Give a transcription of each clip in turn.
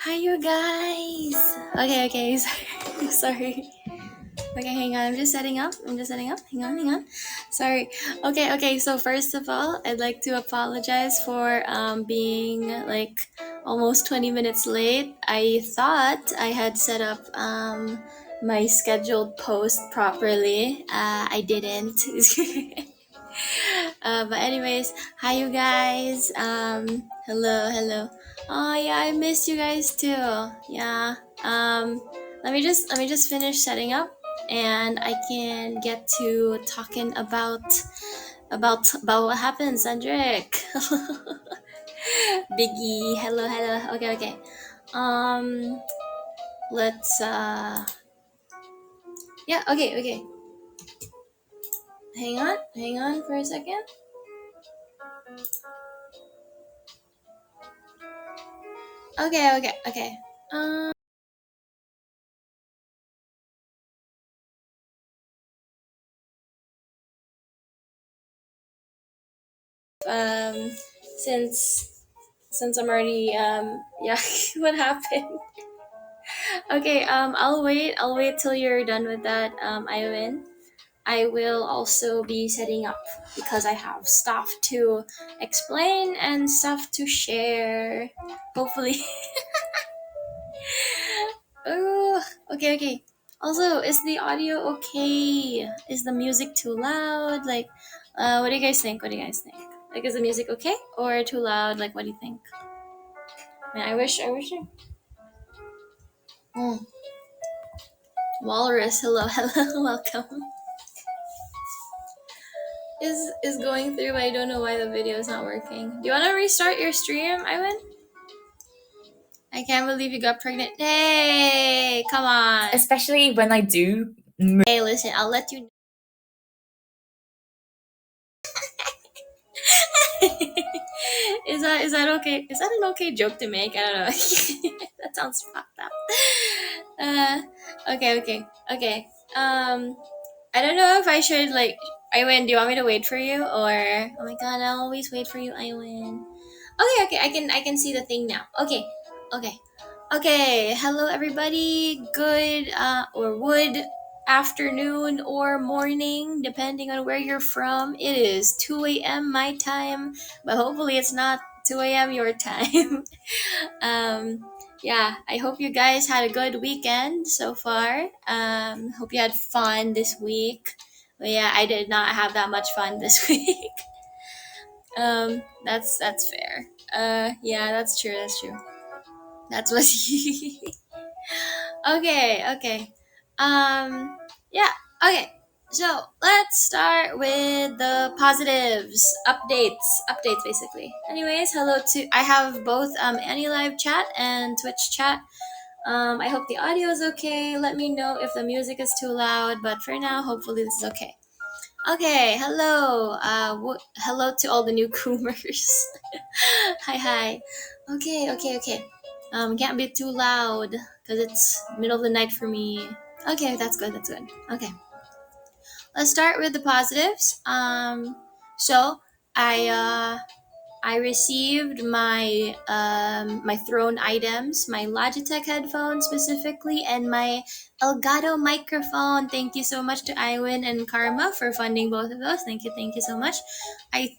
Hi, you guys. Okay. Sorry. Okay, hang on. I'm just setting up. Hang on. Sorry. Okay. So first of all, I'd like to apologize for being like almost 20 minutes late. I thought I had set up my scheduled post properly. I didn't. But anyways, hi you guys. Hello. Oh yeah, I missed you guys too. Yeah. Let me just finish setting up, and I can get to talking about what happened, Cedric. Biggie. Hello. Okay. Um, let's yeah. Okay. Hang on for a second. Okay. Um, since I'm already yeah, what happened? Okay, I'll wait till you're done with that, Iwan. I will also be setting up because I have stuff to explain and stuff to share. Hopefully. Oh, okay. Also, is the audio okay? Is the music too loud? Like, what do you guys think? Like, is the music okay or too loud? Like, what do you think? Man, I wish. Mm. Walrus, hello, welcome. Is going through, but I don't know why the video is not working. Do you want to restart your stream, Ivan? I can't believe you got pregnant. Hey, come on. Especially when I do. Hey, listen, I'll let you. Is that okay? Is that an okay joke to make? I don't know. That sounds fucked up. Uh, okay. I don't know if I should like. Iwan, do you want me to wait for you, or oh my god, I'll always wait for you, Iwan. Okay. I can see the thing now. Okay. Hello, everybody. Good or wood afternoon or morning, depending on where you're from. It is 2 a.m. my time, but hopefully it's not 2 a.m. your time. um, yeah, I hope you guys had a good weekend so far. Hope you had fun this week. But yeah, I did not have that much fun this week. That's fair. Yeah, that's true. That's what. Okay. Um, yeah. Okay. So let's start with the positives, updates basically. Anyways, hello to I have both AniLive chat and Twitch chat. I hope the audio is okay. Let me know if the music is too loud, but for now, hopefully this is okay. Okay, hello. Hello to all the newcomers. Hi. Okay. Can't be too loud because it's middle of the night for me. Okay, that's good. Okay, let's start with the positives. So I I received my Throne items, my Logitech headphones specifically, and my Elgato microphone. Thank you so much to Iwin and Karma for funding both of those. Thank you so much. I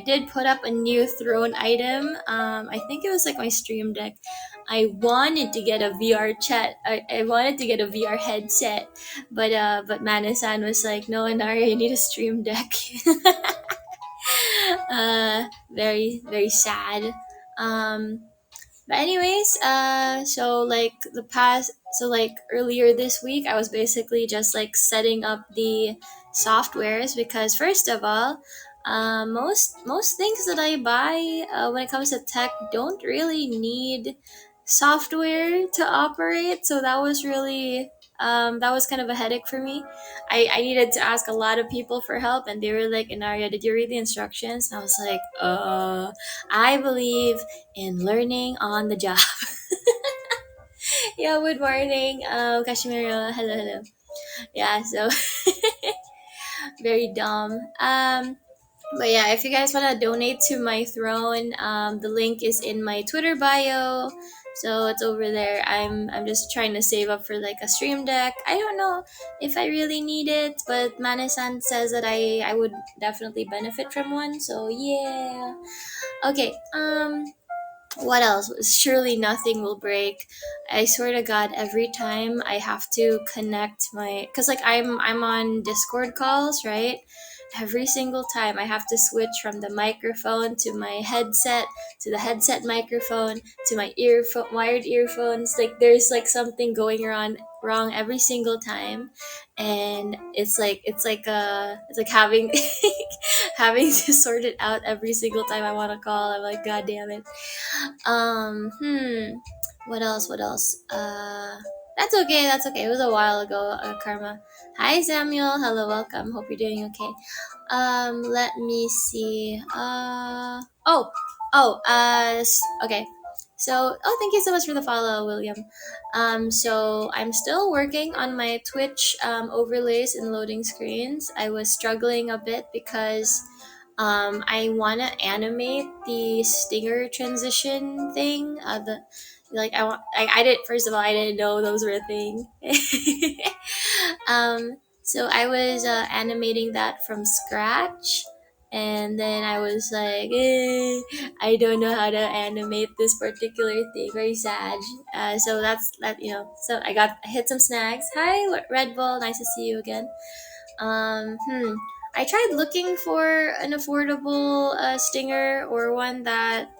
did put up a new Throne item. I think it was like my Stream Deck. I wanted to get a VR chat. I wanted to get a VR headset, but Manasan was like, no, Enaria, you need a Stream Deck. Very sad. um but anyways, so like earlier this week I was basically just like setting up the softwares because first of all, most things that I buy when it comes to tech don't really need software to operate, so that was kind of a headache for me. I needed to ask a lot of people for help, and they were like, Inaria, did you read the instructions? And I was like, I believe in learning on the job. Yeah, good morning, Kashmira. Hello. Yeah, so very dumb. But yeah, if you guys want to donate to my throne, the link is in my Twitter bio. So it's over there. I'm just trying to save up for like a stream deck. I don't know if I really need it, but Manasan says that I would definitely benefit from one. So yeah. Okay. What else? Surely nothing will break. I swear to God, every time I have to connect my, cause like I'm on Discord calls, right? Every single time I have to switch from the microphone to my headset to the headset microphone to my earphone wired earphones. Like there's like something going wrong every single time, and it's like having having to sort it out every single time I want to call. I'm like, God damn it. What else? What else? That's okay. That's okay. It was a while ago, Karma. Hi, Samuel. Hello, welcome. Hope you're doing okay. Let me see. Okay. So, thank you so much for the follow, William. So I'm still working on my Twitch overlays and loading screens. I was struggling a bit because I want to animate the stinger transition thing. The like I did first of all I didn't know those were a thing. So I was animating that from scratch, and then I was like, I don't know how to animate this particular thing. Very sad. So that's that. So I hit some snags. Hi, Red Bull. Nice to see you again. Um, hmm. I tried looking for an affordable stinger or one that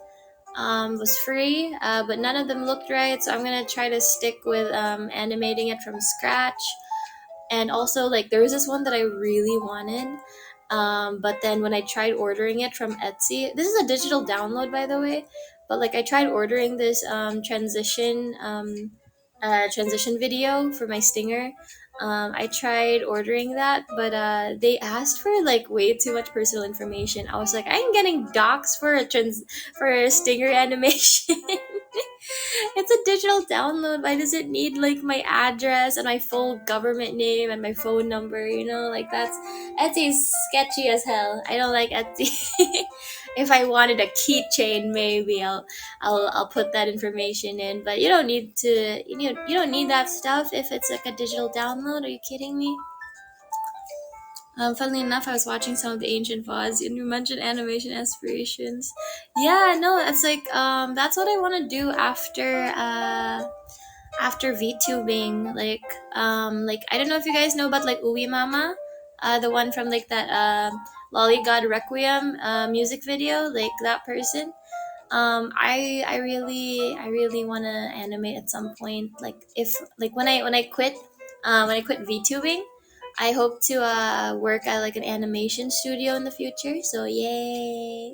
was free, but none of them looked right. So I'm gonna try to stick with animating it from scratch. And also, like, there was this one that I really wanted, but then when I tried ordering it from Etsy, this is a digital download, by the way. But like, I tried ordering this transition video for my stinger. I tried ordering that, but they asked for like way too much personal information. I was like, I'm getting docs for for a stinger animation. It's a digital download. Why does it need like my address and my full government name and my phone number? Like that's Etsy's sketchy as hell. I don't like Etsy. If I wanted a keychain, maybe I'll put that information in. But you don't need to. You don't need that stuff if it's like a digital download. Are you kidding me? Funnily enough, I was watching some of the ancient VODs, and you mentioned animation aspirations. Yeah, no, it's like that's what I want to do after VTubing. Like I don't know if you guys know about like Uwi Mama, the one from like that Lolly God Requiem music video, like that person. I really want to animate at some point. Like if like when I quit VTubing, I hope to work at like an animation studio in the future. So yay!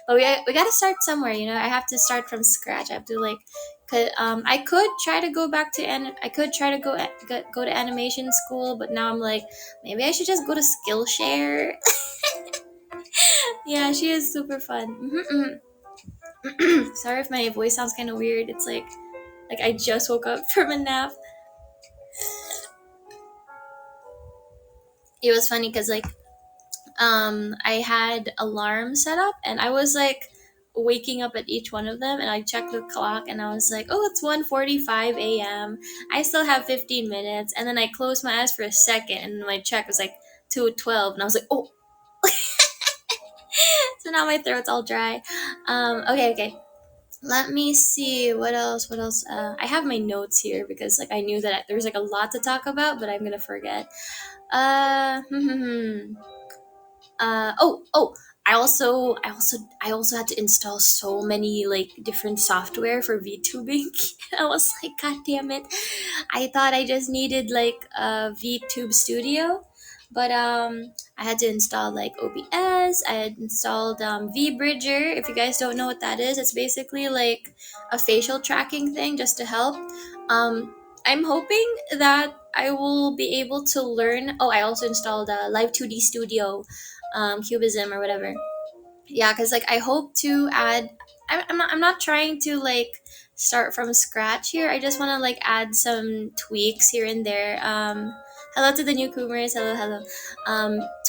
But we gotta start somewhere. I have to start from scratch. I have to like. I could try to go back to I could try to go to animation school, but now I'm like, maybe I should just go to Skillshare. Yeah, she is super fun. Sorry if my voice sounds kind of weird. It's like I just woke up from a nap. It was funny because like I had alarms set up, and I was like waking up at each one of them, and I checked the clock, and I was like, oh, it's 1:45 a.m. I still have 15 minutes. And then I closed my eyes for a second, and my check was like 2:12, and I was like, oh. So now my throat's all dry. Okay. Let me see what else. What else? I have my notes here because like I knew that there was like a lot to talk about, but I'm gonna forget. Uh, oh. I also had to install so many like different software for VTubing. I was like, God damn it! I thought I just needed like a VTube Studio, but I had to install like OBS. I had installed VBridger. If you guys don't know what that is, it's basically like a facial tracking thing just to help. I'm hoping that I will be able to learn. Oh, I also installed Live 2D Studio, Cubism or whatever. Yeah, because like I hope to add. I'm not trying to like start from scratch here. I just want to like add some tweaks here and there. Hello to the newcomers. Hello, hello.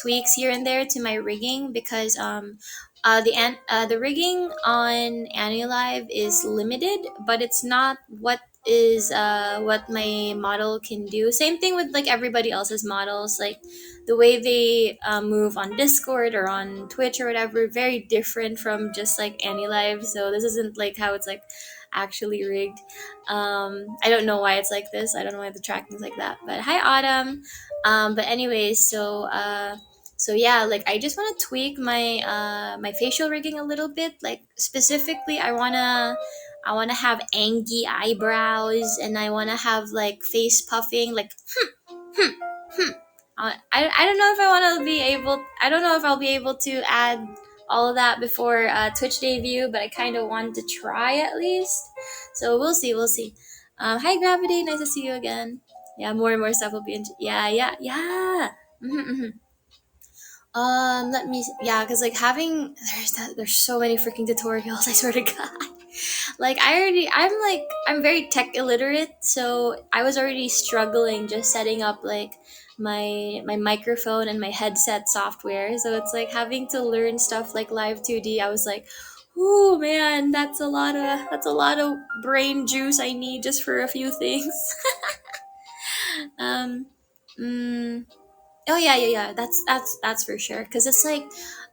Tweaks here and there to my rigging because the rigging on AniLive is limited, but it's not what my model can do. Same thing with like everybody else's models. Like the way they move on Discord or on Twitch or whatever, very different from just like AniLive. So this isn't like how it's like actually rigged. I don't know why it's like this. I don't know why the tracking's like that. But hi, Autumn. But anyways, so yeah, like I just want to tweak my facial rigging a little bit. Like specifically, I wanna have angy eyebrows, and I wanna have like face puffing, like hmm, hmm. I don't know if I want to be able. I don't know if I'll be able to add all of that before Twitch debut, but I kind of want to try at least. So we'll see. We'll see. Hi, Gravity. Nice to see you again. Yeah, more and more stuff will be. Yeah, yeah, yeah. Mm-hmm, let me. Yeah, because like having there's so many freaking tutorials. I swear to God. Like I'm very tech illiterate, so I was already struggling just setting up like my microphone and my headset software. So it's like having to learn stuff like Live 2D. I was like, oh man, that's a lot of brain juice I need just for a few things. um mm, Oh yeah, yeah, yeah. That's for sure. Cause it's like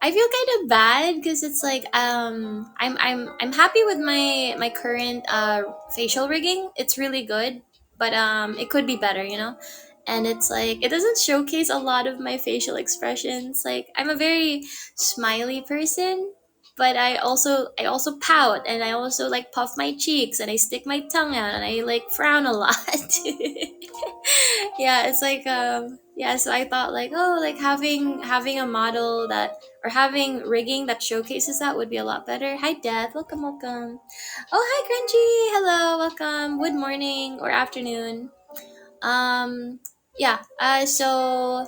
I feel kind of bad because it's like I'm happy with my current facial rigging. It's really good, but it could be better, you know. And it's like it doesn't showcase a lot of my facial expressions. Like I'm a very smiley person, but I also pout and I also like puff my cheeks and I stick my tongue out and I like frown a lot. Yeah, it's like yeah, so I thought like, oh, like having a model that or having rigging that showcases that would be a lot better. Hi, Death. Welcome, welcome. Oh, hi, Grungy. Hello, welcome. Good morning or afternoon. um yeah, so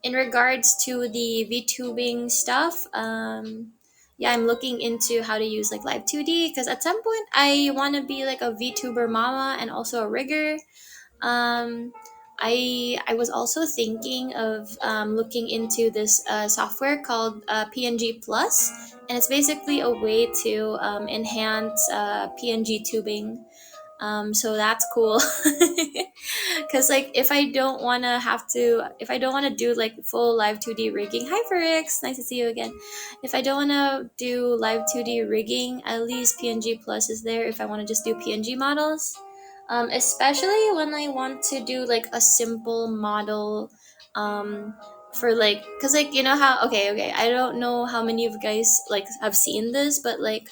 in regards to the VTubing stuff, yeah, I'm looking into how to use like Live 2D because at some point I want to be like a VTuber mama and also a rigger. um, I was also thinking of looking into this software called PNG Plus, and it's basically a way to enhance PNG tubing. So that's cool. Because like if I don't want to do like full live 2D rigging. Hi, Ferrix, nice to see you again. If I don't want to do live 2D rigging, at least PNG Plus is there if I want to just do PNG models. Especially when I want to do like a simple model, for like, cause like you know how okay, I don't know how many of you guys like have seen this, but like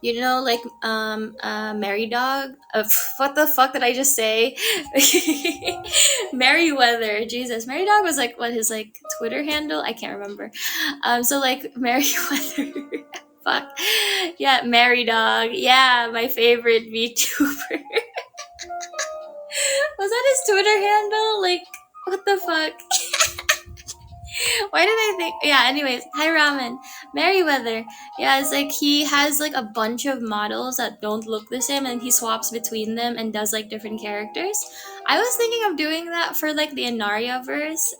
like Mary Dog. What the fuck did I just say? Merryweather. Jesus, Mary Dog was like what his like Twitter handle. I can't remember. So like Merryweather. Fuck. Yeah, Mary Dog. Yeah, my favorite VTuber. Was that his Twitter handle? Like, what the fuck? Why did I think? Yeah, anyways, hi Ramen. Merryweather. Yeah, it's like he has like a bunch of models that don't look the same and he swaps between them and does like different characters. I was thinking of doing that for like the Enaria verse.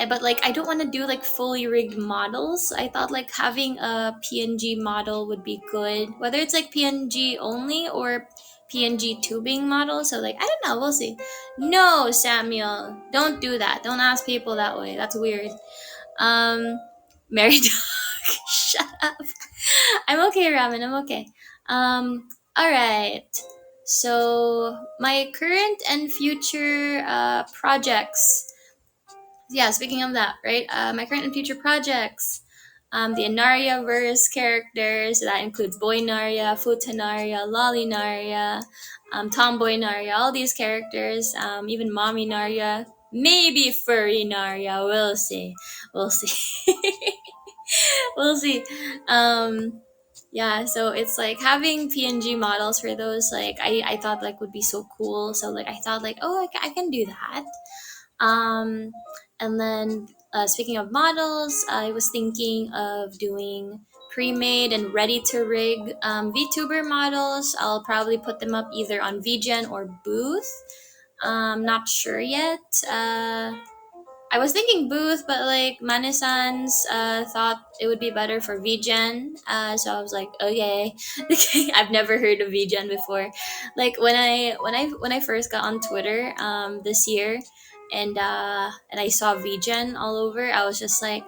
But like I don't want to do like fully rigged models. I thought like having a PNG model would be good, whether it's like PNG only or PNG tubing model. So like I don't know, we'll see. No, Samuel, don't do that. Don't ask people that way. That's weird. Um, Mary Dog, shut up. I'm okay, Ramen. I'm okay. All right. So my current and future projects. Yeah, speaking of that, right? My current and future projects. The Enaria verse characters. So that includes Boy Naria, Futanaria, Lolly Naria, Tomboy Naria, all these characters, even Mommy Naria, maybe Furry Naria. We'll see. We'll see. We'll see. Yeah, so it's like having PNG models for those, like, I thought, like, would be so cool. So, like, I thought, like, oh, I can do that. Um, and then speaking of models, I was thinking of doing pre-made and ready to rig VTuber models. I'll probably put them up either on VGen or Booth. Not sure yet. I was thinking booth, but like Manisans thought it would be better for VGen. So I was like, okay. Okay, I've never heard of VGen before. Like when I first got on Twitter this year, and I saw VGen all over, I was just like,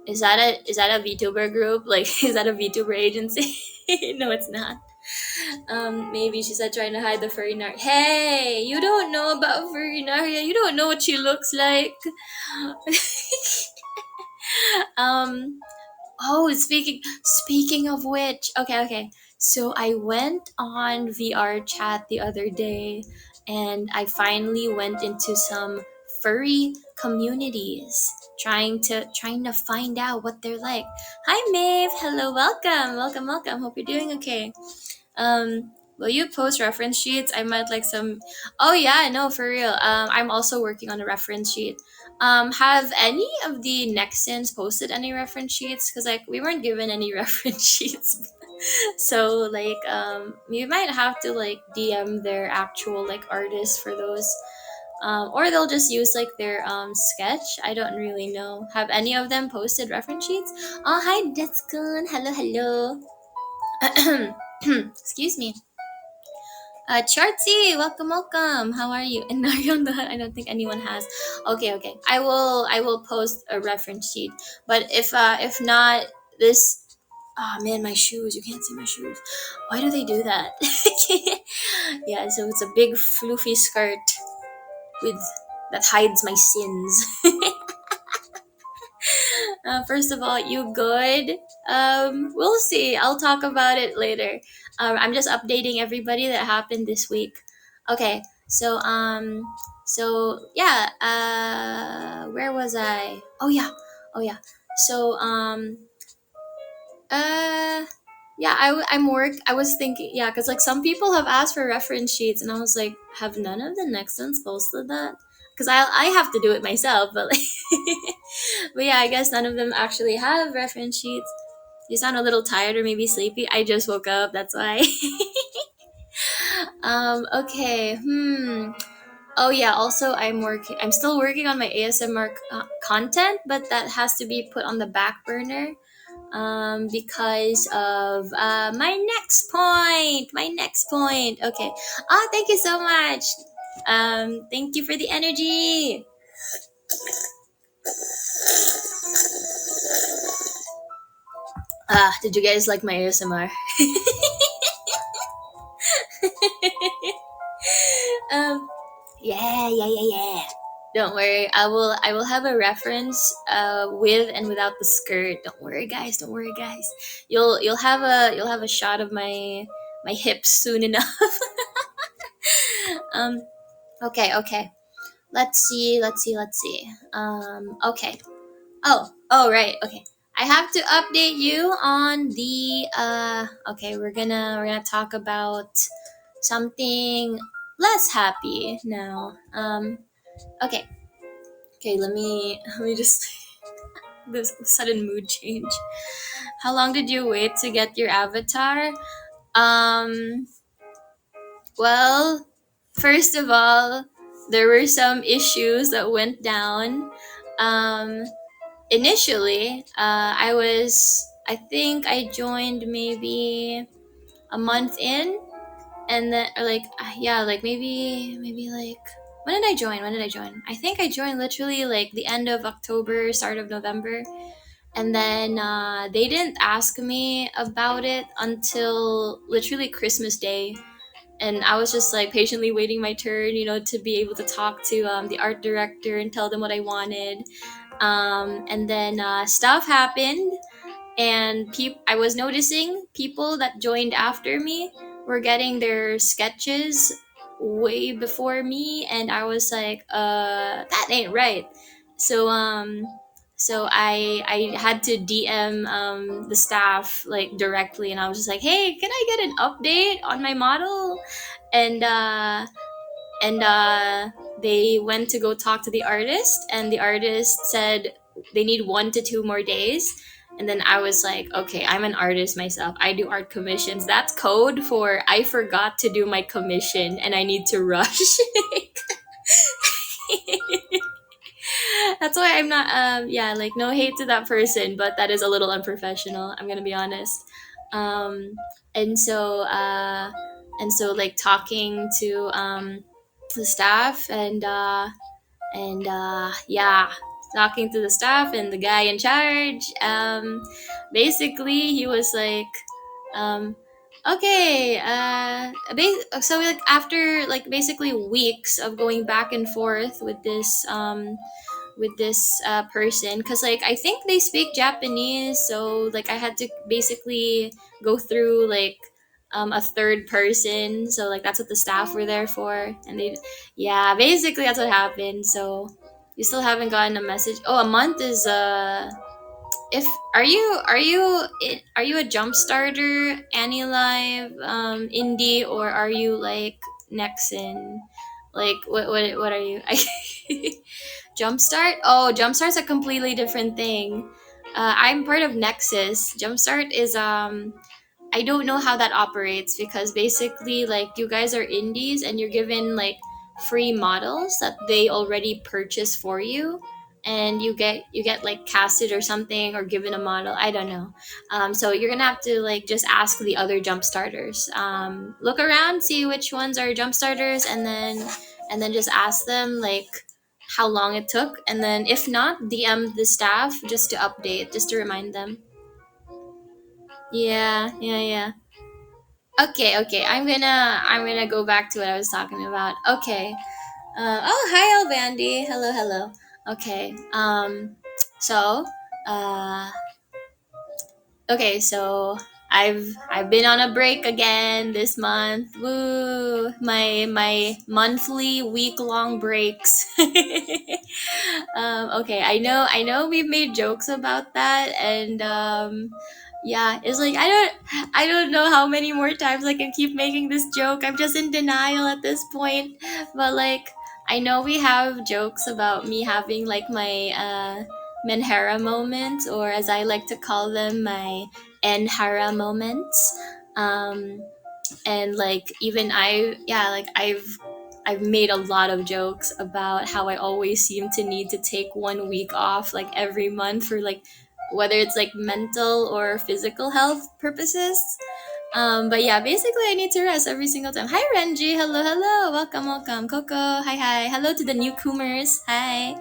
is that a VTuber group? Like, is that a VTuber agency? No, it's not. Maybe she said trying to hide the furry nar. Hey, you don't know about furry Naria. You don't know what she looks like. um. Oh, speaking of which, okay. So I went on VR chat the other day, and I finally went into some furry communities, trying to find out what they're like. Hi, Maeve. Hello, welcome. Hope you're doing okay. Will you post reference sheets? I might like some. Oh yeah, no, for real. I'm also working on a reference sheet. Have any of the Nexans posted any reference sheets? Because like we weren't given any reference sheets, so like you might have to like DM their actual like artists for those. Or they'll just use like their sketch. I don't really know. Have any of them posted reference sheets? Oh hi, Detskun. Hello. Excuse me. Chartsy, welcome. How are you? And I don't think anyone has. Okay. I will post a reference sheet. But if not, this. Oh man, my shoes. You can't see my shoes. Why do they do that? Yeah, so it's a big floofy skirt with that hides my sins. First of all, you good? We'll see. I'll talk about it later. I'm just updating everybody that happened this week. Okay, so yeah. Where was I? Oh yeah. So uh, yeah. I'm work. I was thinking, yeah, because like some people have asked for reference sheets, and I was like, have none of the Nexans posted that? Because I have to do it myself, but like. But yeah, I guess none of them actually have reference sheets. You sound a little tired or maybe sleepy. I just woke up, that's why. Okay. Oh yeah, also I'm still working on my ASMR content, but that has to be put on the back burner because of my next point. Okay. Thank you so much. Thank you for the energy. Did you guys like my ASMR? um, yeah. Don't worry, I will have a reference with and without the skirt. Don't worry, guys. You'll have a shot of my hips soon enough. um, okay. Let's see. Okay. Oh, right. Okay. I have to update you on the okay, we're gonna talk about something less happy now. Okay. Okay, let me just this sudden mood change. How long did you wait to get your avatar? Um well, first of all, there were some issues that went down. Um Initially, I think I joined maybe a month in, and then or like yeah, like maybe like when did I join? I think I joined literally like the end of October, start of November, and then they didn't ask me about it until literally Christmas Day, and I was just like patiently waiting my turn, to be able to talk to the art director and tell them what I wanted. And then stuff happened, and I was noticing people that joined after me were getting their sketches way before me, and I was like, that ain't right. So I had to DM the staff like directly, and I was just like, hey, can I get an update on my model? And uh and uh they went to go talk to the artist, and the artist said they need 1 to 2 more days. And then I was like, okay, I'm an artist myself, I do art commissions. That's code for I forgot to do my commission and I need to rush. That's why I'm not yeah, like no hate to that person, but that is a little unprofessional, I'm gonna be honest. um and so like talking to the staff, and yeah, talking to the staff and the guy in charge. Basically he was like, um okay, so like after like basically weeks of going back and forth with this person, because like I think they speak Japanese, so like I had to basically go through like a third person, so like that's what the staff were there for. And they, yeah, basically that's what happened. So you still haven't gotten a message? Oh, a month is if are you a jump starter, AniLive, indie, or are you like Nexin? Like what are you? Jumpstart? Oh, Jumpstart's a completely different thing. I'm part of Nexus. Jumpstart is I don't know how that operates, because basically like you guys are indies and you're given like free models that they already purchase for you, and you get like casted or something, or given a model, I don't know. So you're gonna have to like just ask the other jump starters, look around, see which ones are jump starters, and then just ask them like how long it took, and then if not, DM the staff just to update, just to remind them. Yeah, yeah, yeah. Okay, okay. I'm gonna go back to what I was talking about. Okay. Oh, hi, Alvandy. Hello, hello. Okay. So, uh, okay. So I've been on a break again this month. Woo! My monthly week long breaks. Okay, I know we've made jokes about that, and yeah, it's like I don't know how many more times I can keep making this joke. I'm just in denial at this point. But like I know we have jokes about me having like my Menhera moments, or as I like to call them, my Enhara moments. Um and like even I yeah, like I've made a lot of jokes about how I always seem to need to take 1 week off like every month for like whether it's like mental or physical health purposes. But yeah, basically I need to rest every single time. Hi Renji, hello, hello, welcome, welcome. Coco, hi, hi, hello to the newcomers. Hi.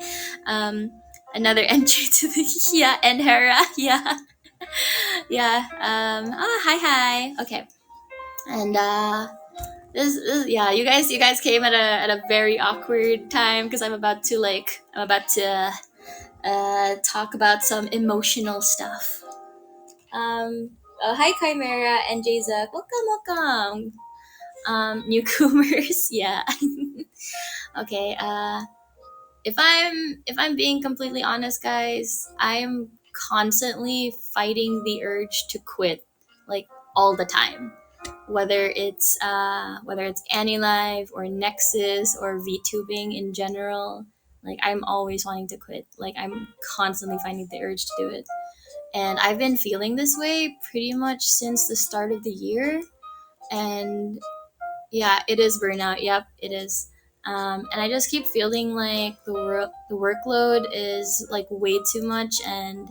um Another entry to the yeah, and Hera, yeah. Yeah. Hi, hi. Okay. And this yeah, you guys came at a very awkward time, because I'm about to talk about some emotional stuff. Hi Chimera and Jaza, welcome, welcome. Newcomers. Yeah. Okay. If I'm being completely honest, guys, I'm constantly fighting the urge to quit, like all the time, whether it's AniLive or Nexus or VTubing in general. Like I'm always wanting to quit. Like I'm constantly finding the urge to do it, and I've been feeling this way pretty much since the start of the year. And yeah, it is burnout. Yep, it is. And I just keep feeling like the workload is like way too much. And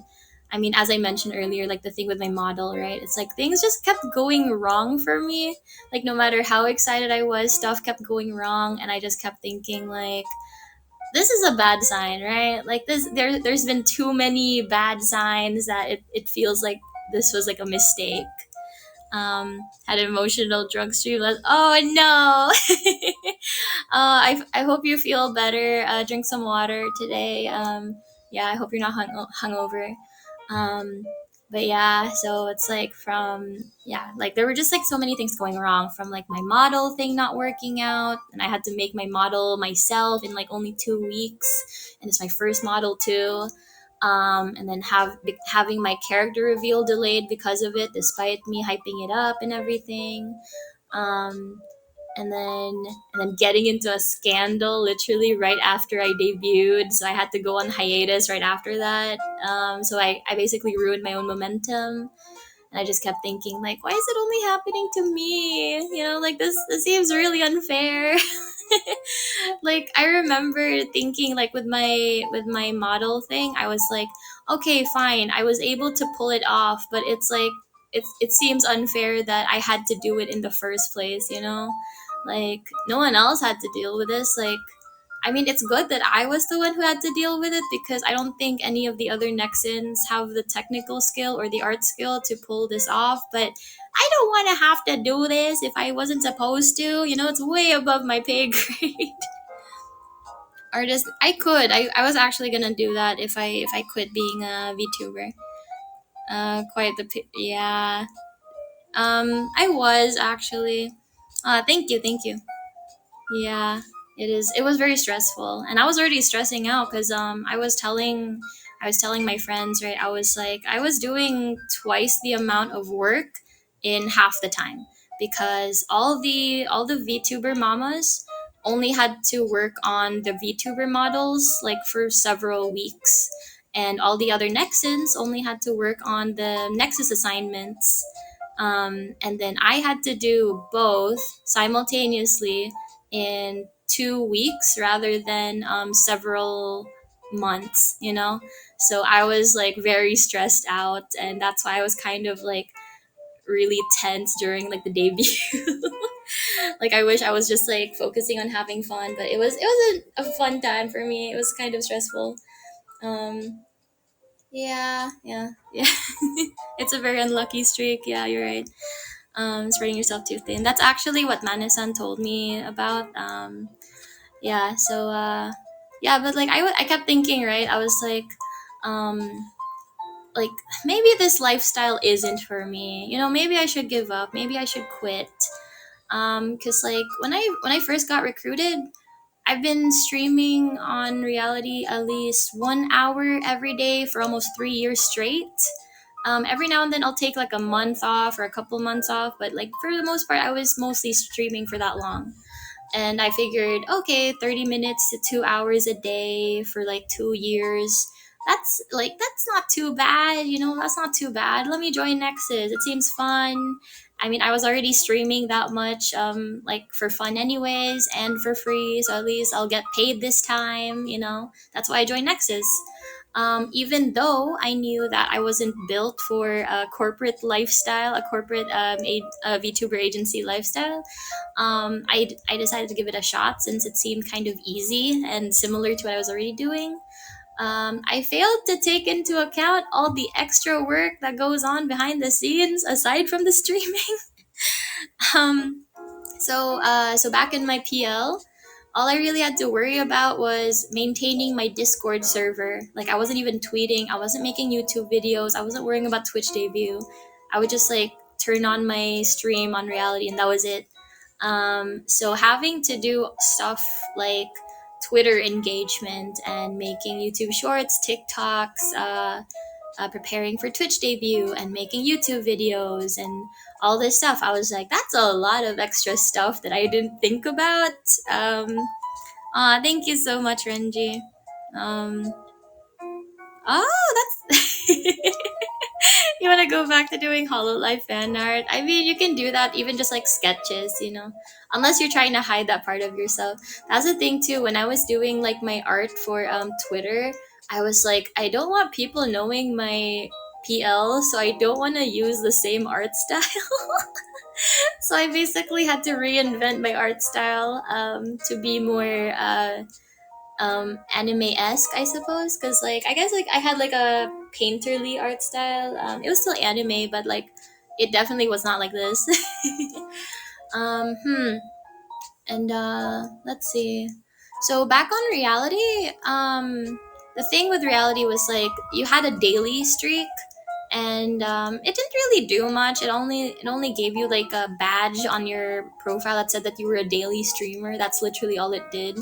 I mean, as I mentioned earlier, like the thing with my model, right? It's like things just kept going wrong for me. Like no matter how excited I was, stuff kept going wrong, and I just kept thinking like, this is a bad sign, right? Like there's been too many bad signs that it feels like this was like a mistake. Had an emotional drug stream. Oh no! I hope you feel better. Drink some water today. Yeah, I hope you're not hungover. Um, but yeah, so it's like yeah, like there were just like so many things going wrong, from like my model thing not working out, and I had to make my model myself in like only 2 weeks, and it's my first model too. And then having my character reveal delayed because of it, despite me hyping it up and everything. Um, and then getting into a scandal literally right after I debuted, so I had to go on hiatus right after that. So I basically ruined my own momentum, and I just kept thinking like, why is it only happening to me? Like this seems really unfair. Like I remember thinking like with my model thing, I was like, okay, fine. I was able to pull it off, but it's like it seems unfair that I had to do it in the first place, you know? Like no one else had to deal with this. Like I mean, it's good that I was the one who had to deal with it because I don't think any of the other Nexans have the technical skill or the art skill to pull this off. But I don't want to have to do this if I wasn't supposed to. You know, it's way above my pay grade. Artist, I could. I was actually gonna do that if I quit being a VTuber. Quite the yeah. I was actually. Thank you, thank you. Yeah, it is. It was very stressful, and I was already stressing out because I was telling my friends, right. I was like I was doing twice the amount of work in half the time because all the VTuber mamas only had to work on the VTuber models like for several weeks, and all the other Nexans only had to work on the Nexus assignments. And then I had to do both simultaneously in 2 weeks rather than several months, you know? So I was like very stressed out, and that's why I was kind of like really tense during like the debut. Like I wish I was just like focusing on having fun, but it was a fun time for me. It was kind of stressful. Um, yeah, yeah, yeah. It's a very unlucky streak. Yeah, you're right. Spreading yourself too thin. That's actually what Manasan told me about. Yeah, so yeah, but like I kept thinking, right? I was um, like maybe this lifestyle isn't for me. You know, maybe I should give up. Maybe I should quit. Cause like when I first got recruited, I've been streaming on reality at least 1 hour every day for almost 3 years straight. Every now and then I'll take like a month off or a couple months off, but like for the most part, I was mostly streaming for that long. And I figured, okay, 30 minutes to 2 hours a day for like 2 years. That's not too bad, you know, that's not too bad. Let me join Nexus. It seems fun. I mean, I was already streaming that much, like for fun anyways, and for free. So at least I'll get paid this time, you know. That's why I joined Nexus. Even though I knew that I wasn't built for a corporate lifestyle, a corporate a VTuber agency lifestyle, I decided to give it a shot since it seemed kind of easy and similar to what I was already doing. I failed to take into account all the extra work that goes on behind the scenes aside from the streaming. um, so back in my PL, all I really had to worry about was maintaining my Discord server. Like I wasn't even tweeting, I wasn't making YouTube videos, I wasn't worrying about Twitch debut. I would just like turn on my stream on reality and that was it. So having to do stuff like Twitter engagement and making YouTube shorts, TikToks, preparing for Twitch debut and making YouTube videos and all this stuff. I was like, that's a lot of extra stuff that I didn't think about. Um, Thank you so much, Renji. Um, that's. You want to go back to doing HoloLive fan art? I mean, you can do that even just like sketches, you know, unless you're trying to hide that part of yourself. That's the thing too. When I was doing like my art for Twitter, I was like, I don't want people knowing my PL, so I don't want to use the same art style. So I basically had to reinvent my art style to be more anime-esque, I suppose, because like I guess like I had like a painterly art style. It was still anime, but like it definitely was not like this. Hmm. And let's see. So back on reality, the thing with reality was like you had a daily streak, and it didn't really do much. It only gave you like a badge on your profile that said that you were a daily streamer. That's literally all it did.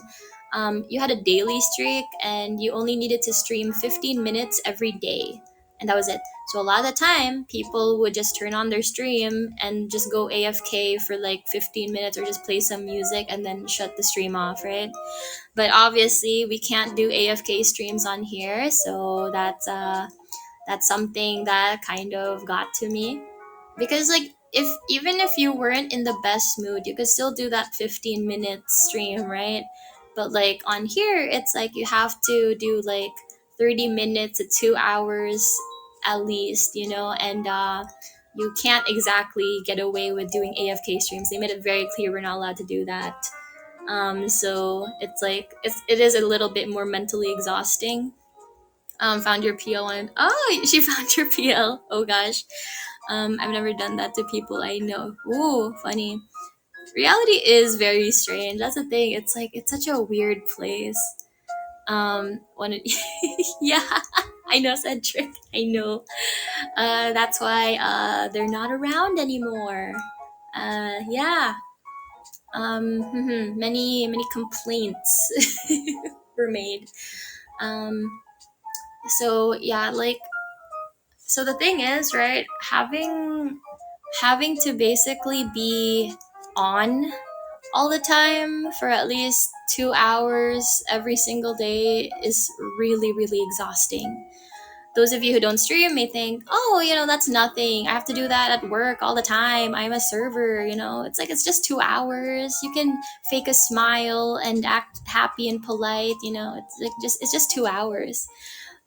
You had a daily streak, and you only needed to stream 15 minutes every day, and that was it. So a lot of the time, people would just turn on their stream and just go AFK for like 15 minutes or just play some music and then shut the stream off, right? But obviously, we can't do AFK streams on here, so that's something that kind of got to me because like if even if you weren't in the best mood, you could still do that 15-minute stream, right? But like on here, it's like you have to do like 30 minutes to 2 hours at least, and you can't exactly get away with doing AFK streams. They made it very clear we're not allowed to do that. So it's like it is a little bit more mentally exhausting. Found your PL and oh, she found your PL. Oh gosh. I've never done that to people I know. Ooh, funny. Reality is very strange. That's the thing. It's like it's such a weird place. When it, yeah, I know Cedric. I know. That's why they're not around anymore. Yeah. Many complaints were made. Um, so yeah, like so the thing is, right? Having to basically be on all the time for at least 2 hours every single day is really, really exhausting. Those of you who don't stream may think, oh, that's nothing. I have to do that at work all the time. I'm a server. It's like it's just 2 hours. You can fake a smile and act happy and polite. It's just 2 hours.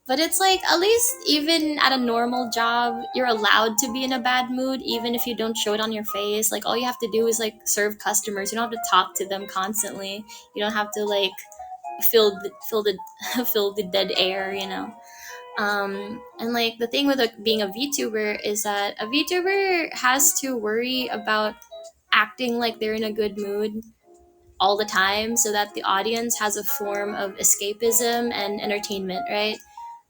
But it's like at least even at a normal job, you're allowed to be in a bad mood even if you don't show it on your face. Like all you have to do is like serve customers. You don't have to talk to them constantly. You don't have to like fill the fill the dead air. And like the thing with like, being a VTuber is that a VTuber has to worry about acting like they're in a good mood all the time so that the audience has a form of escapism and entertainment, right?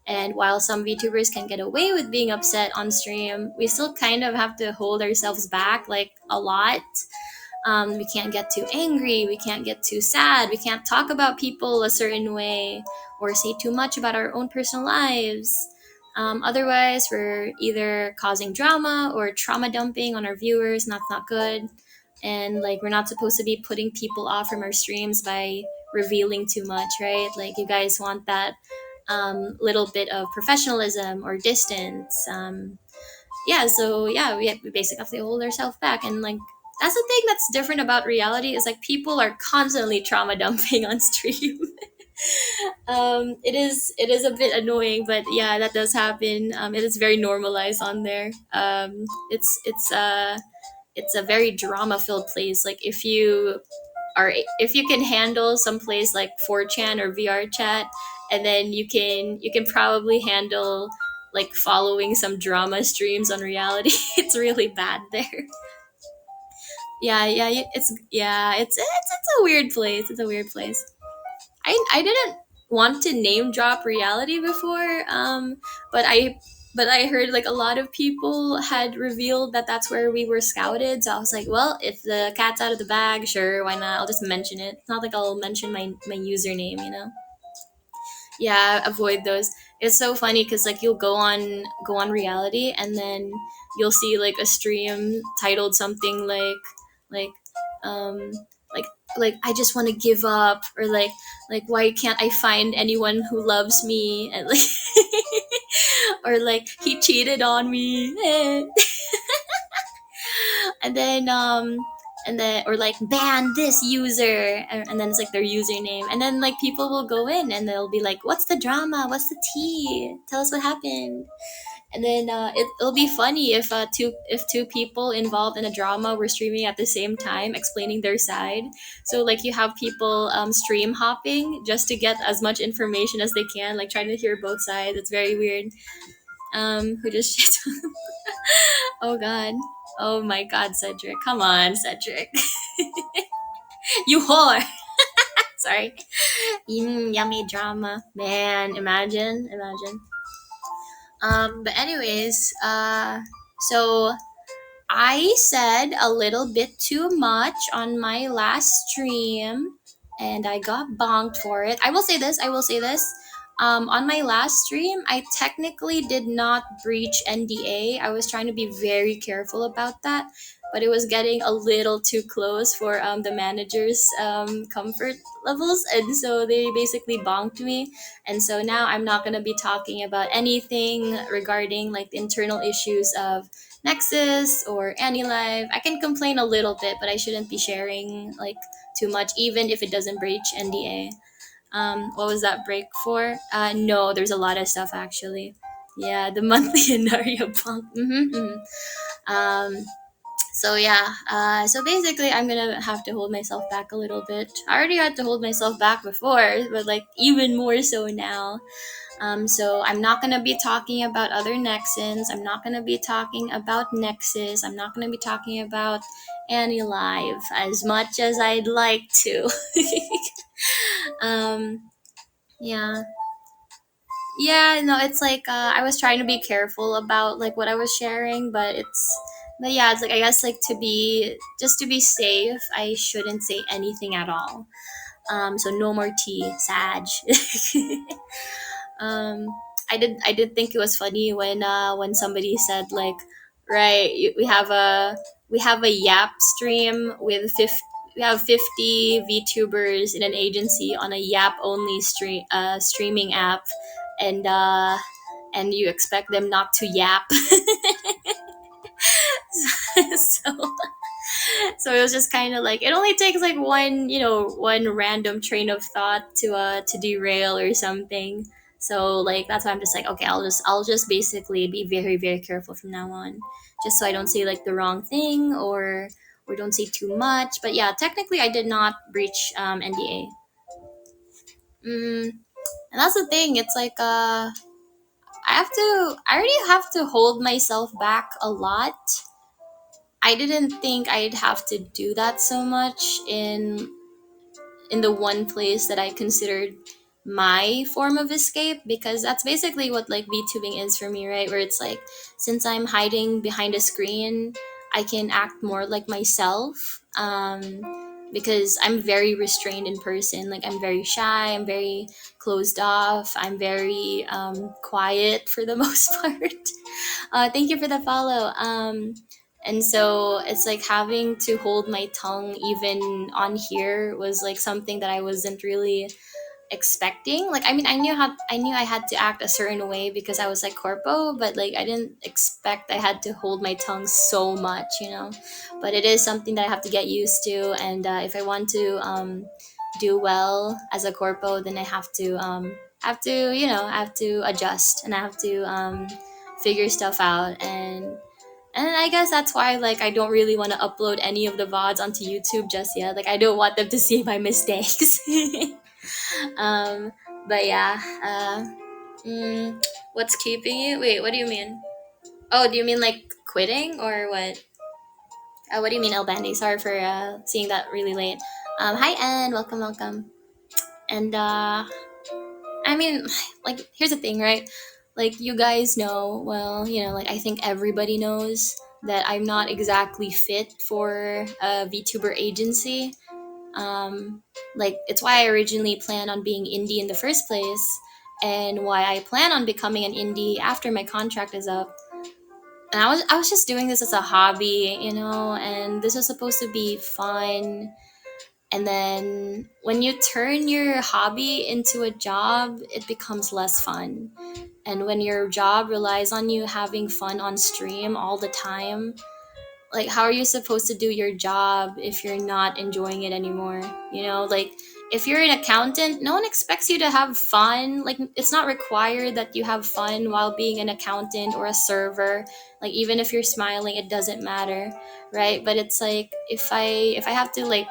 And while some VTubers can get away with being upset on stream, we still kind of have to hold ourselves back like a lot. We can't get too angry. We can't get too sad. We can't talk about people a certain way or say too much about our own personal lives. Otherwise, we're either causing drama or trauma dumping on our viewers, and that's not good. And like, we're not supposed to be putting people off from our streams by revealing too much, right? Like, you guys want that little bit of professionalism or distance. Yeah, so yeah, we basically have to hold ourselves back, and like that's the thing that's different about reality is like people are constantly trauma dumping on stream. It is a bit annoying, but yeah, that does happen. It is very normalized on there. It's a very drama filled place. Like if you can handle some place like 4chan or VR chat, and then you can probably handle like following some drama streams on reality. It's really bad there. It's a weird place. It's a weird place. I didn't want to name drop reality before, but I heard like a lot of people had revealed that that's where we were scouted. So I was like, well, if the cat's out of the bag, sure, why not? I'll just mention it. It's not like I'll mention my username. Yeah, avoid those. It's so funny because like you'll go on reality, and then you'll see like a stream titled something like um like I just want to give up, or like why can't I find anyone who loves me, and like or like he cheated on me. And then or like ban this user, and then it's like their username, and then like people will go in and they'll be like, what's the drama, what's the tea, tell us what happened. And then it'll be funny if two people involved in a drama were streaming at the same time explaining their side. So like you have people stream hopping just to get as much information as they can, like trying to hear both sides. It's very weird. Who just shit. Oh god. Oh my god, Cedric. Come on, Cedric. You whore. Sorry. Yummy drama. Man, imagine. But anyways, so I said a little bit too much on my last stream, and I got bonked for it. I will say this. On my last stream, I technically did not breach NDA. I was trying to be very careful about that, but it was getting a little too close for the manager's comfort levels, and so they basically bonked me. And so now I'm not gonna be talking about anything regarding like the internal issues of Nexus or AniLive. I can complain a little bit, but I shouldn't be sharing like too much, even if it doesn't breach NDA. What was that break for? No, there's a lot of stuff actually. Yeah, the monthly Enaria pump. So yeah, so basically I'm gonna have to hold myself back a little bit. I already had to hold myself back before, but like even more so now. So I'm not gonna be talking about other Nexans. I'm not gonna be talking about Nexus. I'm not gonna be talking about AniLive as much as I'd like to. um, yeah, yeah, no, it's like I was trying to be careful about like what I was sharing, but yeah, it's like I guess like to be just to be safe, I shouldn't say anything at all. So no more tea, Sag. um, I did think it was funny when somebody said like, right, we have a Yap stream with 50. We have 50 VTubers in an agency on a Yap only streaming app, and you expect them not to yap. so so it was just kind of like it only takes like one random train of thought to derail or something. So like that's why I'm just like, okay, I'll just basically be very very careful from now on, just so I don't say like the wrong thing or don't say too much. But yeah, technically I did not breach NDA. And that's the thing, it's like I already have to hold myself back a lot. I didn't think I'd have to do that so much in the one place that I considered my form of escape, because that's basically what like VTubing is for me, right? Where it's like, since I'm hiding behind a screen, I can act more like myself. Because I'm very restrained in person. Like I'm very shy, I'm very closed off, I'm very quiet for the most part. Thank you for the follow. And so it's like having to hold my tongue even on here was like something that I wasn't really expecting. Like I mean, I knew I had to act a certain way because I was like corpo, but like I didn't expect I had to hold my tongue so much. But it is something that I have to get used to, and if I want to do well as a corpo, then I have to adjust, and I have to figure stuff out. And I guess that's why like I don't really want to upload any of the VODs onto YouTube just yet. Like I don't want them to see my mistakes. um, but yeah. What's keeping you? Wait, what do you mean? Oh, do you mean like quitting or what? What do you mean, El Bandi? Sorry for seeing that really late. Hi, Anne. Welcome, welcome. And I mean, like, here's the thing, right? Like, you guys know, well, like, I think everybody knows that I'm not exactly fit for a VTuber agency. Um, like, it's why I originally planned on being indie in the first place, and why I plan on becoming an indie after my contract is up. And I was just doing this as a hobby, and this was supposed to be fun. And then when you turn your hobby into a job, it becomes less fun. And when your job relies on you having fun on stream all the time, like how are you supposed to do your job if you're not enjoying it anymore? Like if you're an accountant, no one expects you to have fun. Like it's not required that you have fun while being an accountant or a server. Like even if you're smiling, it doesn't matter, right? But it's like if I have to like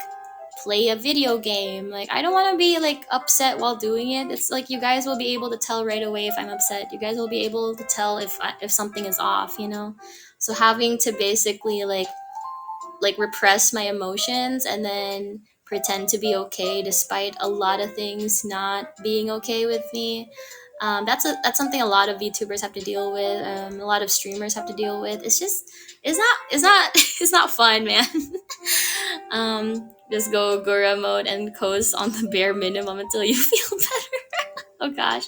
play a video game, like I don't want to be like upset while doing it. It's like you guys will be able to tell right away if I'm upset. You guys will be able to tell if something is off. So having to basically like repress my emotions and then pretend to be okay despite a lot of things not being okay with me. That's something a lot of VTubers have to deal with. A lot of streamers have to deal with. It's not it's not fun, man. Just go Gura mode and coast on the bare minimum until you feel better. Oh gosh.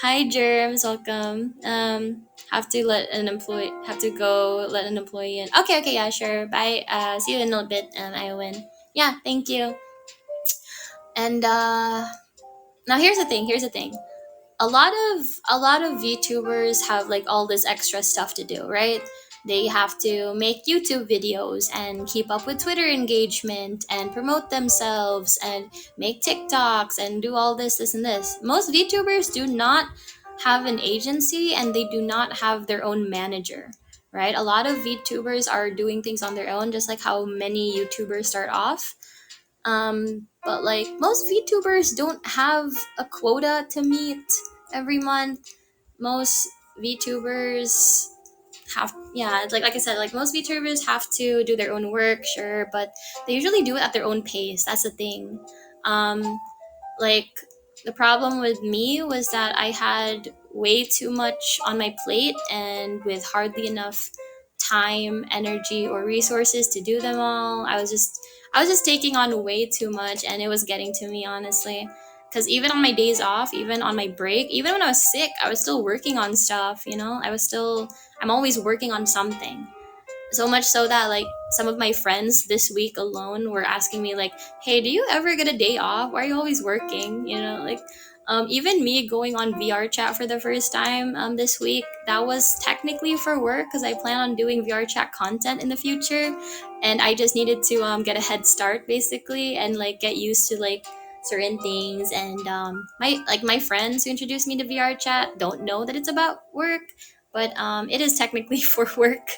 Hi germs, welcome. Have to go let an employee in. Okay, okay, yeah, sure. Bye. See you in a little bit, Iowin. Yeah, thank you. And now here's the thing. A lot of VTubers have like all this extra stuff to do, right? They have to make YouTube videos and keep up with Twitter engagement and promote themselves and make TikToks and do all this, and this. Most VTubers do not have an agency and they do not have their own manager, right? A lot of VTubers are doing things on their own, just like how many YouTubers start off. But like most VTubers don't have a quota to meet every month. Most VTubers have, yeah, it's like I said, like most VTubers have to do their own work, sure, but they usually do it at their own pace. That's the thing. Um, like the problem with me was that I had way too much on my plate and with hardly enough time, energy, or resources to do them all. I was just taking on way too much and it was getting to me, honestly. Cuz even on my days off, even on my break, even when I was sick, I was still working on stuff, you know? I'm always working on something. So much so that like some of my friends this week alone were asking me like, hey, do you ever get a day off? Why are you always working, like even me going on VR chat for the first time this week, that was technically for work because I plan on doing VR chat content in the future, and I just needed to get a head start basically and like get used to like certain things. And my friends who introduced me to VR chat don't know that it's about work, but it is technically for work.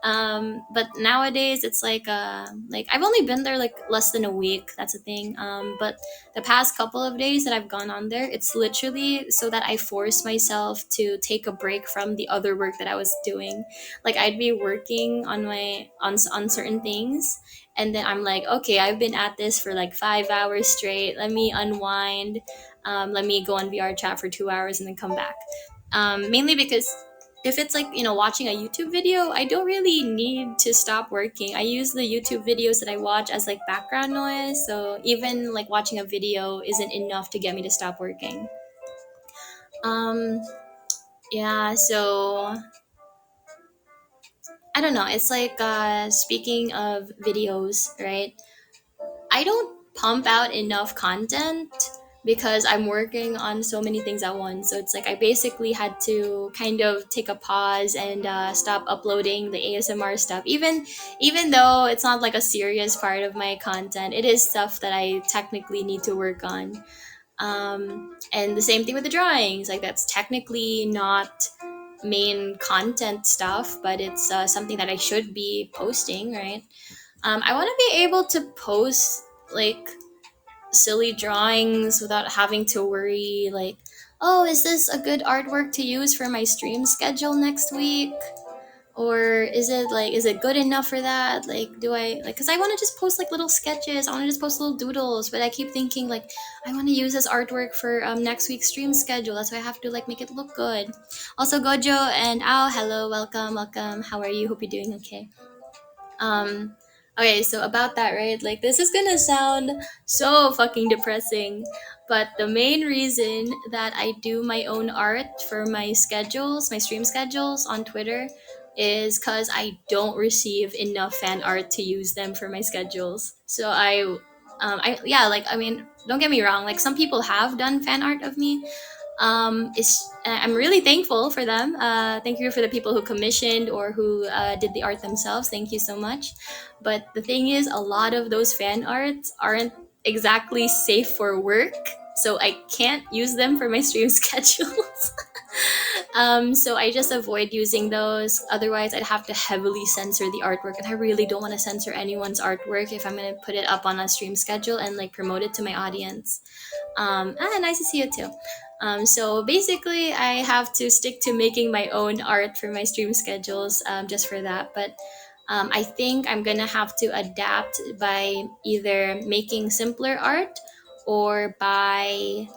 But nowadays it's like I've only been there like less than a week. That's the thing. But the past couple of days that I've gone on there, it's literally so that I force myself to take a break from the other work that I was doing. Like I'd be working on on certain things, and then I'm like, okay, I've been at this for like 5 hours straight. Let me unwind. Let me go on VR chat for 2 hours and then come back. Mainly because if it's like watching a YouTube video, I don't really need to stop working. I use the YouTube videos that I watch as like background noise, so even like watching a video isn't enough to get me to stop working. um yeah, so I don't know, it's like speaking of videos, right? I don't pump out enough content because I'm working on so many things at once. So it's like I basically had to kind of take a pause and stop uploading the ASMR stuff. Even though it's not like a serious part of my content, it is stuff that I technically need to work on. And the same thing with the drawings. Like that's technically not main content stuff, but it's something that I should be posting, right? I want to be able to post like silly drawings without having to worry like, oh, is this a good artwork to use for my stream schedule next week? Or is it good enough for that? Like, do I like, because I want to just post like little sketches, I want to just post little doodles, but I keep thinking like I want to use this artwork for next week's stream schedule. That's why I have to like make it look good. Also, Gojo and Ao, hello, welcome. How are you? Hope you're doing okay. Um, okay, so about that, right? Like, this is gonna sound so fucking depressing, but the main reason that I do my own art for my schedules, my stream schedules on Twitter, is because I don't receive enough fan art to use them for my schedules. So yeah, like, I mean, don't get me wrong, like, some people have done fan art of me. I'm really thankful for them. Thank you for the people who commissioned or who did the art themselves. Thank you so much. But the thing is, a lot of those fan arts aren't exactly safe for work, so I can't use them for my stream schedules. So I just avoid using those. Otherwise, I'd have to heavily censor the artwork, and I really don't want to censor anyone's artwork if I'm gonna put it up on a stream schedule and like promote it to my audience. Nice to see you too. So basically, I have to stick to making my own art for my stream schedules, just for that. But I think I'm gonna have to adapt by either making simpler art or by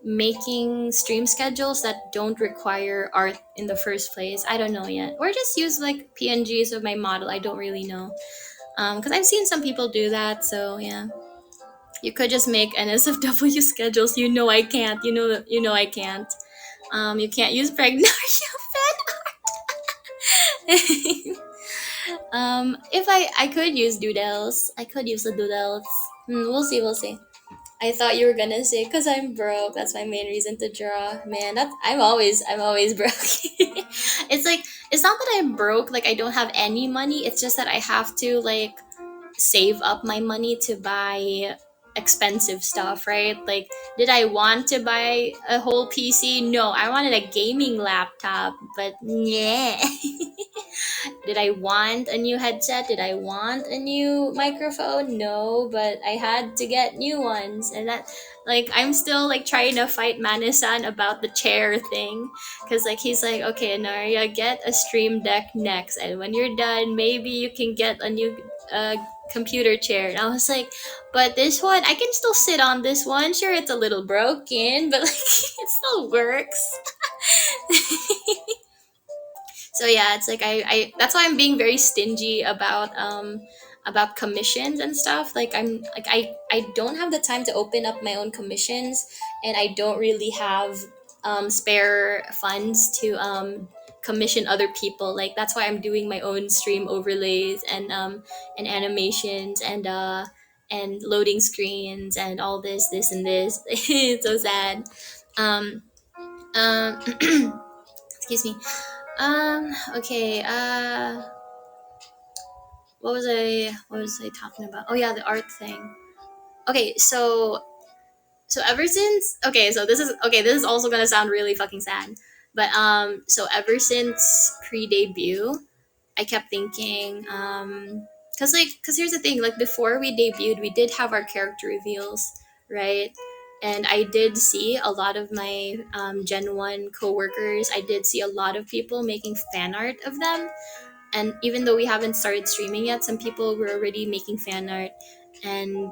making stream schedules that don't require art in the first place. I don't know yet. Or just use like PNGs of my model. I don't really know. Because I've seen some people do that. So yeah. You could just make NSFW schedules. You know I can't. You know I can't. You can't use Pregnaria fan. If I could use doodles, I could use the doodles. We'll see. We'll see. I thought you were gonna say because I'm broke. That's my main reason to draw. Man, that's I'm always broke. It's like it's not that I'm broke. Like I don't have any money. It's just that I have to like save up my money to buy expensive stuff, right? Like, did I want to buy a whole PC? No, I wanted a gaming laptop, but yeah. Did I want a new headset? Did I want a new microphone? No, but I had to get new ones. And that, like, I'm still like trying to fight Manisan about the chair thing. Cause like he's like, okay, Enaria, get a stream deck next. And when you're done, maybe you can get a new computer chair. And I was like, but this one, I can still sit on this one. Sure, it's a little broken, but like it still works. So yeah, it's like I that's why I'm being very stingy about commissions and stuff. Like I don't have the time to open up my own commissions, and I don't really have spare funds to commission other people. Like that's why I'm doing my own stream overlays and animations and loading screens and all this and this. It's so sad. um excuse me. Okay. What was I talking about? Oh yeah, the art thing. Okay, so ever since this is also gonna sound really fucking sad, but so ever since pre-debut, I kept thinking cause here's the thing, like before we debuted, we did have our character reveals, right? And I did see a lot of my Gen 1 coworkers. I did see a lot of people making fan art of them, and even though we haven't started streaming yet, some people were already making fan art, and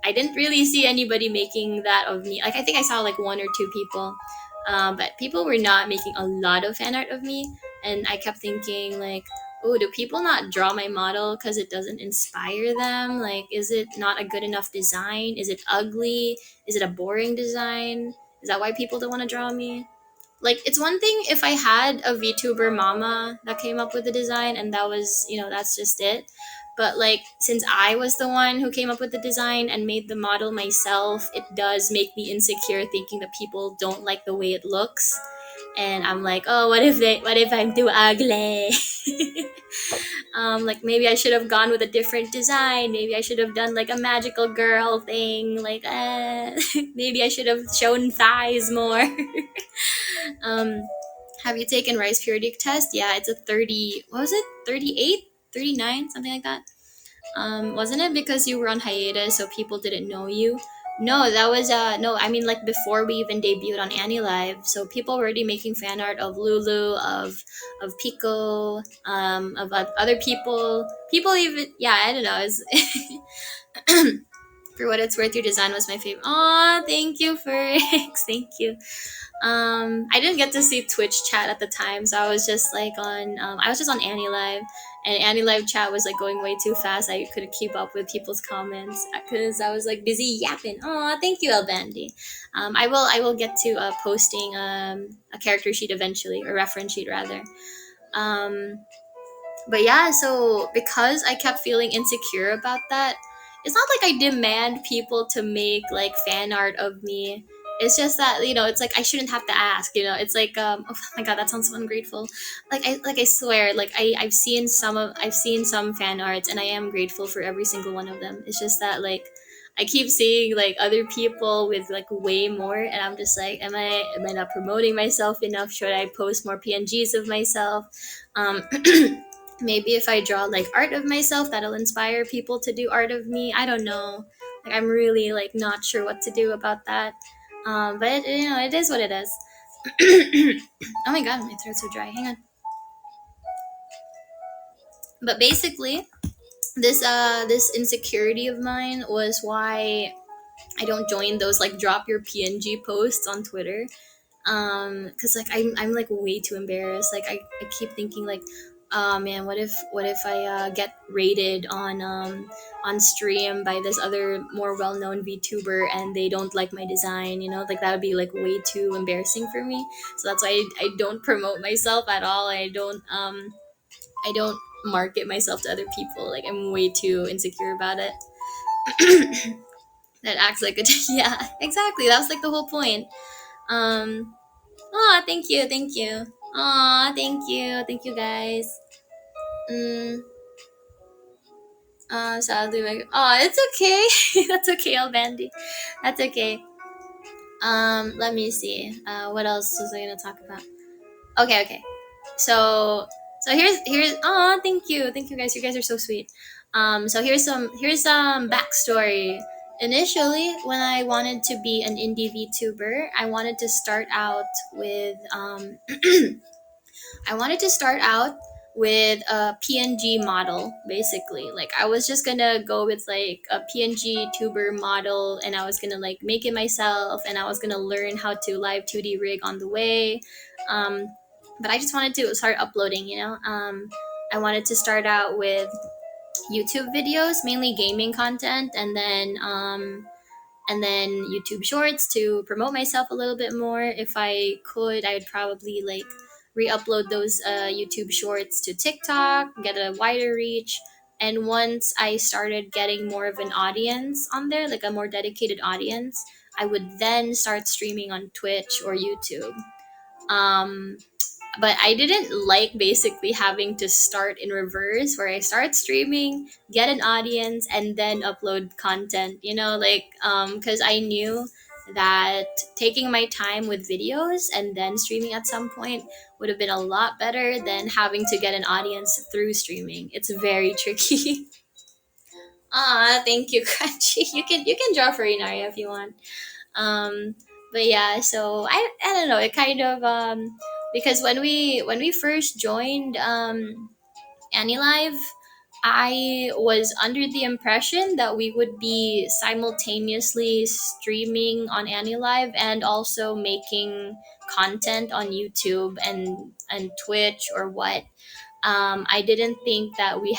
I didn't really see anybody making that of me. Like I think I saw like one or two people, but people were not making a lot of fan art of me, and I kept thinking like, oh, do people not draw my model because it doesn't inspire them? Like, is it not a good enough design? Is it ugly? Is it a boring design? Is that why people don't want to draw me? Like it's one thing if I had a VTuber mama that came up with the design and that was, that's just it. But like since I was the one who came up with the design and made the model myself, it does make me insecure thinking that people don't like the way it looks. And I'm like, oh, what if I'm too ugly? Like maybe I should have gone with a different design. Maybe I should have done like a magical girl thing. Like, maybe I should have shown thighs more. um, have you taken rice purity test? Yeah, it's a 30. What was it? 38, 39, something like that. Wasn't it because you were on hiatus, so people didn't know you? No, that was no. I mean, like before we even debuted on AniLive, so people were already making fan art of Lulu, of Pico, of other people. People even, yeah, I don't know. It's for what it's worth, your design was my favorite. Aw, thank you, Ferix. Thank you. I didn't get to see Twitch chat at the time, so I was just on AniLive, and AniLive chat was like going way too fast. I couldn't keep up with people's comments because I was like busy yapping. Oh, thank you, Elbandi. I will get to posting a character sheet eventually, or reference sheet rather. Um, but yeah, so because I kept feeling insecure about that, it's not like I demand people to make like fan art of me. It's just that, it's like I shouldn't have to ask. It's like oh my god, that sounds so ungrateful. Like I swear, like I've seen some fan arts, and I am grateful for every single one of them. It's just that like I keep seeing like other people with like way more, and I'm just like, am I not promoting myself enough? Should I post more PNGs of myself? Um, maybe if I draw like art of myself, that'll inspire people to do art of me. I don't know. Like I'm really like not sure what to do about that. But it is what it is. Oh my god, my throat's so dry. Hang on. But basically, this insecurity of mine was why I don't join those like drop your PNG posts on Twitter. Because like I'm like way too embarrassed. Like I keep thinking like, oh man, what if I get rated on stream by this other more well-known VTuber and they don't like my design, like that would be like way too embarrassing for me. So that's why I don't promote myself at all. I don't market myself to other people. Like I'm way too insecure about it. That acts like a yeah, exactly. That was like the whole point. Um, oh, thank you. Aw, thank you guys. Mm, sadly, oh, it's okay. That's okay, Albandy. That's okay. Let me see. What else was I gonna talk about? Okay, okay. So, so here's. Oh, thank you guys. You guys are so sweet. So here's some backstory. Initially, when I wanted to be an indie VTuber, I wanted to start out with I wanted to start out with a PNG model, basically. Like I was just gonna go with like a PNG tuber model, and I was gonna like make it myself, and I was gonna learn how to live 2D rig on the way. Um, but I just wanted to start uploading. I wanted to start out with YouTube videos, mainly gaming content, and then YouTube Shorts to promote myself a little bit more. If I could, I'd probably like re-upload those YouTube Shorts to TikTok, get a wider reach. And once I started getting more of an audience on there, like a more dedicated audience, I would then start streaming on Twitch or YouTube. Um, but I didn't like basically having to start in reverse where I start streaming, get an audience, and then upload content, because I knew that taking my time with videos and then streaming at some point would have been a lot better than having to get an audience through streaming. It's very tricky. Ah, thank you, Crunchy. You can draw for Inaria if you want. um but yeah, so I don't know, it kind of because when we first joined AniLive, I was under the impression that we would be simultaneously streaming on AniLive and also making content on YouTube and Twitch or what. I didn't think that we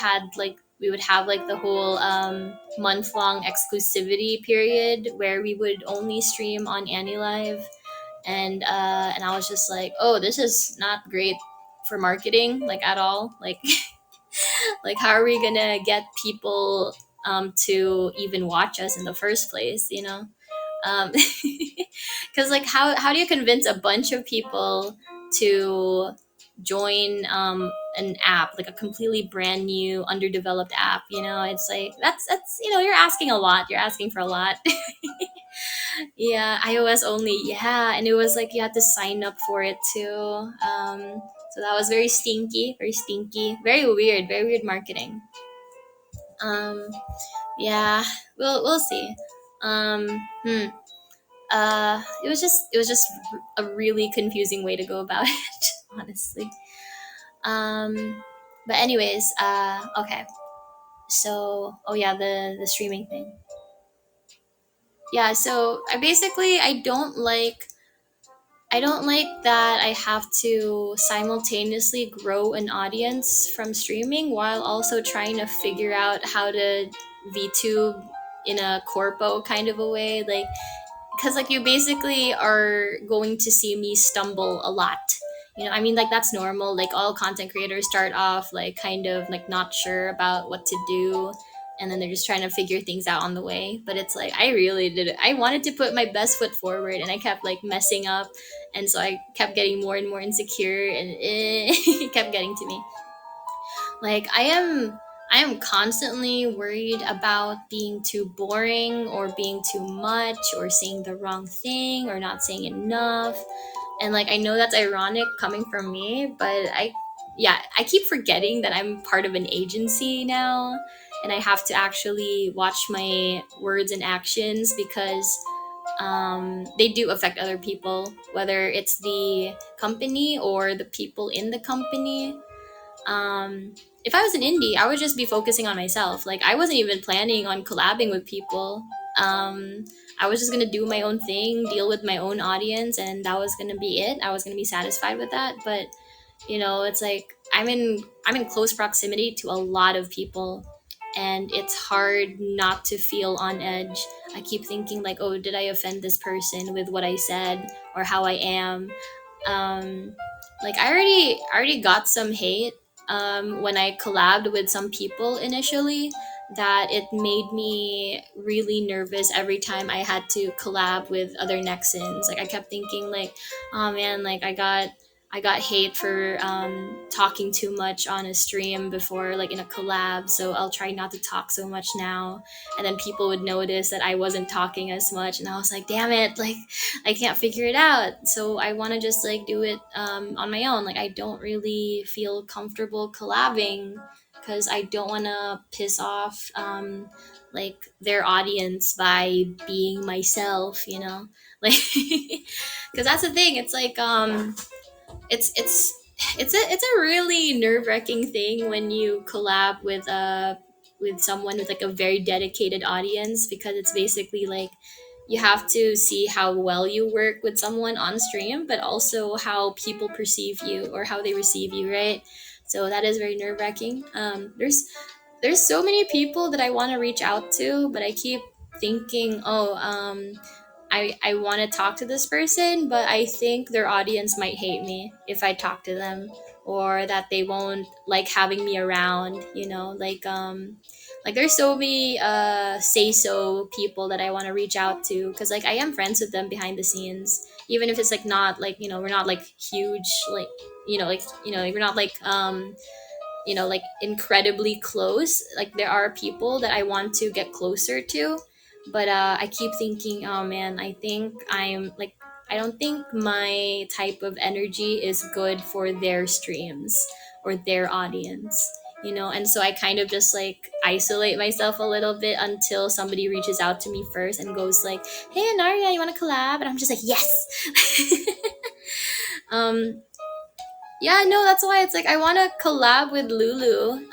would have like the whole month long exclusivity period where we would only stream on AniLive, and I was just like, oh, this is not great for marketing like at all. Like like how are we gonna get people to even watch us in the first place? Because like how do you convince a bunch of people to join an app, like a completely brand new underdeveloped app? It's like that's you're asking a lot, you're asking for a lot. Yeah, iOS only, yeah, and it was like you had to sign up for it too. So that was very stinky, very stinky, very weird marketing. um yeah, we'll see. um hmm it was just a really confusing way to go about it, honestly. But anyways, okay. So, oh yeah, the streaming thing. Yeah, so I don't like that I have to simultaneously grow an audience from streaming while also trying to figure out how to VTube in a corpo kind of a way. Like, because like you basically are going to see me stumble a lot. I mean, like that's normal. Like all content creators start off like kind of like not sure about what to do, and then they're just trying to figure things out on the way. But it's like I really did it. I wanted to put my best foot forward, and I kept like messing up, and so I kept getting more and more insecure, and it kept getting to me. Like I am constantly worried about being too boring or being too much or saying the wrong thing or not saying enough. And like I know that's ironic coming from me, but I keep forgetting that I'm part of an agency now, and I have to actually watch my words and actions because they do affect other people, whether it's the company or the people in the company. If I was an indie, I would just be focusing on myself. Like I wasn't even planning on collabing with people. I was just gonna do my own thing, deal with my own audience, and that was gonna be it. I was gonna be satisfied with that. But it's like I'm in close proximity to a lot of people, and it's hard not to feel on edge. I keep thinking like, oh, did I offend this person with what I said or how I am? um like I already got some hate when I collabed with some people initially, that it made me really nervous every time I had to collab with other Nexans. Like I kept thinking like, oh man, like I got hate for talking too much on a stream before, like in a collab, so I'll try not to talk so much now. And then people would notice that I wasn't talking as much, and I was like, damn it, like I can't figure it out. So I want to just like do it on my own. Like I don't really feel comfortable collabing because I don't want to piss off like their audience by being myself, you know? Like, because that's the thing. It's like it's a really nerve wracking thing when you collab with someone with like a very dedicated audience, because it's basically like you have to see how well you work with someone on stream, but also how people perceive you or how they receive you, right? So that is very nerve wracking. There's so many people that I want to reach out to, but I keep thinking, oh, I want to talk to this person, but I think their audience might hate me if I talk to them, or that they won't like having me around, like there's so many say so people that I want to reach out to, because like I am friends with them behind the scenes, even if it's like not like, we're not like huge, like we're not like like incredibly close. Like there are people that I want to get closer to, but I keep thinking, oh man, I don't think my type of energy is good for their streams or their audience, and so I kind of just like isolate myself a little bit until somebody reaches out to me first and goes like, hey Anaria, you want to collab? And I'm just like, yes. um yeah, no, that's why it's like I want to collab with Lulu.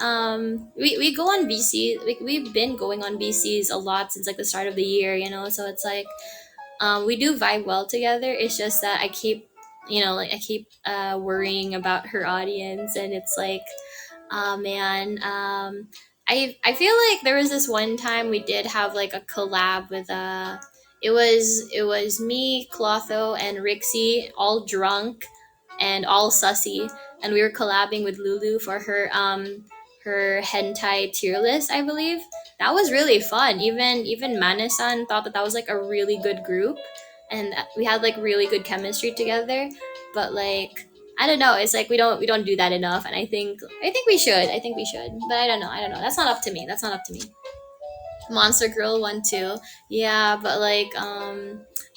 We go on BC, like we've been going on BCs a lot since like the start of the year, so it's like we do vibe well together. It's just that I keep, like I keep worrying about her audience, and it's like, oh man, I feel like there was this one time we did have like a collab with it was me, Clotho, and Rixie, all drunk and all sussy, and we were collabing with Lulu for her hentai tier list, I believe. That was really fun. Even Manasan thought that was like a really good group, and we had like really good chemistry together. But like I don't know. It's like we don't do that enough, and I think we should. I think we should, but I don't know. I don't know. That's not up to me. That's not up to me. Monster Girl one too. Yeah, but like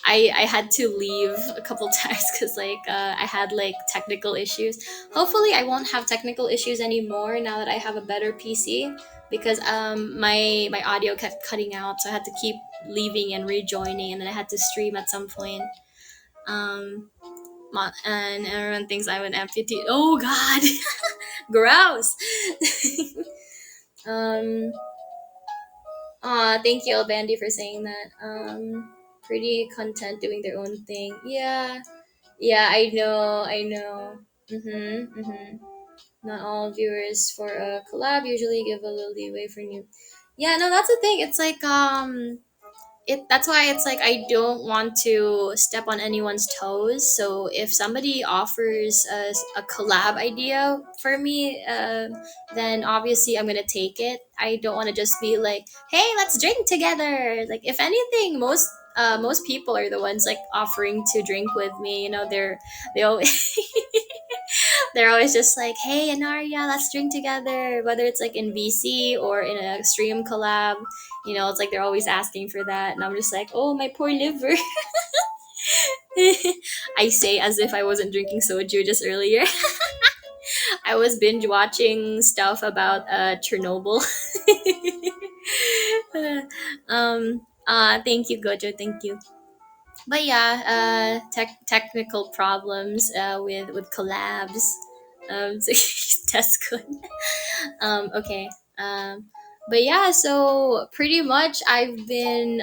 I had to leave a couple times because like I had like technical issues. Hopefully I won't have technical issues anymore now that I have a better PC, because my audio kept cutting out, so I had to keep leaving and rejoining, and then I had to stream at some point. Um and everyone thinks I'm an amputee. Oh god. Gross. um Thank you, Albandy, for saying that. Pretty content doing their own thing. Yeah, yeah, I know. Not all viewers for a collab usually give a little leeway for new. Yeah, no, that's the thing. It's like that's why it's like I don't want to step on anyone's toes. So if somebody offers a collab idea for me, then obviously I'm gonna take it. I don't want to just be like, hey, let's drink together. Like if anything, most people are the ones like offering to drink with me. They always they're always just like, hey Enaria, let's drink together, whether it's like in VC or in a stream collab. It's like they're always asking for that, and I'm just like, oh, my poor liver. I say as if I wasn't drinking soju just earlier. I was binge watching stuff about Chernobyl. Thank you, Gojo. Thank you. But yeah, technical problems with collabs. So that's good. Okay. But yeah, so pretty much I've been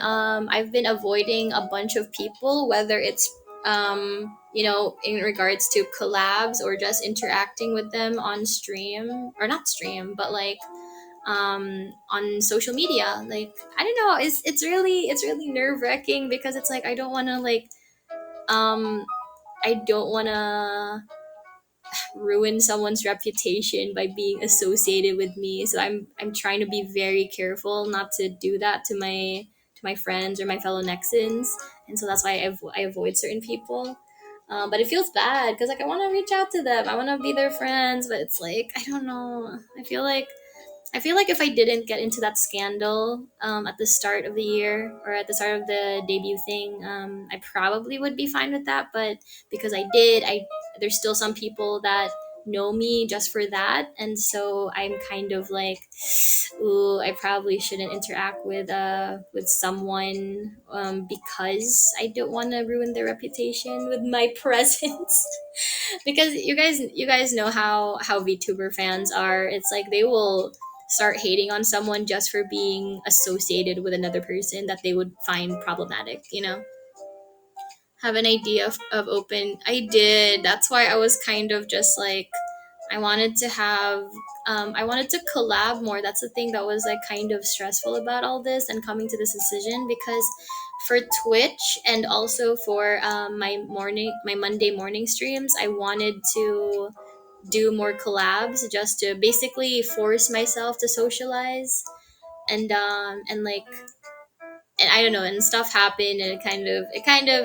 avoiding a bunch of people, whether it's in regards to collabs or just interacting with them on stream, or not stream, but like on social media. Like, I don't know, it's really nerve-wracking because it's like I don't want to like um I don't want to ruin someone's reputation by being associated with me. So I'm trying to be very careful not to do that to my friends or my fellow Nexans, and so that's why I avoid certain people. But it feels bad because like I want to reach out to them, I want to be their friends, but it's like I don't know. I feel like if I didn't get into that scandal at the start of the year or at the start of the debut thing, I probably would be fine with that. But because I did, there's still some people that know me just for that, and so I'm kind of like, ooh, I probably shouldn't interact with someone because I don't want to ruin their reputation with my presence. Because you guys know how VTuber fans are. It's like they will start hating on someone just for being associated with another person that they would find problematic, have an idea of open. I did. That's why I was kind of just like, I wanted to have I wanted to collab more. That's the thing that was like kind of stressful about all this and coming to this decision, because for Twitch and also for my Monday morning streams, I wanted to do more collabs just to basically force myself to socialize, and like, and I don't know, and stuff happened, and it kind of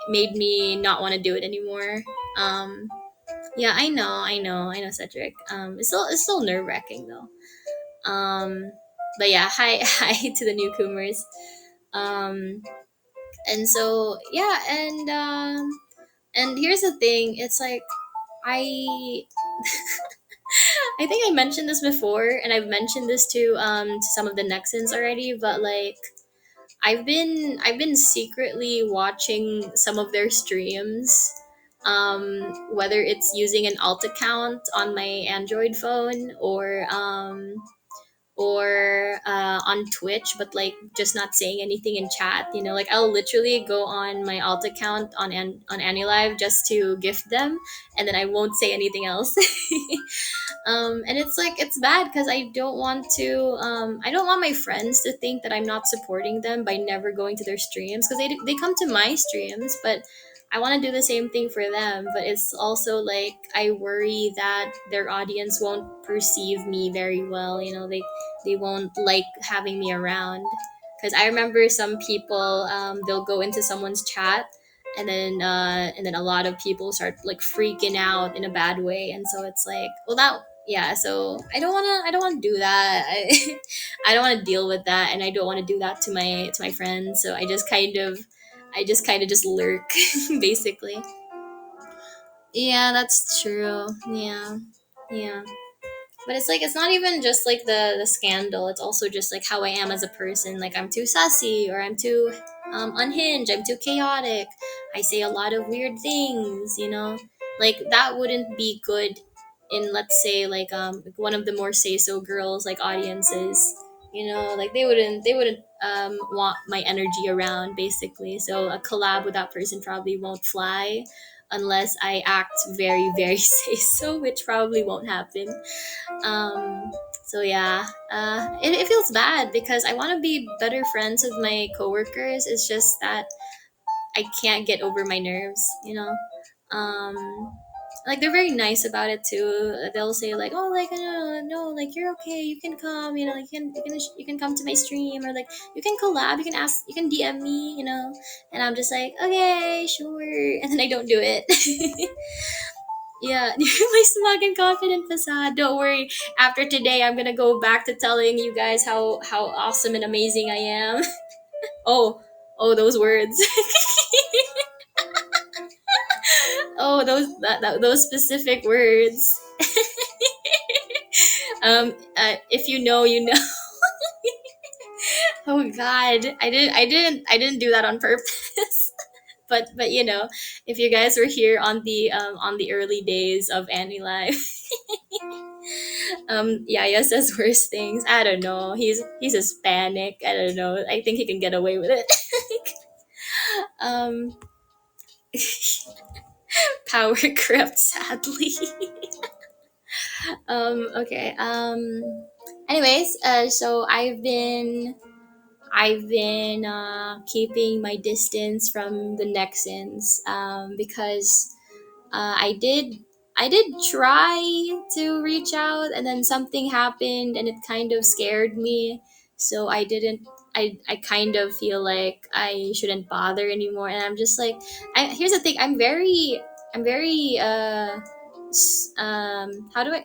made me not want to do it anymore. Um, yeah, I know, Cedric. It's still nerve wracking though. But yeah, hi hi to the newcomers. Um, and so yeah, and here's the thing. It's like I I think I mentioned this before, and I've mentioned this to some of the Nexans already, but like I've been secretly watching some of their streams, whether it's using an alt account on my Android phone or on Twitch, but like just not saying anything in chat. Like I'll literally go on my alt account on AniLive just to gift them, and then I won't say anything else. And it's like it's bad because I don't want my friends to think that I'm not supporting them by never going to their streams, because they come to my streams, but I want to do the same thing for them. But it's also like I worry that their audience won't perceive me very well. They won't like having me around, because I remember some people, they'll go into someone's chat, and then a lot of people start like freaking out in a bad way, and so it's like, well, that, yeah, so I don't want to do that. I don't want to deal with that, and I don't want to do that to my friends, so I just kind of just lurk basically. Yeah, that's true. Yeah. Yeah. But it's like it's not even just like the scandal. It's also just like how I am as a person. Like I'm too sassy, or I'm too unhinged. I'm too chaotic. I say a lot of weird things. Like that wouldn't be good in, let's say, like one of the more say so girls like audiences. Like they wouldn't want my energy around basically. So a collab with that person probably won't fly unless I act very very say so, which probably won't happen. So yeah, it feels bad because I want to be better friends with my coworkers. It's just that I can't get over my nerves. Um, like they're very nice about it too. They'll say like, "Oh, like no, no, like you're okay. You can come. Like you can come to my stream, or like you can collab. You can ask. You can DM me. And I'm just like, okay, sure, and then I don't do it. Yeah, my smug and confident facade. Don't worry. After today, I'm gonna go back to telling you guys how awesome and amazing I am. Oh, oh, those words. Oh, those specific words. If you know, you know. Oh God, I didn't do that on purpose. But if you guys were here on the early days of AniLive, Yaya says worse things. I don't know. He's Hispanic. I don't know. I think he can get away with it. um, Power crept sadly. Okay. Anyways, so I've been keeping my distance from the Nexans because I did try to reach out, and then something happened and it kind of scared me. So I didn't. I kind of feel like I shouldn't bother anymore, and I'm just like, here's the thing. I'm very how do I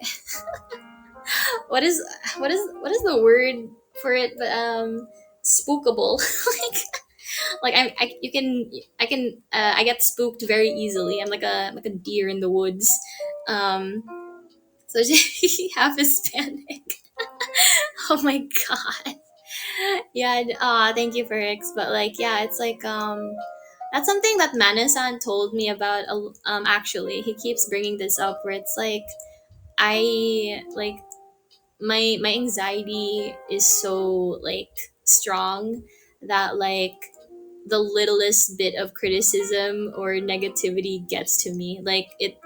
what is what is the word for it? But spookable. like I get spooked very easily. I'm like a deer in the woods. Um, so half Hispanic. Oh my god. Yeah. Thank you for X. But like, yeah, it's like that's something that Manasan told me about. Actually, he keeps bringing this up where it's like I like my anxiety is so like strong that like the littlest bit of criticism or negativity gets to me. Like it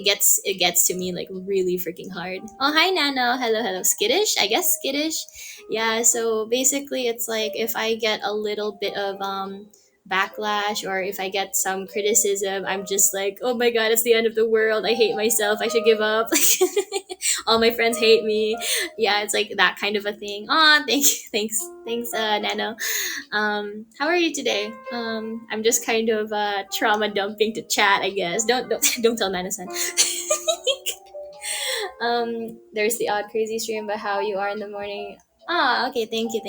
gets to me like really freaking hard. Oh, hi Nano. Hello. Skittish, I guess. Skittish. Yeah, so basically it's like if I get a little bit of backlash, or if I get some criticism, I'm just like, oh my god, it's the end of the world. I hate myself. I should give up. All my friends hate me. Yeah, it's like that kind of a thing. Oh, thank you. Thanks, Nano. How are you today? I'm just kind of trauma dumping to chat, I guess. Don't don't tell Nana-san. There's the odd crazy stream about how you are in the morning. Ah, okay. Thank you.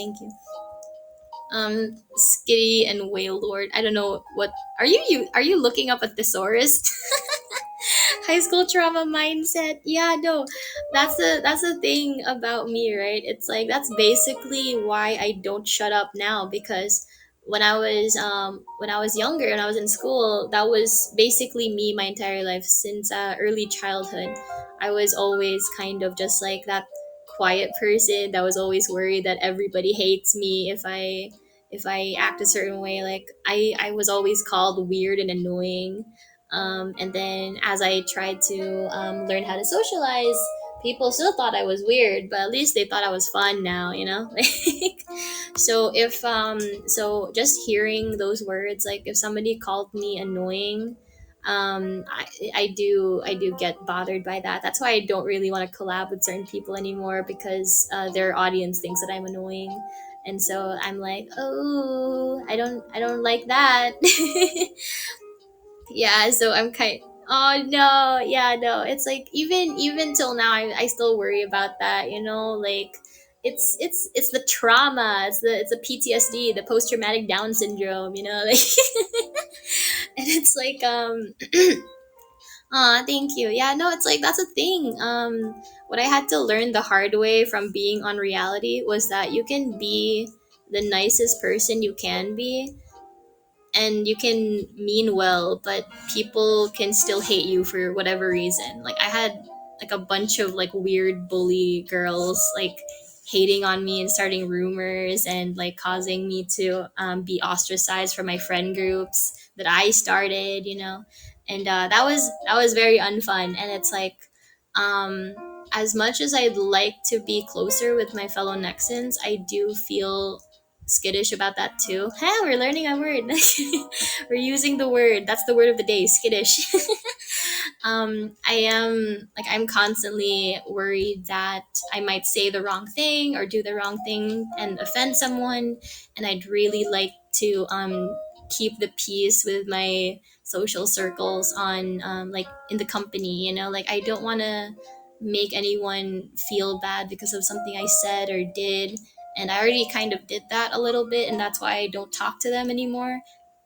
Skitty and Whale Lord. I don't know what are you looking up a thesaurus? High school trauma mindset. Yeah, no, that's the thing about me, right? It's like that's basically why I don't shut up now, because when I was younger and I was in school, that was basically me my entire life since early childhood. I was always kind of just like that quiet person that was always worried that everybody hates me if I act a certain way. Like I was always called weird and annoying. And then as I tried to learn how to socialize, people still thought I was weird, but at least they thought I was fun now, you know? Like, so if so just hearing those words, like if somebody called me annoying, I do get bothered by that. That's why I don't really want to collab with certain people anymore, because their audience thinks that I'm annoying. And so I'm like, oh, I don't like that. Yeah, so I'm kind. Oh no, yeah, no, it's like even till now I still worry about that, like it's the trauma, it's the PTSD, the post traumatic down syndrome, like. And it's like thank you. Yeah, no, it's like that's a thing. What I had to learn the hard way from being on reality was that you can be the nicest person you can be, and you can mean well, but people can still hate you for whatever reason. Like I had like a bunch of like weird bully girls like hating on me and starting rumors and like causing me to be ostracized from my friend groups that I started, and that was very unfun. And it's like um, as much as I'd like to be closer with my fellow Nexans, I do feel skittish about that too. Hey, we're learning a word. We're using the word. That's the word of the day, skittish. I'm constantly worried that I might say the wrong thing or do the wrong thing and offend someone, and I'd really like to keep the peace with my social circles on like in the company. Like I don't want to make anyone feel bad because of something I said or did, and I already kind of did that a little bit, and that's why I don't talk to them anymore.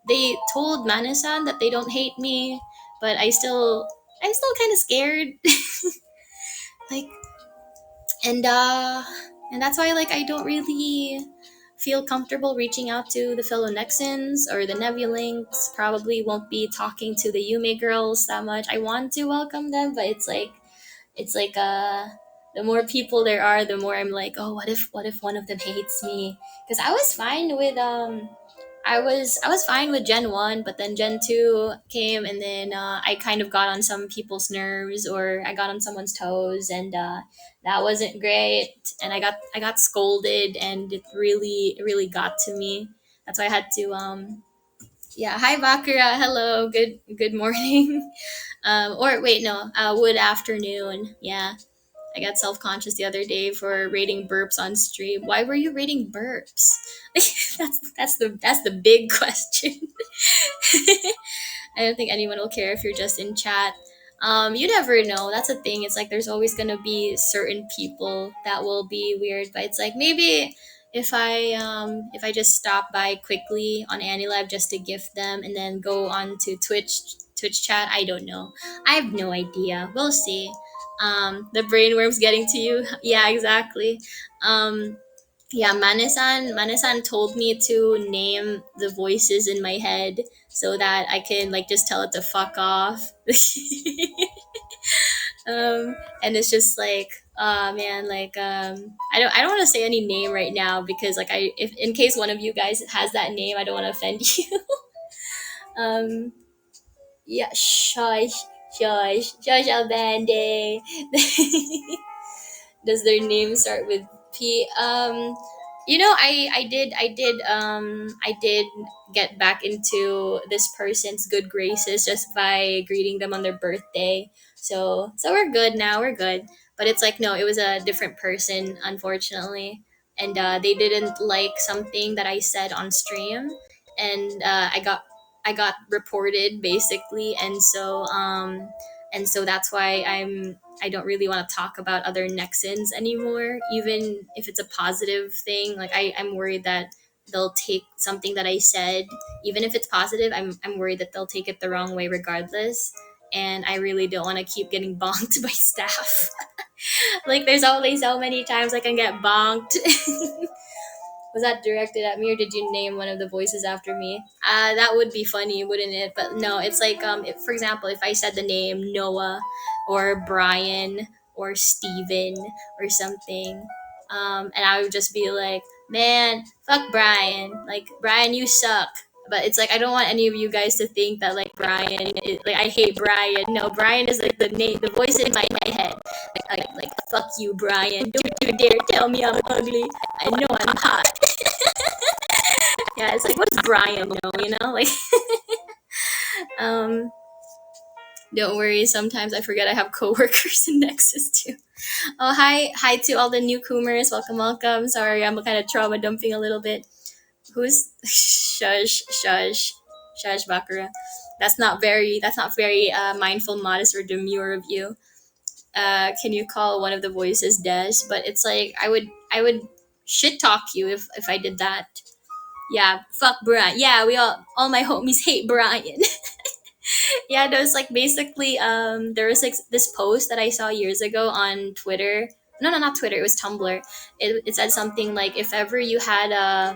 They told Manasan that they don't hate me, but I'm still kind of scared. Like, and that's why like I don't really feel comfortable reaching out to the fellow Nexans or the Nebulinks. Probably won't be talking to the Yume girls that much. I want to welcome them, but it's like the more people there are, the more I'm like, oh, what if one of them hates me? Because I was fine with Gen 1, but then Gen 2 came, and then I kind of got on some people's nerves, or I got on someone's toes, and that wasn't great, and I got scolded, and it really got to me. That's why I had to yeah, hi Bakura, hello, good morning. Or wait, no, good afternoon. Yeah, I got self conscious the other day for rating burps on stream. Why were you rating burps? That's the big question. I don't think anyone will care if you're just in chat. You never know. That's a thing. It's like there's always gonna be certain people that will be weird, but it's like maybe if I just stop by quickly on AniLive just to gift them and then go on to Twitch chat. I don't know. I have no idea. We'll see. The brainworm's getting to you. Yeah, exactly. Um, yeah, Manesan told me to name the voices in my head so that I can like just tell it to fuck off. And it's just like, man, like I don't want to say any name right now because like if in case one of you guys has that name, I don't want to offend you. um yeah, shush Albande. Does their name start with P? I did get back into this person's good graces just by greeting them on their birthday. So we're good now. We're good. But it's like no, it was a different person, unfortunately, and they didn't like something that I said on stream, and I got reported basically, and so that's why I don't really want to talk about other Nexans anymore, even if it's a positive thing. Like I'm worried that they'll take something that I said, even if it's positive. I'm worried that they'll take it the wrong way regardless, and I really don't want to keep getting bonked by staff. Like there's only so many times I can get bonked. Was that directed at me, or did you name one of the voices after me? That would be funny, wouldn't it? But no, it's like if, for example, if I said the name Noah, or Brian, or Steven, or something, and I would just be like, man, fuck Brian, like Brian, you suck. But it's like I don't want any of you guys to think that like Brian, like I hate Brian. No, Brian is like the name, the voice in my head. Like fuck you, Brian. Don't you dare tell me I'm ugly. I know I'm hot. Yeah, it's like, what does Brian know, Like, um, don't worry, sometimes I forget I have coworkers in Nexus too. Oh, hi to all the newcomers. Welcome, welcome. Sorry, I'm kind of trauma dumping a little bit. Who's shush, Bakura. That's not very mindful, modest, or demure of you. Can you call one of the voices Des? But it's like I would shit talk you if I did that. Yeah, fuck Brian. Yeah, all my homies hate Brian. Yeah, there's like basically there was like this post that I saw years ago on Twitter. No, no, not Twitter. It was Tumblr. It said something like, if ever you had a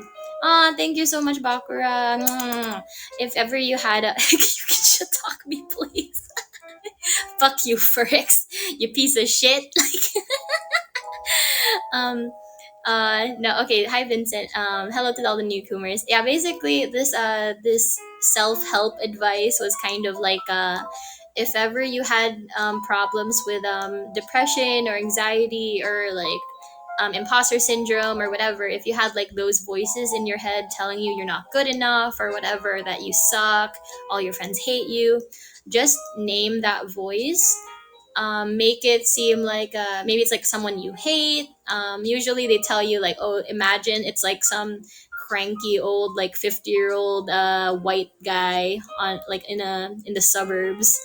thank you so much, Bakura. If ever you had a you can shit talk me, please. Fuck you, Furix, you piece of shit. Like um no, okay, hi Vincent. Hello to all the newcomers. Yeah, basically this self-help advice was kind of like if ever you had problems with depression or anxiety, or like imposter syndrome or whatever, if you had like those voices in your head telling you you're not good enough or whatever, that you suck, all your friends hate you, just name that voice. Make it seem like maybe it's like someone you hate. Usually they tell you like, oh, imagine it's like some cranky old like 50-year-old white guy on like in the suburbs.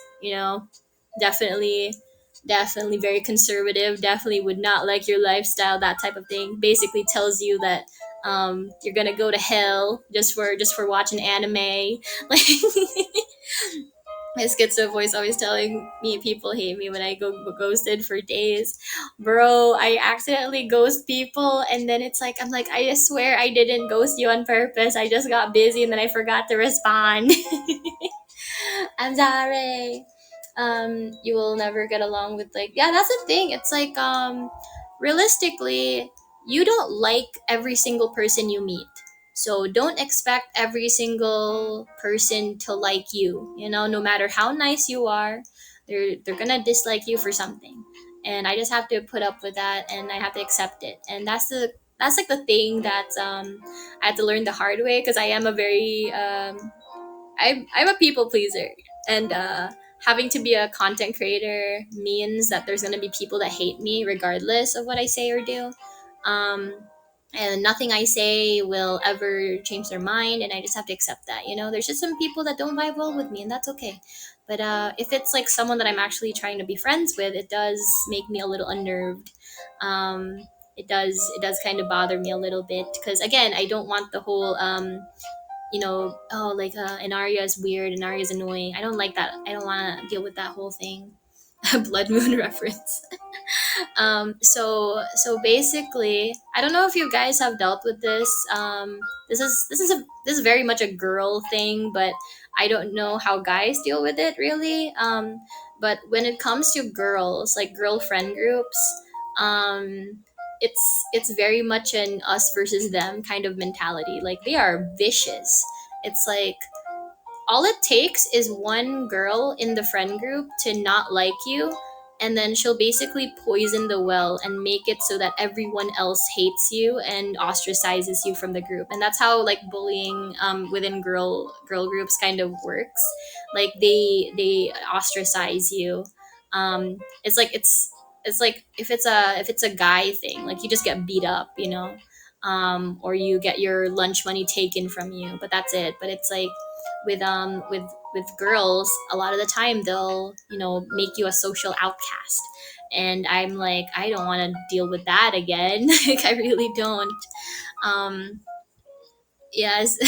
Definitely very conservative. Definitely would not like your lifestyle. That type of thing. Basically tells you that you're gonna go to hell just for watching anime. Like my schizo voice always telling me people hate me when I go ghosted for days. Bro, I accidentally ghost people, and then it's like, I'm like, I swear I didn't ghost you on purpose. I just got busy and then I forgot to respond. I'm sorry. You will never get along with like, yeah, that's the thing. It's like realistically, you don't like every single person you meet. So don't expect every single person to like you. You know, no matter how nice you are, they're gonna dislike you for something. And I just have to put up with that, and I have to accept it. And that's like the thing that I had to learn the hard way, because I am a very I'm a people pleaser, and having to be a content creator means that there's gonna be people that hate me regardless of what I say or do. Um, and nothing I say will ever change their mind, and I just have to accept that. You know, there's just some people that don't vibe well with me, and that's okay. But if it's like someone that I'm actually trying to be friends with, it does make me a little unnerved. It does kind of bother me a little bit, because again, I don't want the whole oh, like Enaria is weird, Enaria is annoying. I don't like that. I don't want to deal with that whole thing. Blood Moon reference. So basically, I don't know if you guys have dealt with this. This is very much a girl thing, but I don't know how guys deal with it really. But when it comes to girls, like girlfriend groups, um, it's very much an us versus them kind of mentality. Like they are vicious. It's like all it takes is one girl in the friend group to not like you, and then she'll basically poison the well and make it so that everyone else hates you and ostracizes you from the group. And that's how like bullying within girl groups kind of works. Like they ostracize you. It's like if it's a guy thing, like you just get beat up, or you get your lunch money taken from you, but that's it. But it's like with girls, a lot of the time they'll make you a social outcast, and I'm like, I don't want to deal with that again. Like I really don't. um yes.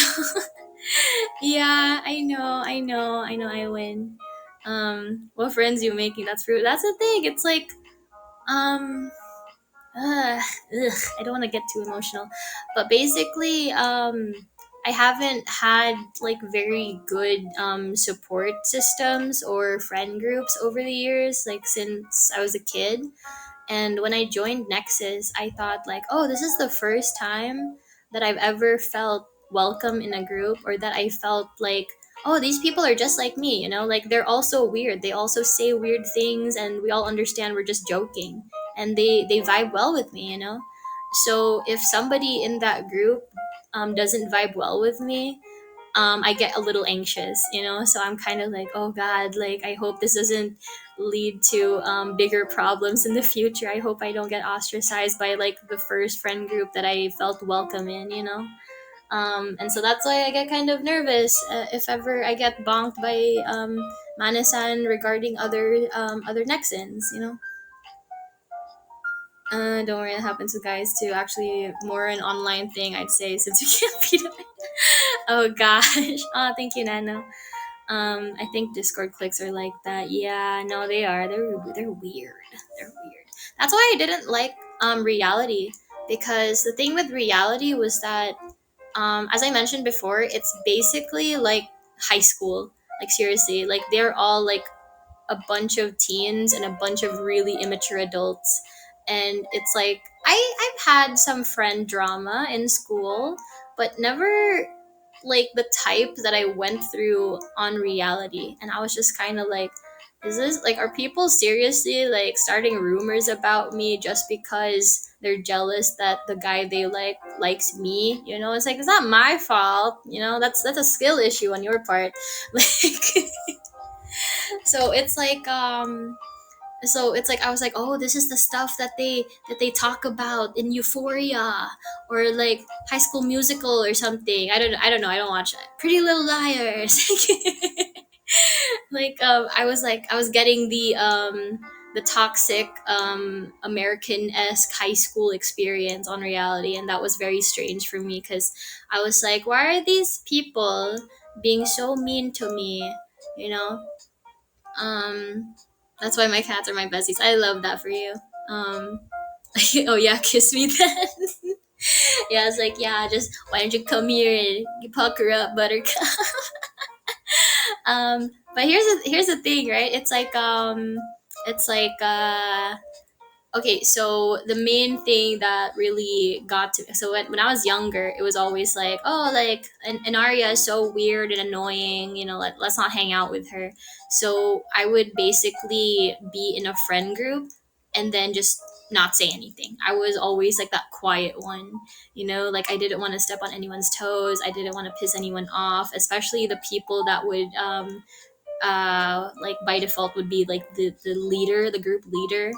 Yeah, I know I win. What friends you making? That's the thing. It's like um uh, I don't want to get too emotional, but basically, I haven't had like very good support systems or friend groups over the years, like since I was a kid. And when I joined Nexas, I thought like, oh, this is the first time that I've ever felt welcome in a group, or that I felt like, oh, these people are just like me, like they're also weird. They also say weird things, and we all understand we're just joking, and they vibe well with me. So if somebody in that group doesn't vibe well with me, I get a little anxious. So I'm kind of like, oh God, like I hope this doesn't lead to bigger problems in the future. I hope I don't get ostracized by like the first friend group that I felt welcome in. And so that's why I get kind of nervous if ever I get bonked by Manasan regarding other Nexans. Don't worry, it happens with guys too. Actually, more an online thing, I'd say, since we can't beat it. Oh gosh. Oh, thank you, Nano. I think Discord clicks are like that. Yeah, no, they are. They're weird. They're weird. That's why I didn't like reality, because the thing with reality was that as I mentioned before, it's basically like high school. Like seriously, like they're all like a bunch of teens and a bunch of really immature adults. And it's like I've had some friend drama in school, but never like the type that I went through on reality. And I was just kind of like, is this like, are people seriously like starting rumors about me just because they're jealous that the guy they like likes me? It's like, it's not my fault. That's a skill issue on your part. Like, so it's like I was like, oh, this is the stuff that they talk about in Euphoria, or like High School Musical or something. I don't know, I don't watch it. Pretty Little Liars. Like I was getting the toxic American-esque high school experience on reality, and that was very strange for me, because I was like, why are these people being so mean to me, you know um, that's why my cats are my besties. I love that for you. Um, oh yeah, kiss me then. Yeah, it's like, yeah, just why don't you come here and you pucker up, Buttercup? But here's the thing, right? It's like okay, so the main thing that really got to, so when I was younger, it was always like, oh, like Enaria is so weird and annoying, let's not hang out with her. So I would basically be in a friend group and then just not say anything. I was always like that quiet one, like I didn't want to step on anyone's toes. I didn't want to piss anyone off, especially the people that would like by default would be like the leader, the group leader,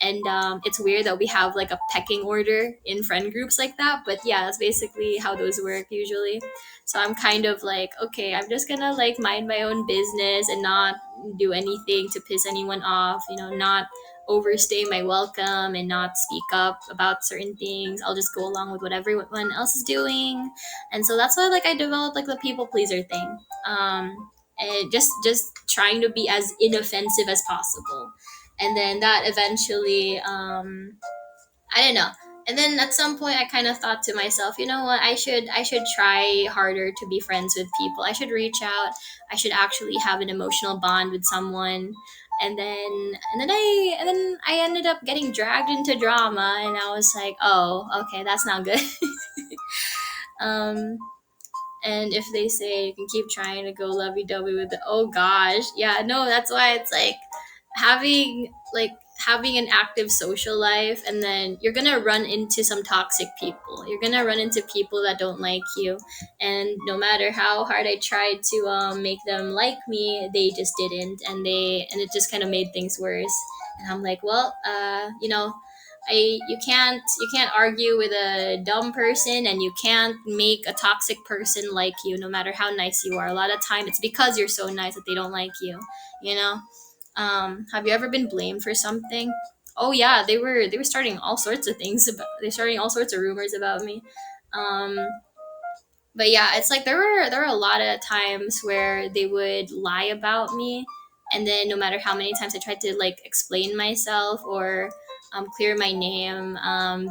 and it's weird that we have like a pecking order in friend groups like that, but yeah, that's basically how those work usually. So I'm kind of like, okay, I'm just gonna like mind my own business and not do anything to piss anyone off, not overstay my welcome and not speak up about certain things. I'll just go along with what everyone else is doing. And so that's why like I developed like the people pleaser thing. And just trying to be as inoffensive as possible, and then that eventually I don't know. And then at some point I kind of thought to myself, you know what, I should try harder to be friends with people. I should reach out. I should actually have an emotional bond with someone. And then I ended up getting dragged into drama, and I was like, oh, okay, that's not good. um and if they say you can keep trying to go lovey-dovey with it, oh gosh, yeah, no, that's why it's like having an active social life, and then you're gonna run into some toxic people. You're gonna run into people that don't like you, and no matter how hard I tried to make them like me, they just didn't, and it just kind of made things worse. And I'm like, well, you can't argue with a dumb person, and you can't make a toxic person like you, no matter how nice you are. A lot of time it's because you're so nice that they don't like you. You know. Have you ever been blamed for something? Oh yeah, they were starting all sorts of things about. They're starting all sorts of rumors about me. Um, but yeah, it's like there were a lot of times where they would lie about me, and then no matter how many times I tried to like explain myself or clear my name,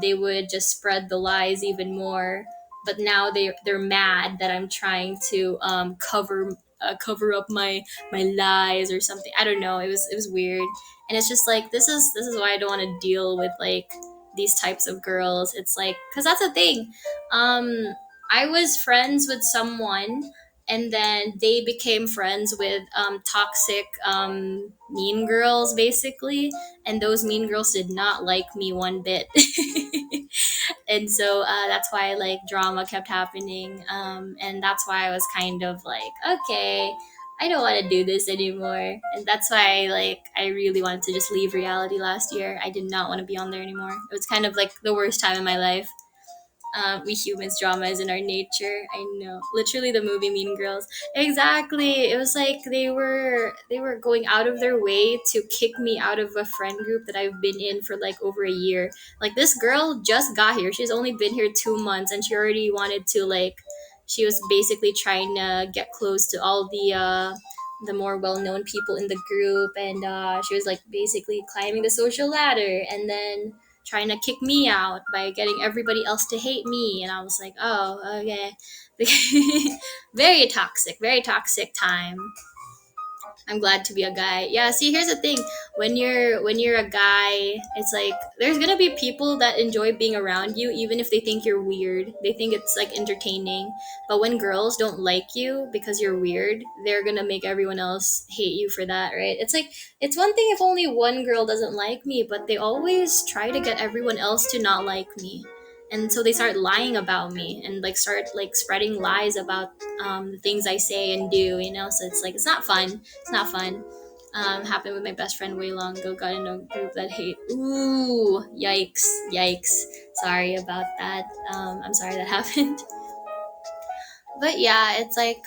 they would just spread the lies even more. But now they're mad that I'm trying to cover up my lies or something. I don't know. It was weird, and it's just like this is why I don't want to deal with like these types of girls. It's like, because that's the thing. I was friends with someone, and then they became friends with toxic mean girls, basically. And those mean girls did not like me one bit. And so that's why like drama kept happening. And that's why I was kind of like, okay, I don't want to do this anymore. And that's why like I really wanted to just leave reality last year. I did not want to be on there anymore. It was kind of like the worst time in my life. We humans, drama is in our nature. I know. Literally, the movie Mean Girls. Exactly. It was like they were going out of their way to kick me out of a friend group that I've been in for like over a year. Like, this girl just got here. She's only been here 2 months, and she already wanted to like. She was basically trying to get close to all the more well-known people in the group, and she was like basically climbing the social ladder, and then trying to kick me out by getting everybody else to hate me. And I was like, oh, okay. Very toxic time. I'm glad to be a guy. Yeah, see, here's the thing. When you're a guy, it's like there's gonna be people that enjoy being around you, even if they think you're weird. They think it's like entertaining. But when girls don't like you because you're weird, they're gonna make everyone else hate you for that, right? It's like, it's one thing if only one girl doesn't like me, but they always try to get everyone else to not like me. And so they start lying about me and like start like spreading lies about the things I say and do, So it's like, it's not fun. It's not fun. Happened with my best friend way long ago. Got in a group that hate. Ooh, yikes, yikes. Sorry about that. I'm sorry that happened. But yeah, it's like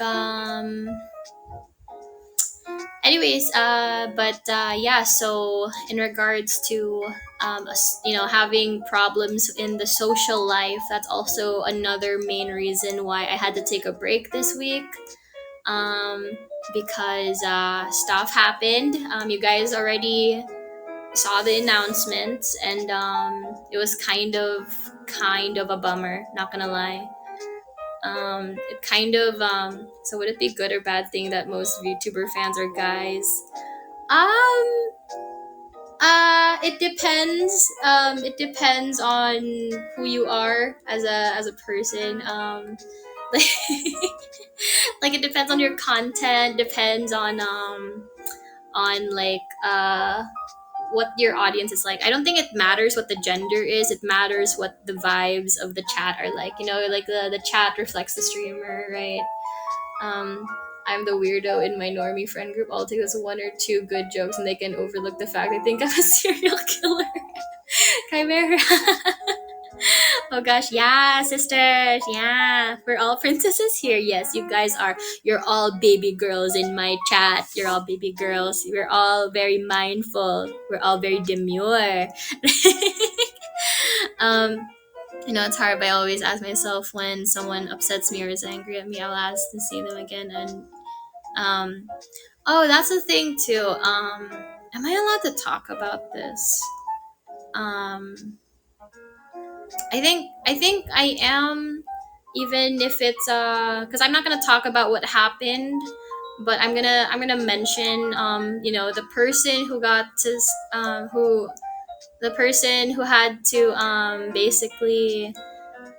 anyways, yeah. So in regards to having problems in the social life, that's also another main reason why I had to take a break this week. Um, because stuff happened. You guys already saw the announcements, and it was kind of a bummer. Not gonna lie. It kind of So would it be good or bad thing that most VTuber fans are guys? Um, it depends. It depends on who you are as a person. Like, like it depends on your content. Depends on like what your audience is like. I don't think it matters what the gender is. It matters what the vibes of the chat are like. You know, like the chat reflects the streamer, right? Um, I'm the weirdo in my normie friend group. I'll take this one or two good jokes and they can overlook the fact I think I'm a serial killer. Chimera. Oh gosh, yeah, sisters, yeah. We're all princesses here. Yes, you guys are. You're all baby girls in my chat. You're all baby girls. We're all very mindful. We're all very demure. um, it's hard, but I always ask myself when someone upsets me or is angry at me, I'll ask to see them again. And um, oh, that's the thing too. Am I allowed to talk about this? Um, I think I am, even if it's because I'm not gonna talk about what happened, but I'm gonna mention the person who got to who the person who had to basically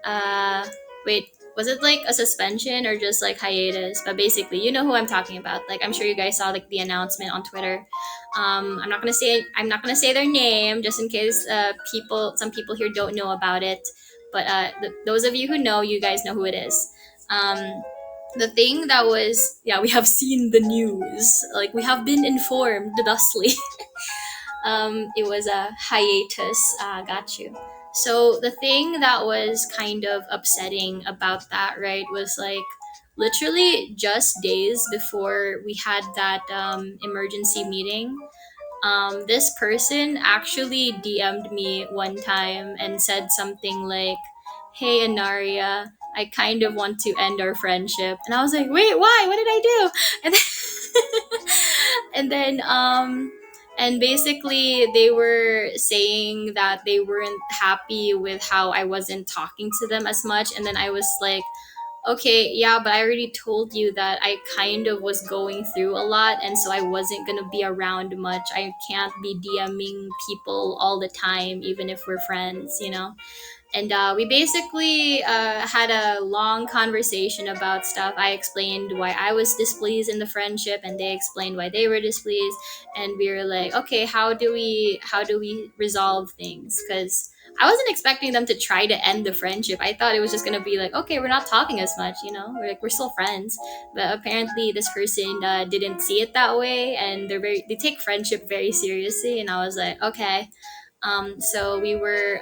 uh wait, was it like a suspension or just like hiatus? But basically, you know who I'm talking about. Like, I'm sure you guys saw like the announcement on Twitter. I'm not gonna say their name just in case some people here don't know about it. But those of you who know, you guys know who it is. The thing that was, yeah, we have seen the news. Like, we have been informed thusly. It was a hiatus. Got you. So the thing that was kind of upsetting about that, right, was like literally just days before we had that emergency meeting. This person actually DM'd me one time and said something like, "Hey, Enaria, I kind of want to end our friendship." And I was like, "Wait, why? What did I do?" And and then and basically they were saying that they weren't happy with how I wasn't talking to them as much. And then I was like, okay, yeah, but I already told you that I kind of was going through a lot, and so I wasn't gonna be around much. I can't be DMing people all the time, even if we're friends. And we basically had a long conversation about stuff. I explained why I was displeased in the friendship, and they explained why they were displeased. And we were like, okay, how do we resolve things? Because I wasn't expecting them to try to end the friendship. I thought it was just gonna be like, okay, we're not talking as much. We're still friends. But apparently, this person didn't see it that way, and they take friendship very seriously. And I was like, okay. So we were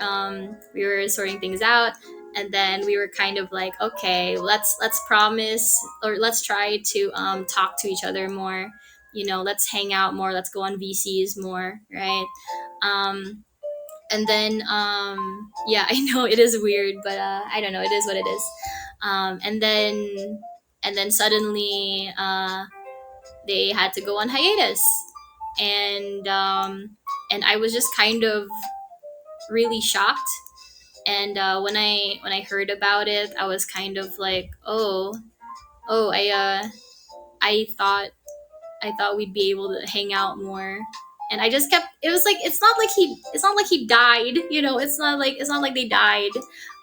sorting things out, and then we were kind of like, okay, let's promise, or let's try to talk to each other more. Let's hang out more. Let's go on VCs more, right? Um, and then yeah, I know it is weird, but I don't know. It is what it is. And then suddenly they had to go on hiatus, and I was just kind of really shocked. And when I heard about it, I was kind of like, oh, I thought we'd be able to hang out more. And I just kept, it was like, it's not like he died. It's not like they died.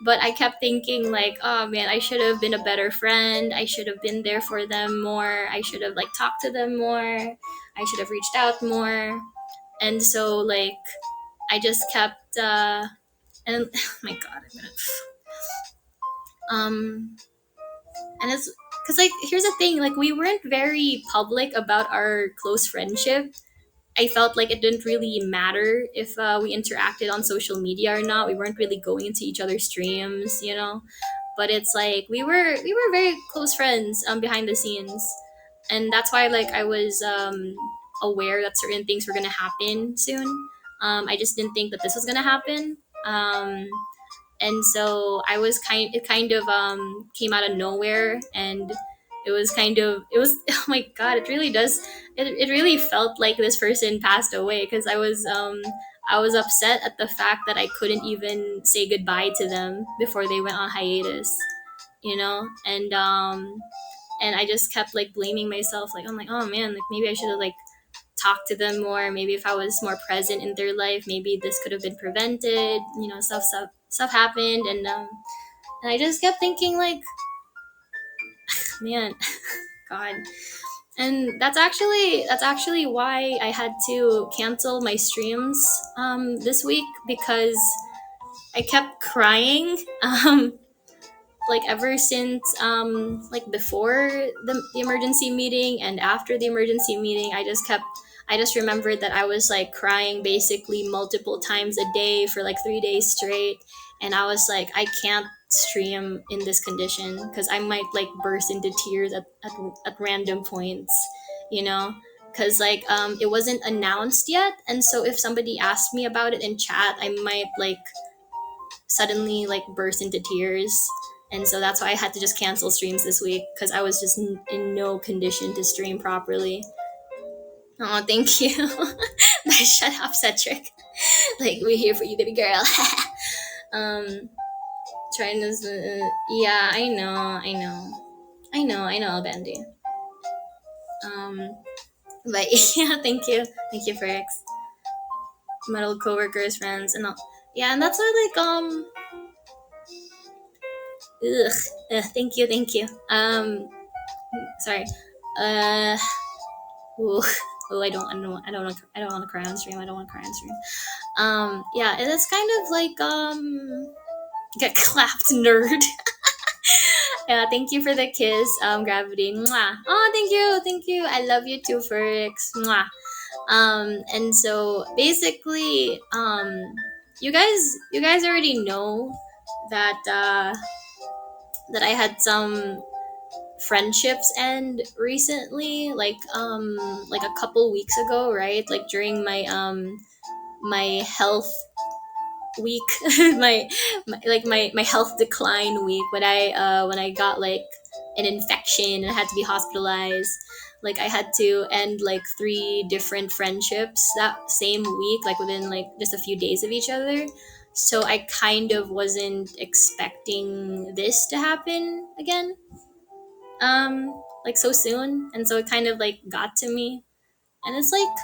But I kept thinking like, oh man, I should have been a better friend. I should have been there for them more. I should have like talked to them more. I should have reached out more. And so like I just kept and oh my god, I'm gonna um and it's because, like, here's the thing, like, we weren't very public about our close friendship. I felt like it didn't really matter if we interacted on social media or not. We weren't really going into each other's streams. But it's like we were very close friends behind the scenes. And that's why, like, I was aware that certain things were gonna happen soon. I just didn't think that this was gonna happen. And so I was it kind of came out of nowhere. And it was oh my god, it really does, it really felt like this person passed away, because I was upset at the fact that I couldn't even say goodbye to them before they went on hiatus. And I just kept like blaming myself, like, I'm like, oh man, like maybe I should have like talked to them more, maybe if I was more present in their life, maybe this could have been prevented. Stuff happened, and I just kept thinking like, man, God. And that's actually why I had to cancel my streams this week, because I kept crying. Like ever since like before the emergency meeting and after the emergency meeting, I just remembered that I was like crying basically multiple times a day for like 3 days straight. And I was like, I can't stream in this condition because I might like burst into tears at random points, you know, because like it wasn't announced yet. And so if somebody asked me about it in chat, I might like suddenly like burst into tears. And so that's why I had to just cancel streams this week, because I was just in no condition to stream properly. Oh, thank you. Shut up, Cedric. Like, we're here for you, baby girl. um trying to yeah, I know, Bandy. But yeah, thank you, Ferrex. Metal coworkers, friends, and all. Yeah, and that's why like thank you. Sorry. Uh, ooh, I don't want to cry on stream. I don't want to cry on stream. Yeah, and it's kind of like get clapped, nerd. Yeah, thank you for the kiss, Gravity. Mwah. Oh, thank you. I love you too, Ferrix. Mwah. And so basically, you guys already know that that I had some friendships end recently, like a couple weeks ago, right? Like during my health week, my health decline week, when I got like an infection and I had to be hospitalized. Like I had to end like 3 different friendships that same week, like within like just a few days of each other. So I kind of wasn't expecting this to happen again, like so soon. And so it kind of like got to me. And it's like,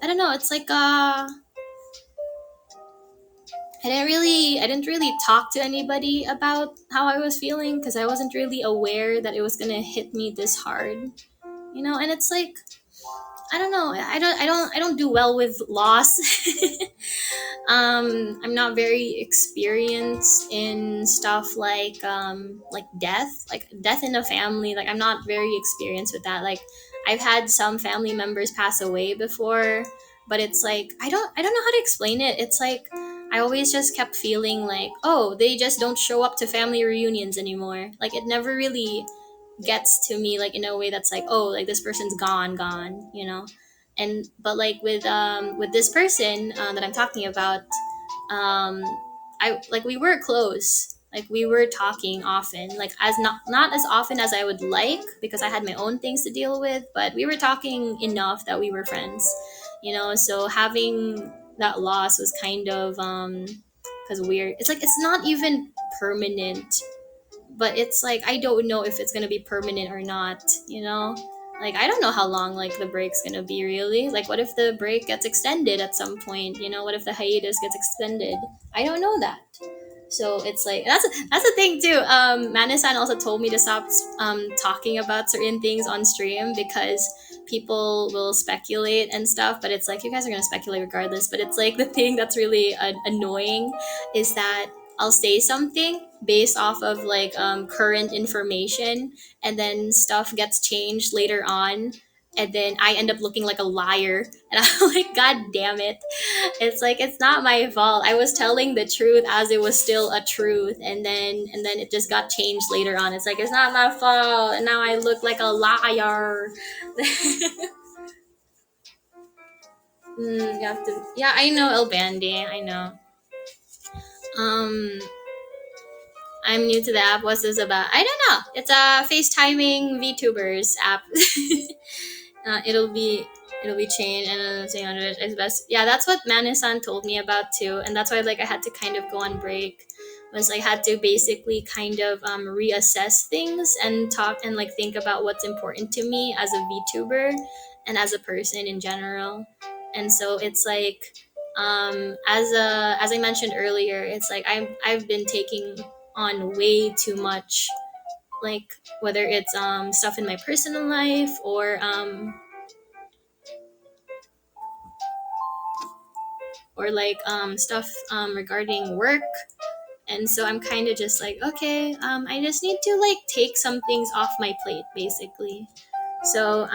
I don't know, it's like I didn't really talk to anybody about how I was feeling, because I wasn't really aware that it was gonna hit me this hard, you know. And it's like, I don't know, I don't do well with loss. I'm not very experienced in stuff like death in a family. Like I'm not very experienced with that. Like I've had some family members pass away before, but it's like I don't know how to explain it. It's like I always just kept feeling like, oh, they just don't show up to family reunions anymore. Like it never really gets to me like in a way that's like, oh, like this person's gone, you know. And but like with this person that I'm talking about, um I like we were close. Like we were talking often, like as not as often as I would like, because I had my own things to deal with, but we were talking enough that we were friends, you know. So having that loss was kind of because weird. It's like it's not even permanent, but it's like I don't know if it's gonna be permanent or not, you know. Like I don't know how long like the break's gonna be, really. Like what if the break gets extended at some point, you know? What if the hiatus gets extended? I don't know that. So it's like that's the thing too. Manisan also told me to stop talking about certain things on stream, because people will speculate and stuff. But it's like you guys are gonna speculate regardless. But it's like the thing that's really annoying is that I'll say something based off of like current information, and then stuff gets changed later on, and then I end up looking like a liar, and I'm like, God damn it! It's like it's not my fault. I was telling the truth as it was still a truth, and then it just got changed later on. It's like it's not my fault, and now I look like a liar. You have to. Yeah, I know, El Bandi. I know. Um, I'm new to the app. What's this about? I don't know. It's a FaceTiming VTubers app. It'll be changed, and then saying it's best. Yeah, that's what Manisan told me about too, and that's why like I had to kind of go on break. Was I had to basically kind of reassess things and talk and like think about what's important to me as a VTuber, and as a person in general. And so it's like, as I mentioned earlier, it's like I've been taking on way too much, like whether it's stuff in my personal life or like stuff regarding work. And so I'm kind of just like, okay, I just need to like take some things off my plate basically. So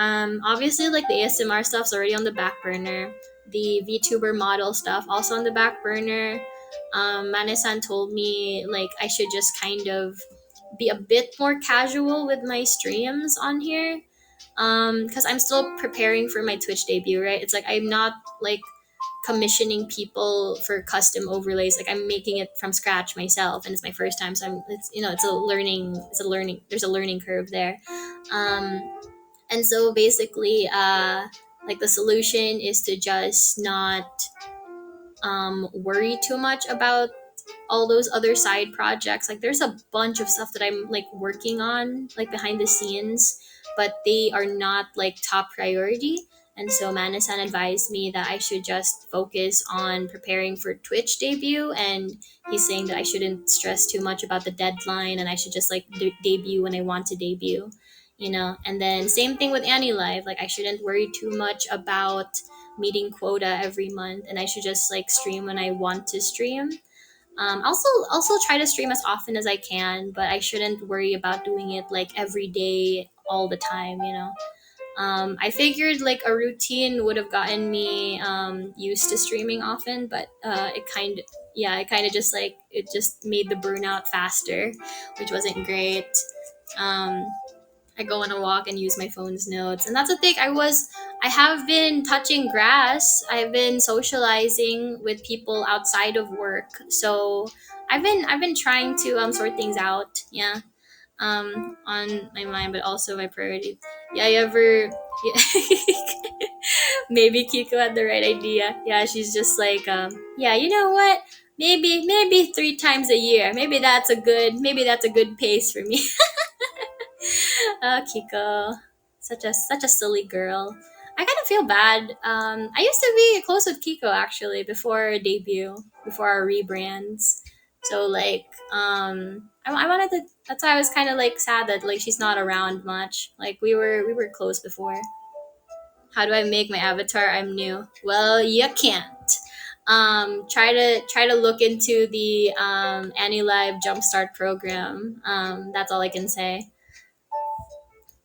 obviously like the ASMR stuff's already on the back burner. The VTuber model stuff also on the back burner. Mane-san told me like I should just kind of be a bit more casual with my streams on here. Because I'm still preparing for my Twitch debut, right? It's like I'm not like commissioning people for custom overlays. Like I'm making it from scratch myself, and it's my first time, so it's there's a learning curve there. Um, and so basically, like the solution is to just not worry too much about all those other side projects. Like there's a bunch of stuff that I'm like working on like behind the scenes, but they are not like top priority. And so Manasan advised me that I should just focus on preparing for Twitch debut, and he's saying that I shouldn't stress too much about the deadline and I should just like debut when I want to debut, you know. And then same thing with AniLive, like I shouldn't worry too much about meeting quota every month, and I should just like stream when I want to stream. Also try to stream as often as I can, but I shouldn't worry about doing it like every day all the time, you know. I figured like a routine would have gotten me used to streaming often, but it kind of just like it just made the burnout faster, which wasn't great. Um, I go on a walk and use my phone's notes. And that's the thing. I have been touching grass. I've been socializing with people outside of work. So I've been trying to sort things out. Yeah. On my mind, but also my priorities. Yeah, you ever yeah. Maybe Kiko had the right idea. Yeah, she's just like yeah, you know what? Maybe 3 times a year. Maybe that's a good pace for me. Oh, Kiko, such a silly girl. I kind of feel bad. I used to be close with Kiko actually before debut, before our rebrands. So like, I wanted to. That's why I was kind of like sad that like she's not around much. Like we were close before. How do I make my avatar? I'm new. Well, you can't. Try to look into the AniLive Jumpstart program. That's all I can say.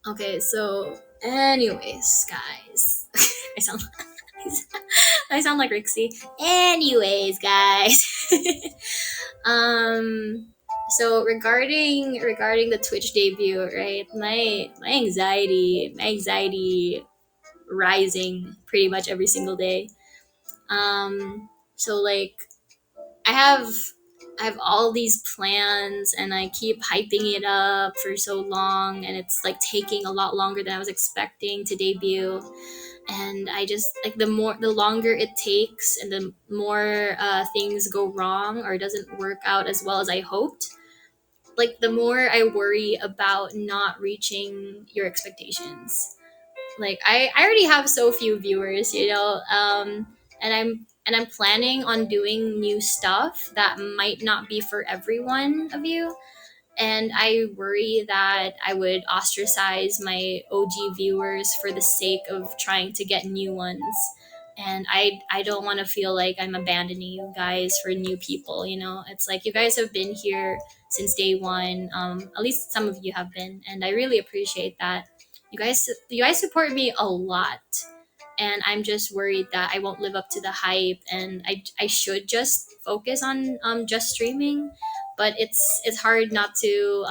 Okay, so anyways, guys, I sound I sound like Rixie. Anyways, guys, um, so regarding the Twitch debut, right? My anxiety rising pretty much every single day. So like I have I have all these plans and I keep hyping it up for so long, and it's like taking a lot longer than I was expecting to debut. And I just like the longer it takes and the more things go wrong or doesn't work out as well as I hoped, like the more I worry about not reaching your expectations. Like I already have so few viewers, you know, and I'm planning on doing new stuff that might not be for everyone of you, and I worry that I would ostracize my OG viewers for the sake of trying to get new ones. And I don't want to feel like I'm abandoning you guys for new people, you know. It's like you guys have been here since day one. At least some of you have been, and I really appreciate that. You guys support me a lot, and I'm just worried that I won't live up to the hype, and I should just focus on just streaming, but it's hard not to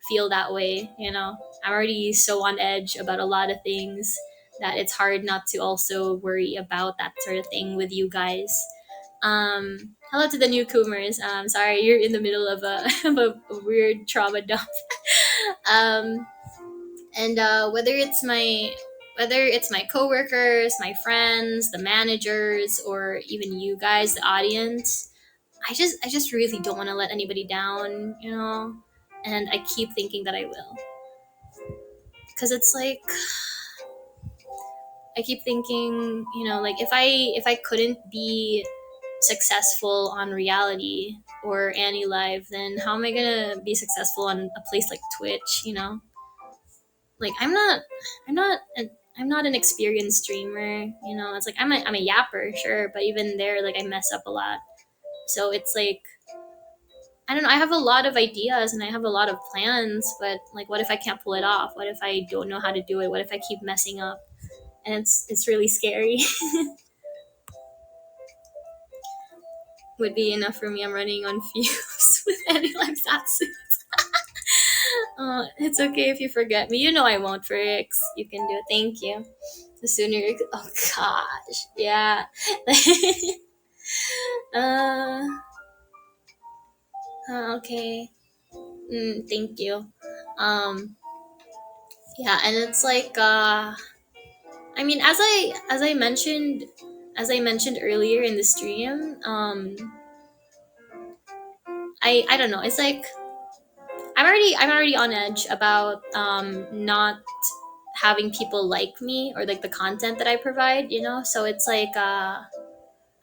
feel that way, you know. I'm already so on edge about a lot of things that it's hard not to also worry about that sort of thing with you guys. Hello to the newcomers. Sorry, you're in the middle of a, of a weird trauma dump. um, and whether it's my coworkers, my friends, the managers, or even you guys, the audience, I just really don't want to let anybody down, you know. And I keep thinking that I will, because it's like I keep thinking, like if I couldn't be successful on reality or AniLive, then how am I gonna be successful on a place like Twitch? Like I'm not an experienced streamer. It's like I'm a yapper, sure, but even there, like I mess up a lot. So it's like I don't know. I have a lot of ideas and I have a lot of plans, but like, what if I can't pull it off? What if I don't know how to do it? What if I keep messing up? And it's really scary. Would be enough for me. I'm running on fumes with any life satsu. It's okay if you forget me. I won't, Fricks. You can do it. Thank you. The sooner you. Oh gosh, yeah. uh, okay. Thank you. Um, yeah, and it's like I mean, as I mentioned earlier in the stream, I don't know. It's like I'm already on edge about not having people like me or like the content that I provide. So it's like I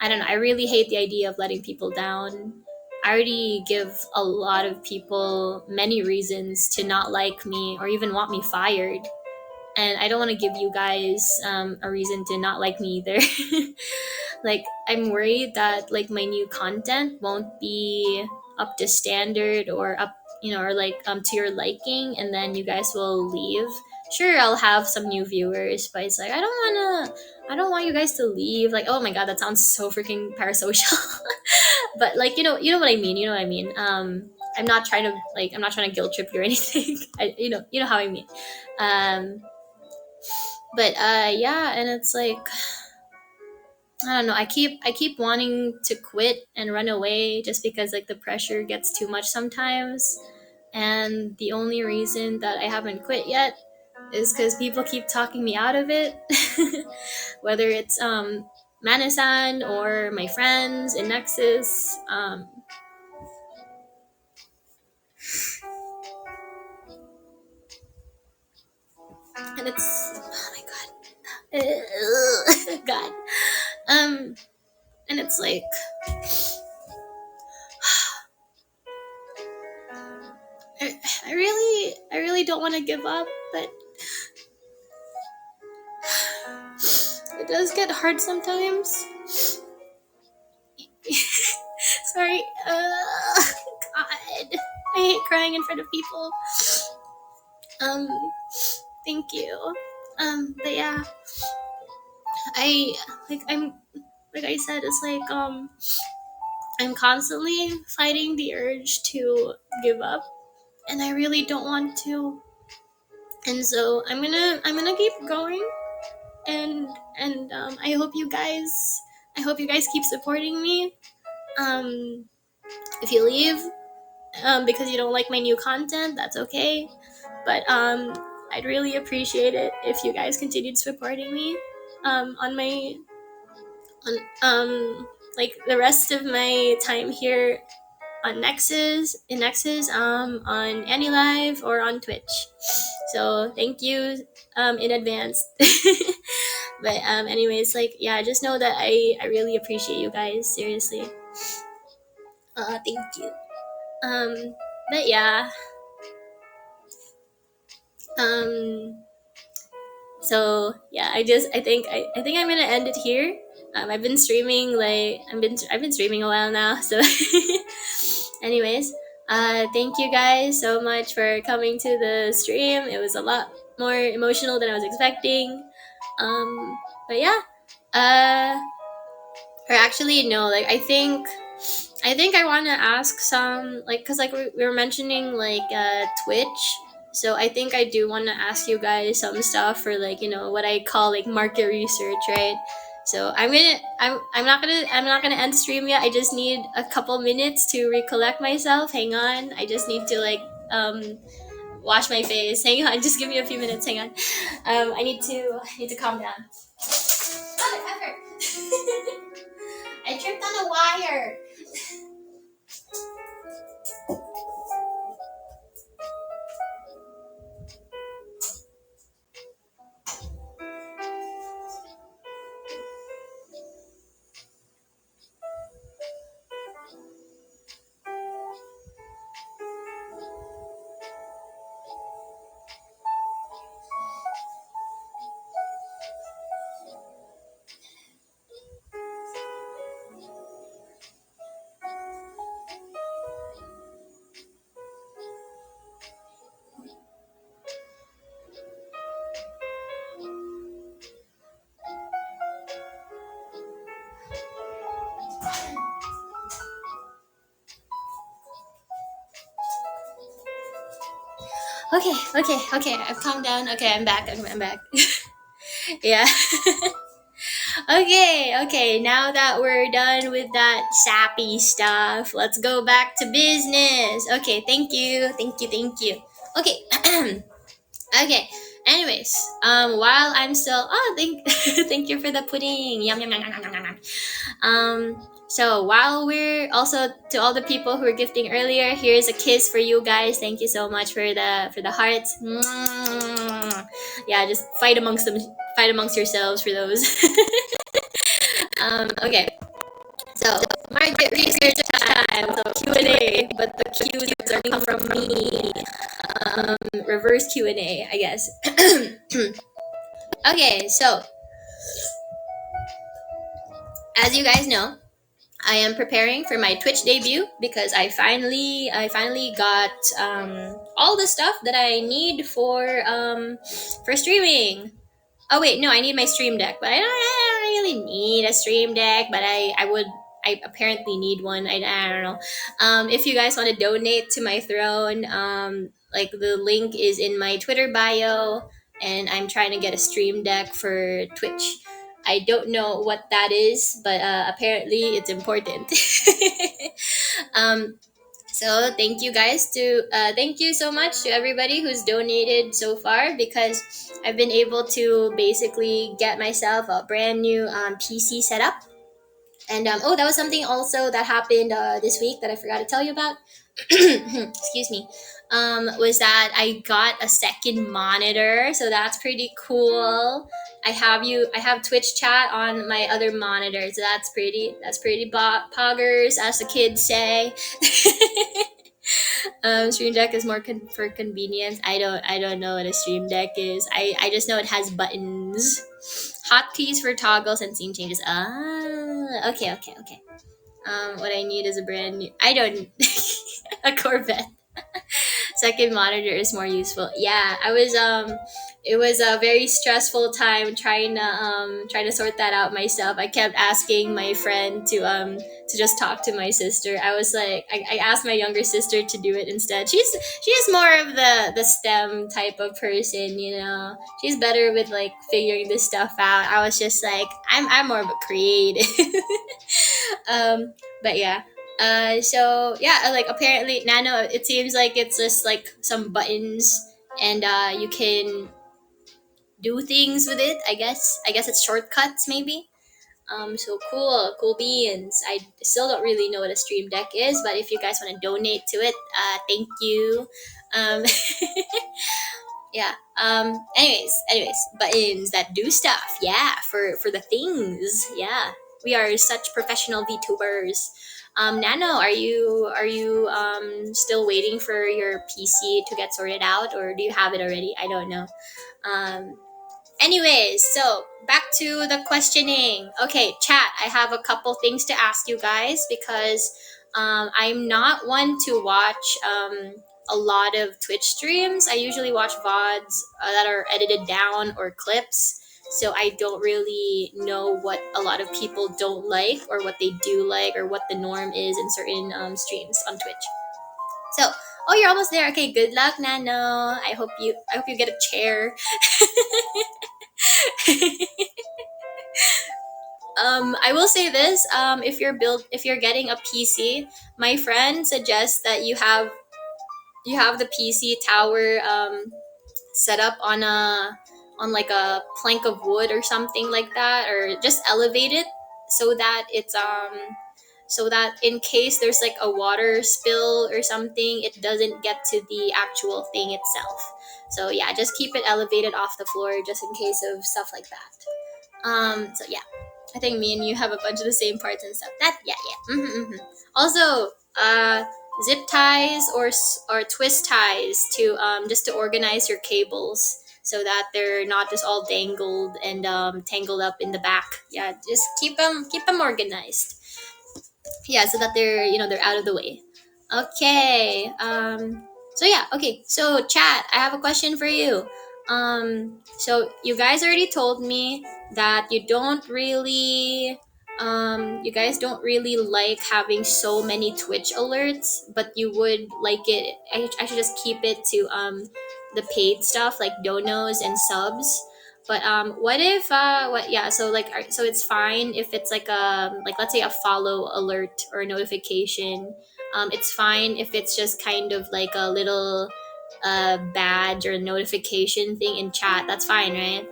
don't know. I really hate the idea of letting people down. I already give a lot of people many reasons to not like me or even want me fired, and I don't want to give you guys a reason to not like me either. Like I'm worried that like my new content won't be up to standard or up, or like to your liking, and then you guys will leave. Sure, I'll have some new viewers, but it's like I don't want you guys to leave. Like, oh my god, that sounds so freaking parasocial. But like, you know what I mean. You know what I mean. I'm not trying to guilt trip you or anything. You know how I mean. Um, but yeah, and it's like I don't know. I keep wanting to quit and run away just because like the pressure gets too much sometimes. And the only reason that I haven't quit yet is because people keep talking me out of it. Whether it's Manasan or my friends in Nexas. And it's oh my god. God. Um and it's like I really don't want to give up, but it does get hard sometimes. Sorry. God. I hate crying in front of people. Um, Thank you. But yeah, I I'm like I said, it's like I'm constantly fighting the urge to give up, and I really don't want to. And so I'm gonna keep going, and I hope you guys keep supporting me. Um, if you leave because you don't like my new content, that's okay. But I'd really appreciate it if you guys continued supporting me on my on like the rest of my time here on Nexus, on AniLive or on Twitch. So thank you in advance. But anyways, like yeah, just know that I really appreciate you guys, seriously. Thank you. But yeah, um so yeah, I think I'm gonna end it here. I've been streaming like I've been streaming a while now, so anyways, thank you guys so much for coming to the stream. It was a lot more emotional than I was expecting. But yeah, uh or actually no, like I think I want to ask some like because like we were mentioning like Twitch, so I think I do want to ask you guys some stuff for like what I call like market research, right? So I'm not gonna end stream yet. I just need a couple minutes to recollect myself. Hang on, I just need to like wash my face. Hang on, just give me a few minutes. Hang on, I need to calm down. Motherfucker! I tripped on a wire. Okay. I've calmed down. Okay, I'm back. I'm back. Yeah. Okay. Now that we're done with that sappy stuff, let's go back to business. Okay, thank you. Okay. Okay. Anyways, while I'm still thank thank you for the pudding. Yum yum yum yum yum yum. Yum. So while we're also to all the people who were gifting earlier, here's a kiss for you guys. Thank you so much for the hearts. Mwah. Yeah, just fight amongst yourselves for those. Okay. So market research time. So Q&A, but the cues are coming from me. Reverse Q&A, I guess. Okay, so as you guys know, I am preparing for my Twitch debut because I finally got all the stuff that I need for streaming. Oh wait, no, I need my stream deck, but I don't really need a stream deck, but I apparently need one. I don't know. If you guys want to donate to my throne, like the link is in my Twitter bio, and I'm trying to get a stream deck for Twitch. I don't know what that is, but apparently it's important. um, so thank you so much to everybody who's donated so far because I've been able to basically get myself a brand new PC setup. And oh, that was something also that happened this week that I forgot to tell you about. Excuse me. Was that I got a second monitor, so that's pretty cool. I have Twitch chat on my other monitor, so that's pretty poggers, as the kids say. Stream Deck is more for convenience. I don't know what a Stream Deck is. I just know it has buttons, hotkeys for toggles and scene changes. Okay. What I need is a brand new. I don't a Corvette. Second monitor is more useful. Yeah, I was it was a very stressful time trying to sort that out myself. I kept asking my friend to just talk to my sister. I was like I asked my younger sister to do it instead. She's more of the STEM type of person, you know. She's better with like figuring this stuff out. I was just like I'm more of a creative. But yeah, so yeah, like apparently Nano, it seems like it's just like some buttons, and you can do things with it. I guess it's shortcuts maybe. So cool beans. I still don't really know what a stream deck is, but if you guys want to donate to it, thank you. Um, yeah. Anyways, buttons that do stuff. Yeah, for the things. Yeah, we are such professional VTubers. Nano, are you still waiting for your PC to get sorted out, or do you have it already? I don't know. Um, Anyways, so back to the questioning. Okay, chat, I have a couple things to ask you guys because I'm not one to watch a lot of Twitch streams. I usually watch VODs that are edited down or clips. So I don't really know what a lot of people don't like or what they do like or what the norm is in certain streams on Twitch. So, oh, you're almost there. Okay, good luck, Nano. I hope you get a chair. I will say this: if you're getting a PC, my friend suggests that you have the PC tower set up on like a plank of wood or something like that, or just elevate it so that so that in case there's like a water spill or something, it doesn't get to the actual thing itself. So yeah, just keep it elevated off the floor just in case of stuff like that. So yeah, I think me and you have a bunch of the same parts and stuff. Yeah. Also, zip ties or twist ties to just to organize your cables so that they're not just all dangled and tangled up in the back. Yeah, just keep them organized. Yeah, so that they're out of the way. Okay. So yeah, okay. So chat, I have a question for you. So you guys already told me that you guys don't really like having so many Twitch alerts, but you would like it. I should just keep it the paid stuff like donos and subs. But what if what yeah, so like so it's fine if it's like let's say a follow alert or a notification. It's fine if it's just kind of like a little badge or notification thing in chat. That's fine, right?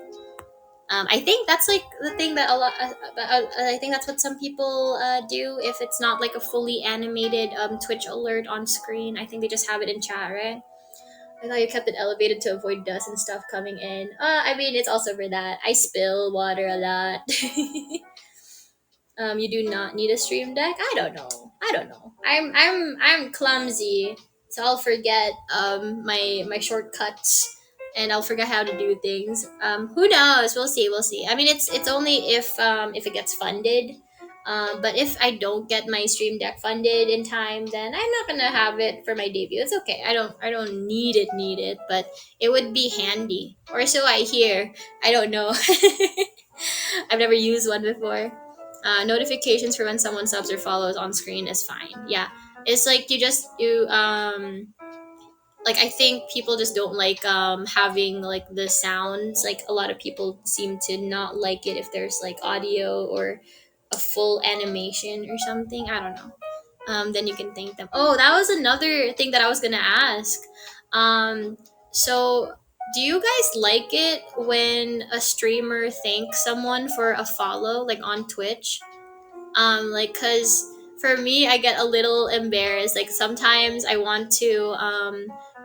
I think that's like the thing that a lot. I think that's what some people do if it's not like a fully animated Twitch alert on screen. I think they just have it in chat, right? I thought you kept it elevated to avoid dust and stuff coming in. I mean, it's also for that. I spill water a lot. You do not need a stream deck. I don't know. I don't know. I'm clumsy, so I'll forget my shortcuts, and I'll forget how to do things. Who knows? We'll see. We'll see. I mean, it's only if it gets funded. But if I don't get my stream deck funded in time, then I'm not gonna have it for my debut. It's okay. I don't need it, but it would be handy, or so I hear. I don't know. I've never used one before. Notifications for when someone subs or follows on screen is fine. Yeah, it's like you like I think people just don't like having like the sounds. Like a lot of people seem to not like it if there's like audio or a full animation or something. I don't know. Then you can thank them. Oh, that was another thing that I was gonna ask. Um, so do you guys like it when a streamer thanks someone for a follow, like on Twitch? Like cuz for me I get a little embarrassed. Like sometimes I want to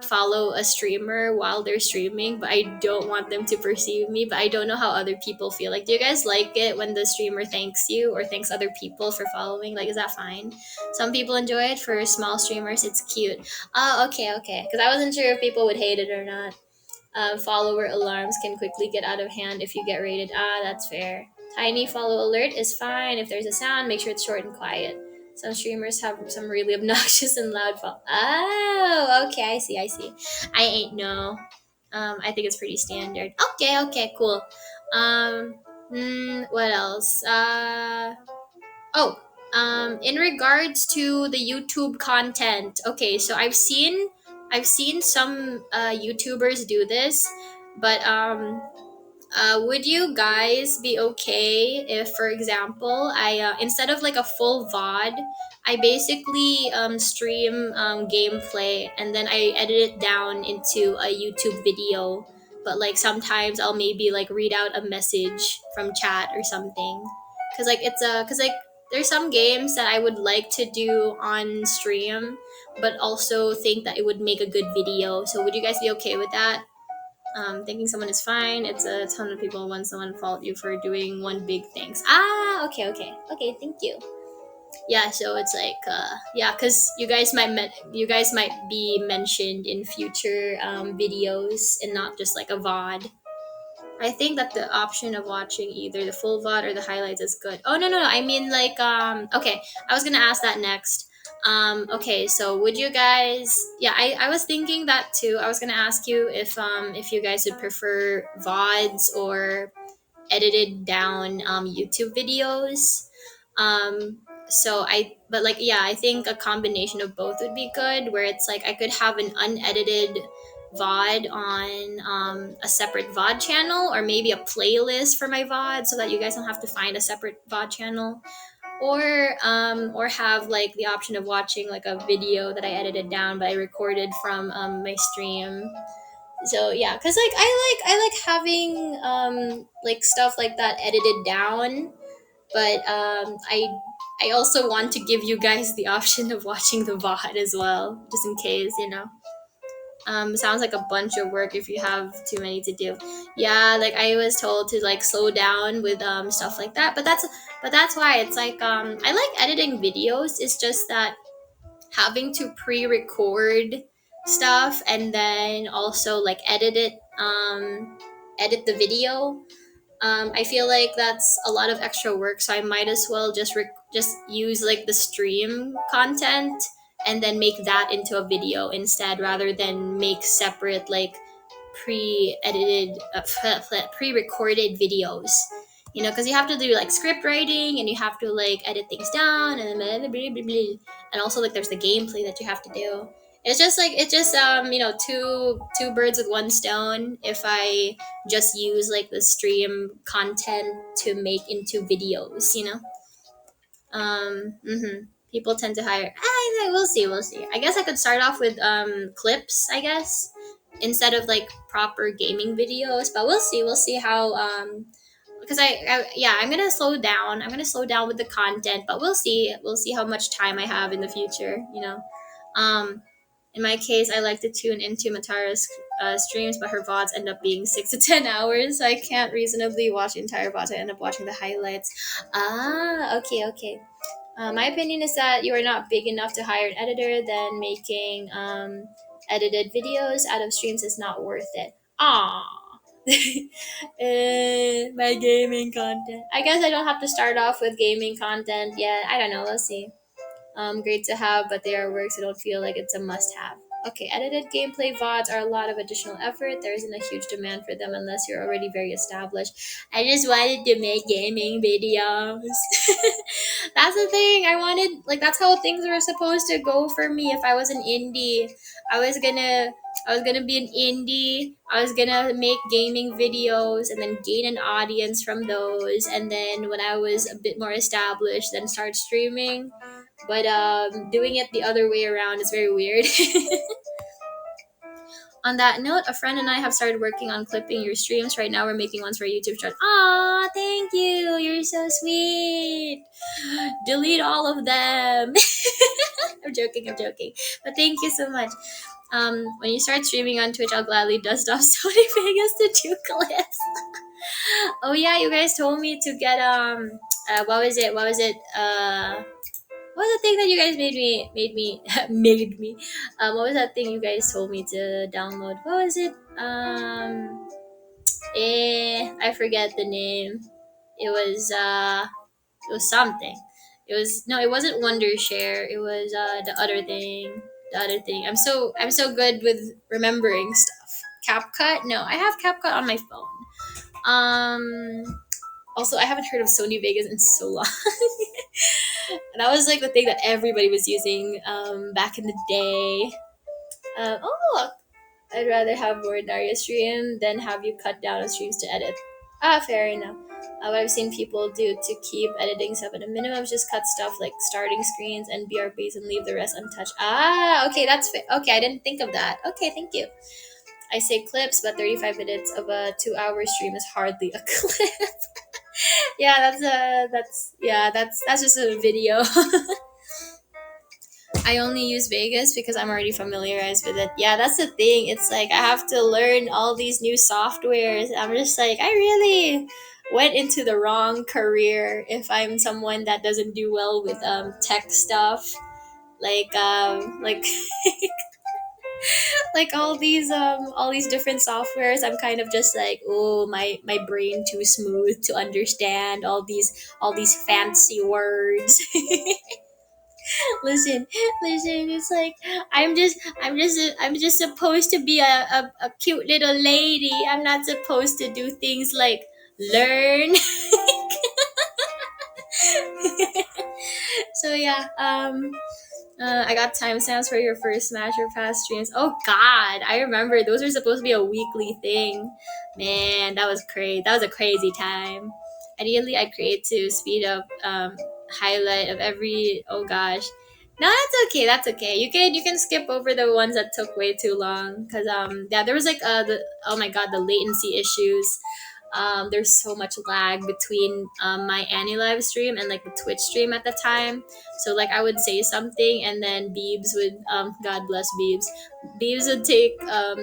follow a streamer while they're streaming, but I don't want them to perceive me, but I don't know how other people feel. Like do you guys like it when the streamer thanks you or thanks other people for following? Like is that fine? Some people enjoy it. For small streamers it's cute. Oh, okay, okay. Cuz I wasn't sure if people would hate it or not. Follower alarms can quickly get out of hand if you get raided. Ah, that's fair. Tiny follow alert is fine. If there's a sound, make sure it's short and quiet. Some streamers have some really obnoxious and loud follow. Oh, okay, I see, I see. I ain't know. I think it's pretty standard. Okay, okay, cool. Um, what else? Oh, in regards to the YouTube content, okay, so I've seen some YouTubers do this, but would you guys be okay if, for example, I instead of like a full VOD, I basically stream gameplay and then I edit it down into a YouTube video. But like sometimes I'll maybe like read out a message from chat or something, cause like cause like there's some games that I would like to do on stream, but also think that it would make a good video. So would you guys be okay with that? Thinking someone is fine. It's a ton of people when someone fault you for doing one big things. Ah, okay, okay, okay. Thank you. Yeah, so it's like, yeah, because you guys might be mentioned in future videos and not just like a VOD. I think that the option of watching either the full VOD or the highlights is good. Oh no no no! I mean like okay, I was gonna ask that next. Okay, so would you guys? Yeah, I was thinking that too. I was gonna ask you if you guys would prefer VODs or edited down YouTube videos. Um, so but like yeah, I think a combination of both would be good. Where it's like I could have an unedited VOD on a separate VOD channel, or maybe a playlist for my VOD, so that you guys don't have to find a separate VOD channel, or have like the option of watching like a video that I edited down, but I recorded from my stream. So yeah, because like I like having like stuff like that edited down, but I also want to give you guys the option of watching the VOD as well, just in case, you know. Sounds like a bunch of work if you have too many to do. Yeah, like I was told to like slow down with stuff like that, but that's why it's like I like editing videos. It's just that having to pre-record stuff and then also like edit the video. I feel like that's a lot of extra work, so I might as well just use like the stream content and then make that into a video instead, rather than make separate like pre-edited, pre-recorded videos. You know, because you have to do like script writing and you have to like edit things down and blah, blah, blah, blah, blah. And also like there's the gameplay that you have to do. It's just like it just two birds with one stone. If I just use like the stream content to make into videos, people tend to hire. We'll see, we'll see. I guess I could start off with clips. I guess instead of like proper gaming videos, but we'll see how because yeah, I'm gonna slow down with the content, but we'll see how much time I have in the future, um in my case, I like to tune into Matara's streams, but her VODs end up being 6 to 10 hours, so I can't reasonably watch the entire VOD. I end up watching the highlights. Ah, okay, okay. My opinion is that you are not big enough to hire an editor, then making edited videos out of streams is not worth it. Ah. My gaming content. I guess I don't have to start off with gaming content yet. I don't know. Let's see. Great to have, but they are works I don't feel like it's a must have. Okay, edited gameplay VODs are a lot of additional effort. There isn't a huge demand for them unless you're already very established. I just wanted to make gaming videos. That's the thing. I wanted, like, that's how things were supposed to go for me if I was an indie. I was gonna I was gonna be an indie. I was gonna make gaming videos and then gain an audience from those. And then when I was a bit more established, then start streaming. But doing it the other way around is very weird. On that note, a friend and I have started working on clipping your streams. Right now, we're making ones for a YouTube short. Aw, thank you. You're so sweet. Delete all of them. I'm joking. I'm joking. But thank you so much. When you start streaming on Twitch, I'll gladly dust off Sony Vegas to do clips. Oh yeah, you guys told me to get what was it? What was the thing that you guys made me? What was that thing you guys told me to download? What was it? I forget the name. It was something. It was no, it wasn't Wondershare. It was the other thing. The other thing. I'm so good with remembering stuff. CapCut? No, I have CapCut on my phone. Also, I haven't heard of Sony Vegas in so long. And that was like the thing that everybody was using back in the day. Look, I'd rather have more Daria stream than have you cut down on streams to edit. Ah, fair enough. What I've seen people do to keep editing stuff at a minimum is just cut stuff like starting screens and BRBs and leave the rest untouched. Ah, okay, that's okay. I didn't think of that. Okay, thank you. I say clips, but 35 minutes of a 2 hour stream is hardly a clip. Yeah, that's just a video. I only use Vegas because I'm already familiarized with it. Yeah, that's the thing. It's like I have to learn all these new softwares. I'm just like, I really went into the wrong career if I'm someone that doesn't do well with tech stuff. Like like all these different softwares. I'm kind of just like, oh, my brain too smooth to understand all these fancy words. listen listen, it's like I'm just supposed to be a cute little lady. I'm not supposed to do things like learn. So yeah, I got timestamps for your first Smash or Pass streams. Oh God, I remember those were supposed to be a weekly thing. Man, that was crazy. That was a crazy time. Ideally, I create to speed up highlight of every. Oh gosh, no, that's okay. That's okay. You can skip over the ones that took way too long because yeah, there was like the oh my God, the latency issues. There's so much lag between my AniLive stream and like the Twitch stream at the time. So like I would say something and then Beebs would God bless Beebs. Beebs would take a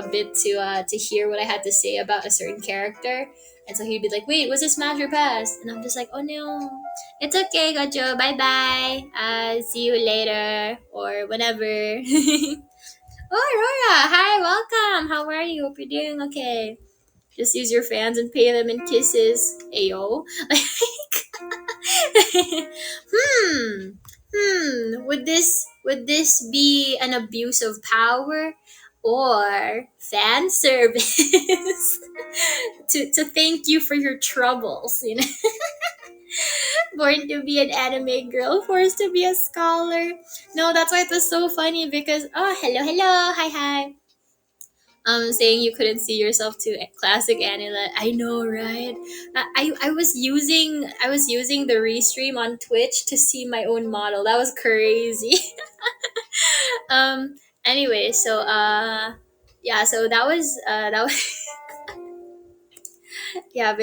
bit to hear what I had to say about a certain character. And so he'd be like, "Wait, was it Smash or Pass?" And I'm just like, "Oh no, it's okay, Gojo. Bye bye. See you later or whenever." Oh, Aurora, hi, welcome. How are you? Hope you're doing okay. Just use your fans and pay them in kisses. Ayo. hmm. Would this be an abuse of power or fan service? To thank you for your troubles, Born to be an anime girl, forced to be a scholar. No, that's why it was so funny because hello, hello, hi, hi. Saying you couldn't see yourself to classic anime. I know, right? I was using the restream on Twitch to see my own model. That was crazy. um. Anyway, so yeah, so that was yeah,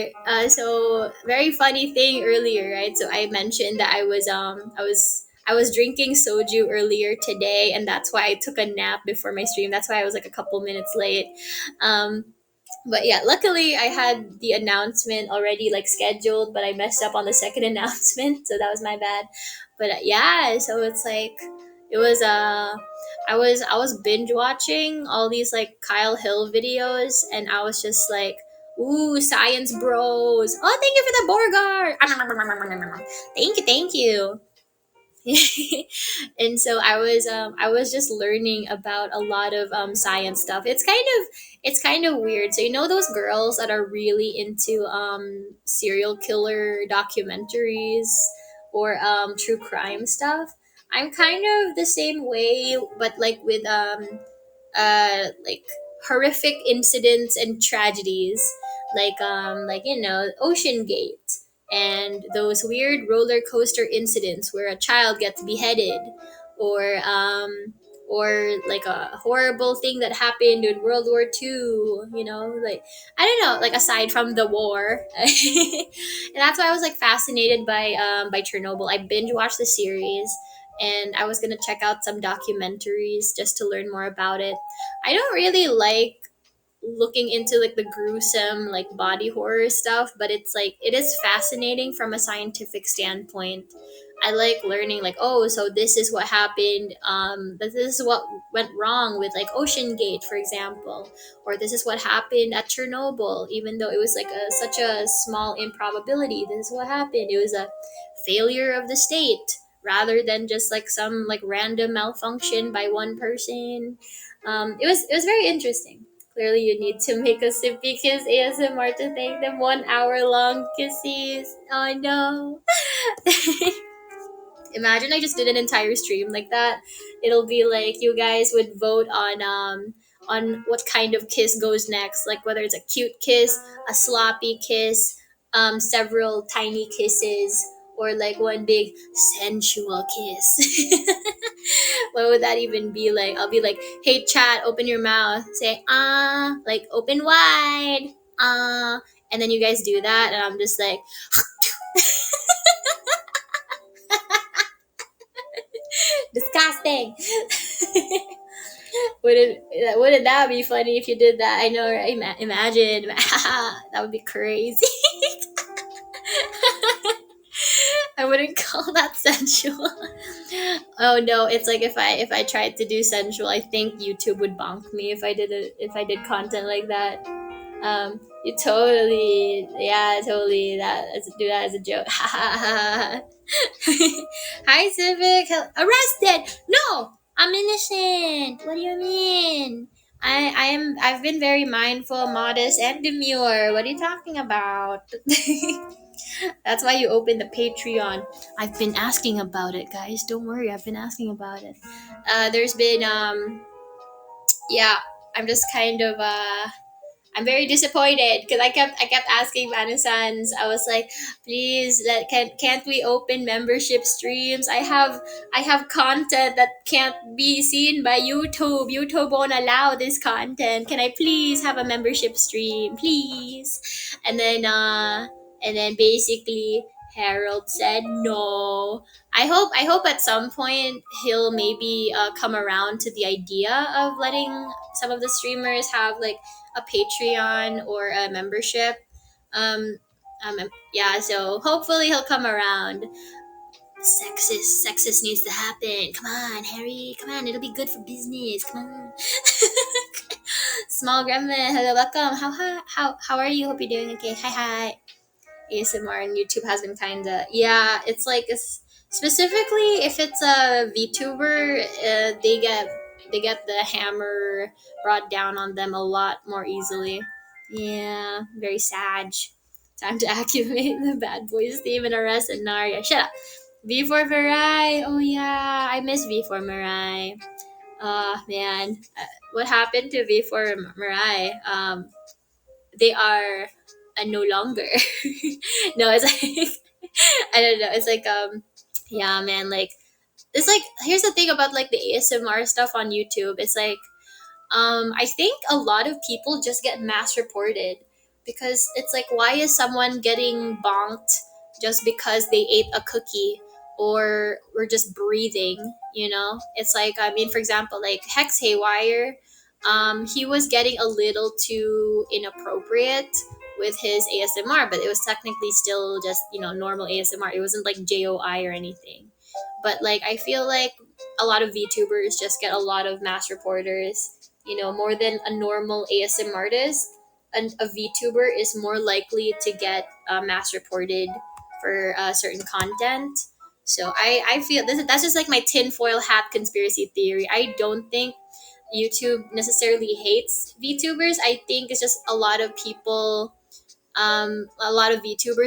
so very funny thing earlier, right? So I mentioned that I was drinking soju earlier today, and that's why I took a nap before my stream. That's why I was like a couple minutes late. Um, but yeah, luckily I had the announcement already like scheduled, but I messed up on the second announcement, so that was my bad. But yeah, so it's like it was I was binge watching all these like Kyle Hill videos, and I was just like, ooh, science bros. Oh, thank you for the Borgar. Thank you. And so I was just learning about a lot of science stuff. It's kind of weird. So you know those girls that are really into serial killer documentaries or true crime stuff. I'm kind of the same way, but like with like horrific incidents and tragedies, like you know, Ocean Gate and those weird roller coaster incidents where a child gets beheaded, or like a horrible thing that happened in World War II. You know, like I don't know, like aside from the war. And that's why I was like fascinated by Chernobyl. I binge watched the series, and I was gonna check out some documentaries just to learn more about it. I don't really like looking into like the gruesome like body horror stuff, but it's like it is fascinating from a scientific standpoint. I like learning like, oh, so this is what happened, this is what went wrong with like Ocean Gate, for example, or this is what happened at Chernobyl, even though it was like such a small improbability. This is what happened. It was a failure of the state rather than just like some like random malfunction by one person. It was very interesting. Clearly, you need to make a sippy kiss ASMR to thank them 1 hour long kisses. Oh no. Imagine I just did an entire stream like that. It'll be like you guys would vote on what kind of kiss goes next, like whether it's a cute kiss, a sloppy kiss, several tiny kisses, or like one big sensual kiss. What would that even be like? I'll be like, hey chat, open your mouth, say like open wide, and then you guys do that, and I'm just like, disgusting. Wouldn't that be funny if you did that? I know, right? Imagine that would be crazy. I wouldn't call that sensual. Oh no, it's like if I tried to do sensual, I think YouTube would bonk me if I did content like that. You totally, yeah, totally do that as a joke. Hi, Civic. Arrested? No, I'm innocent. What do you mean? I've been very mindful, modest, and demure. What are you talking about? That's why you opened the Patreon. I've been asking about it, guys. Don't worry, I've been asking about it. There's been yeah, I'm just kind of I'm very disappointed because I kept asking Vanessans. I was like, please can't we open membership streams? I have content that can't be seen by YouTube. YouTube won't allow this content. Can I please have a membership stream, please? And then basically Harold said no. I hope at some point he'll maybe come around to the idea of letting some of the streamers have like a Patreon or a membership. Um, yeah, so hopefully he'll come around. Sexist needs to happen. Come on, Harry. Come on, it'll be good for business. Come on. Small grandma, hello, welcome. How are you? Hope you're doing okay. Hi. ASMR on YouTube has been kinda, yeah. It's like specifically if it's a VTuber, they get the hammer brought down on them a lot more easily. Yeah, very sad. Time to activate the bad boys team and arrest Enaria. Shut up. V for Mirai. Oh yeah, I miss V for Mirai. Man, what happened to V for Mirai? They are no longer. No, it's like I don't know. It's like yeah, man. Like it's like here's the thing about like the ASMR stuff on YouTube. It's like I think a lot of people just get mass reported because it's like, why is someone getting bonked just because they ate a cookie or were just breathing? You know, it's like, I mean, for example, like Hex Haywire, he was getting a little too inappropriate with his ASMR, but it was technically still just, you know, normal ASMR. It wasn't like JOI or anything. But like, I feel like a lot of VTubers just get a lot of mass reporters, you know, more than a normal ASM artist. And a VTuber is more likely to get mass reported for certain content. So I feel that's just like my tinfoil hat conspiracy theory. I don't think YouTube necessarily hates VTubers. I think it's just a lot of VTubers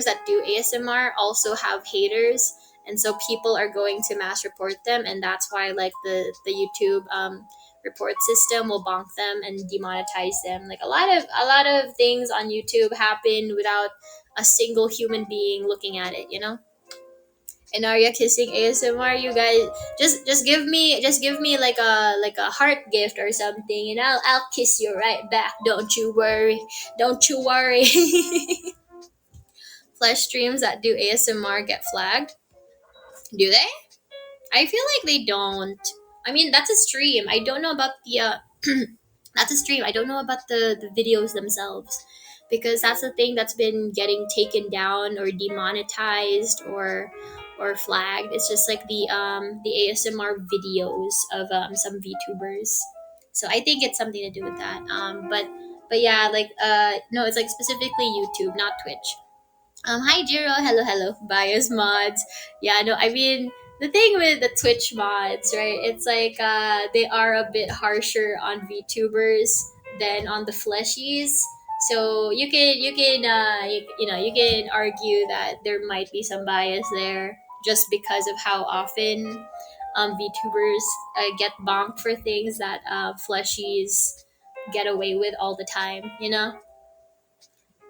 that do ASMR also have haters, and so people are going to mass report them, and that's why like the YouTube report system will bonk them and demonetize them. Like a lot of things on YouTube happen without a single human being looking at it. You know. And are you kissing ASMR? You guys just give me like a heart gift or something, and I'll kiss you right back. Don't you worry. Don't you worry. Flesh streams that do ASMR get flagged? Do they? I feel like they don't. I mean, that's a stream. I don't know about the that's a stream. I don't know about the videos themselves because that's the thing that's been getting taken down or demonetized or flagged. It's just like the ASMR videos of some VTubers. So I think it's something to do with that. But yeah, like no, it's like specifically YouTube, not Twitch. Hi Jiro, hello, hello. Bias mods. Yeah, no, I mean the thing with the Twitch mods, right? It's like they are a bit harsher on VTubers than on the fleshies. So you can argue that there might be some bias there just because of how often VTubers get bonked for things that fleshies get away with all the time. You know.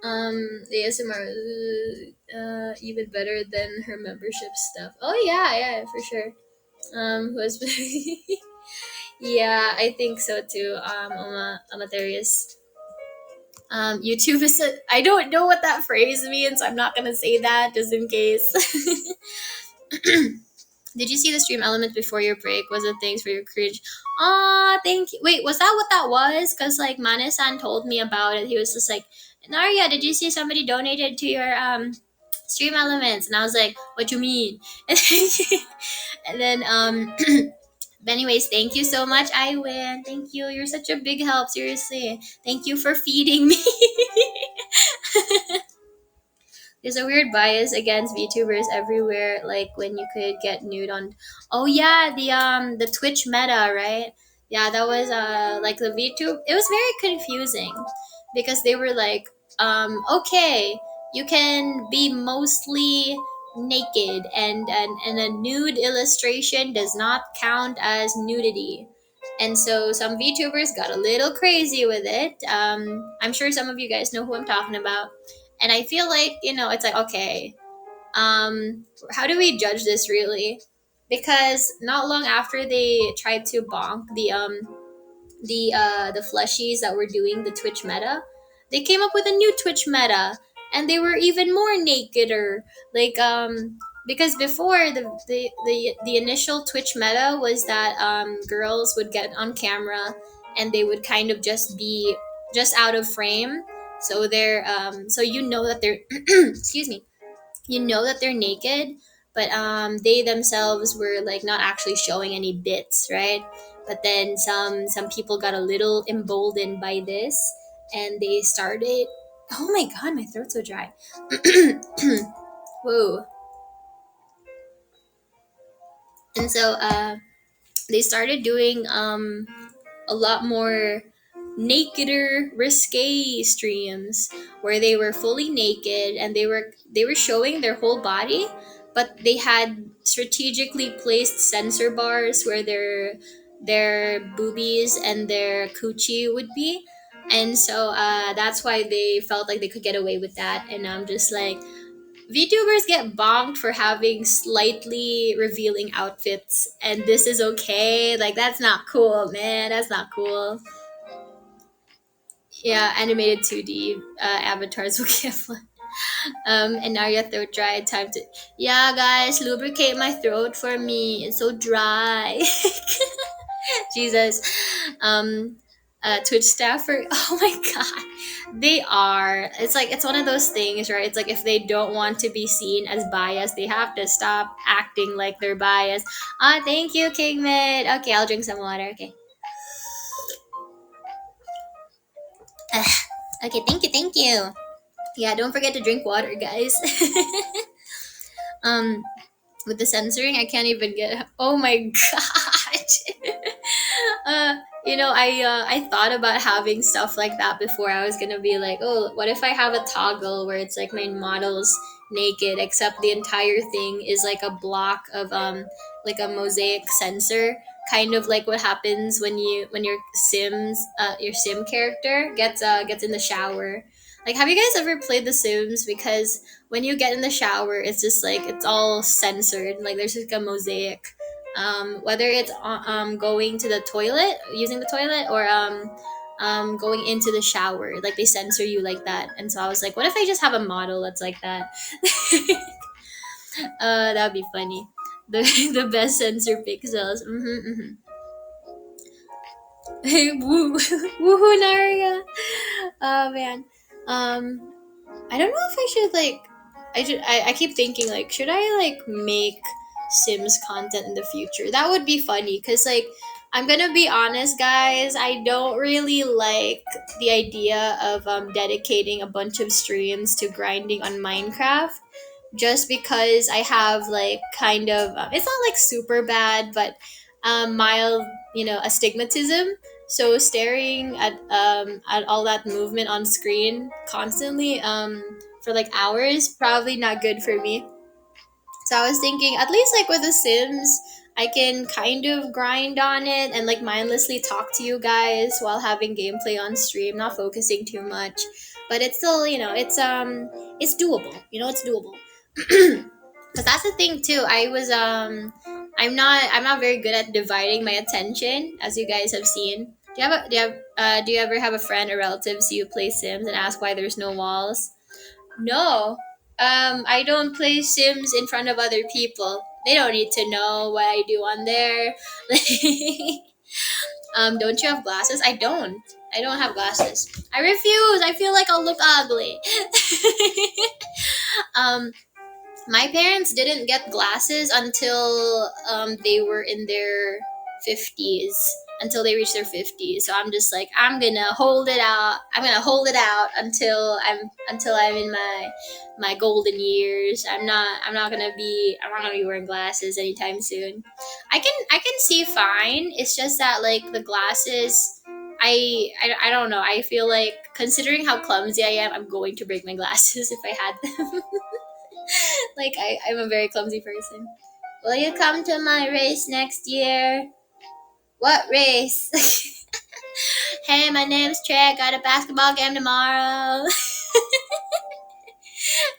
The ASMR even better than her membership stuff. Oh yeah, yeah, for sure. Was yeah, I think so too. Amaterius. YouTube is I don't know what that phrase means. So I'm not gonna say that just in case. Did you see the stream element before your break? Was it thanks for your cringe? Aw, thank you. Wait, was that what that was? Cause like Mane-san told me about it. He was just like, Naria, did you see somebody donated to your stream elements? And I was like, what you mean? And then but anyways, thank you so much, Iwan. Thank you. You're such a big help. Seriously. Thank you for feeding me. There's a weird bias against VTubers everywhere. Like when you could get nude on. Oh yeah, the Twitch meta, right? Yeah, that was like the VTube. It was very confusing because they were like, okay, you can be mostly naked, and a nude illustration does not count as nudity. And so some VTubers got a little crazy with it. I'm sure some of you guys know who I'm talking about, and I feel like, you know, it's like, okay, how do we judge this really? Because not long after they tried to bonk the fleshies that were doing the Twitch meta, they came up with a new Twitch meta, and they were even more nakeder. Like because before the initial Twitch meta was that girls would get on camera and they would kind of just be just out of frame. So they're so you know that they're excuse me, you know that they're naked, but they themselves were like not actually showing any bits, right? But then some people got a little emboldened by this, and they started. Oh my god, my throat's so dry. Whoa. And so they started doing a lot more nakeder risque streams where they were fully naked and they were showing their whole body, but they had strategically placed sensor bars where their boobies and their coochie would be. And so that's why they felt like they could get away with that. And I'm just like, VTubers get bonked for having slightly revealing outfits, and this is okay. Like, that's not cool, man. That's not cool. Yeah, animated 2D avatars will get fun. Enaria throat dry. Time to. Yeah, guys, lubricate my throat for me. It's so dry. Jesus. Um, Twitch staffer. Oh my god, they are. It's like it's one of those things, right? It's like if they don't want to be seen as biased, they have to stop acting like they're biased. Ah, thank you, Kingmid. Okay, I'll drink some water. Okay. Ugh. Okay, thank you. Yeah, don't forget to drink water, guys. um, with the censoring, I can't even get. Oh my god. I thought about having stuff like that before. I was gonna be like, oh, what if I have a toggle where it's like my model's naked, except the entire thing is like a block of like a mosaic sensor, kind of like what happens when your sim character gets in the shower. Like, have you guys ever played The Sims? Because when you get in the shower, it's just like it's all censored. Like there's like a mosaic, whether it's going to the toilet, using the toilet, or going into the shower. Like they censor you like that. And so I was like, what if I just have a model that's like that? That'd be funny. The the best censor pixels. Woo, woohoo, Naria. Oh man. Um, I don't know if I should like. I keep thinking like, should I like make Sims content in the future? That would be funny because like, I'm gonna be honest, guys. I don't really like the idea of dedicating a bunch of streams to grinding on Minecraft, just because I have like kind of it's not like super bad, but mild, astigmatism. So staring at all that movement on screen constantly for like hours probably not good for me. So I was thinking, at least like with The Sims, I can kind of grind on it and like mindlessly talk to you guys while having gameplay on stream, not focusing too much. But it's still, it's doable. It's doable. Because that's the thing too. I'm not very good at dividing my attention, as you guys have seen. Do you ever have a friend or relative see you play Sims and ask why there's no walls? No. I don't play Sims in front of other people. They don't need to know what I do on there. Don't you have glasses? I don't. I don't have glasses. I refuse. I feel like I'll look ugly. um, my parents didn't get glasses until they were in their 50s, until they reached their 50s. So I'm just like, I'm gonna hold it out. I'm gonna hold it out until I'm in my golden years. I'm not gonna be wearing glasses anytime soon. I can see fine. It's just that like the glasses, I don't know. I feel like, considering how clumsy I am, I'm going to break my glasses if I had them. Like I'm a very clumsy person. Will you come to my race next year? What race? Hey, my name's Trey. I got a basketball game tomorrow.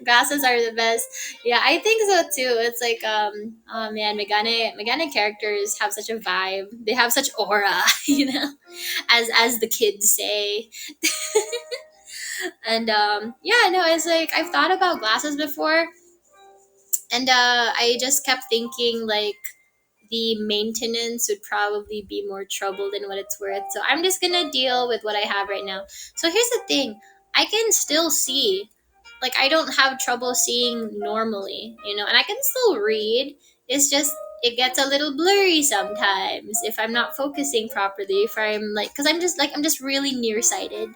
Glasses are the best. Yeah, I think so too. It's like oh man, Megane characters have such a vibe. They have such aura, as the kids say. And yeah, no, it's like I've thought about glasses before, and I just kept thinking like the maintenance would probably be more trouble than what it's worth. So I'm just gonna deal with what I have right now. So here's the thing, I can still see. Like, I don't have trouble seeing normally, and I can still read. It's just it gets a little blurry sometimes if I'm not focusing properly. If I'm like, because I'm just really nearsighted.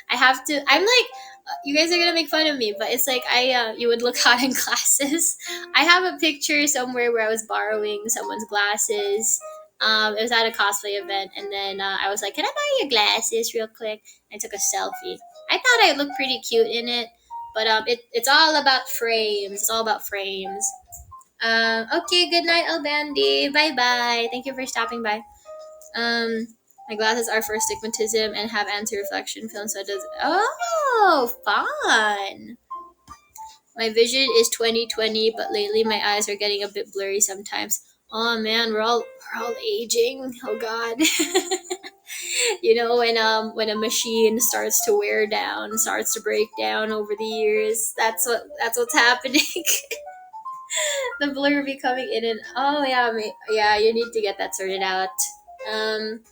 I'm like, you guys are gonna make fun of me, but it's like you would look hot in glasses. I have a picture somewhere where I was borrowing someone's glasses. It was at a cosplay event, and then I was like, "Can I buy your glasses real quick?" I took a selfie. I thought I looked pretty cute in it, but it's all about frames. It's all about frames. Okay, good night, Albandi. Bye bye. Thank you for stopping by. Um, my glasses are for astigmatism and have anti-reflection film, so it does. Oh, fun! My vision is 2020, but lately my eyes are getting a bit blurry sometimes. Oh man, we're all aging. Oh god. When a machine starts to wear down, starts to break down over the years, that's what's happening. The blur be coming in and oh yeah, yeah, you need to get that sorted out. Um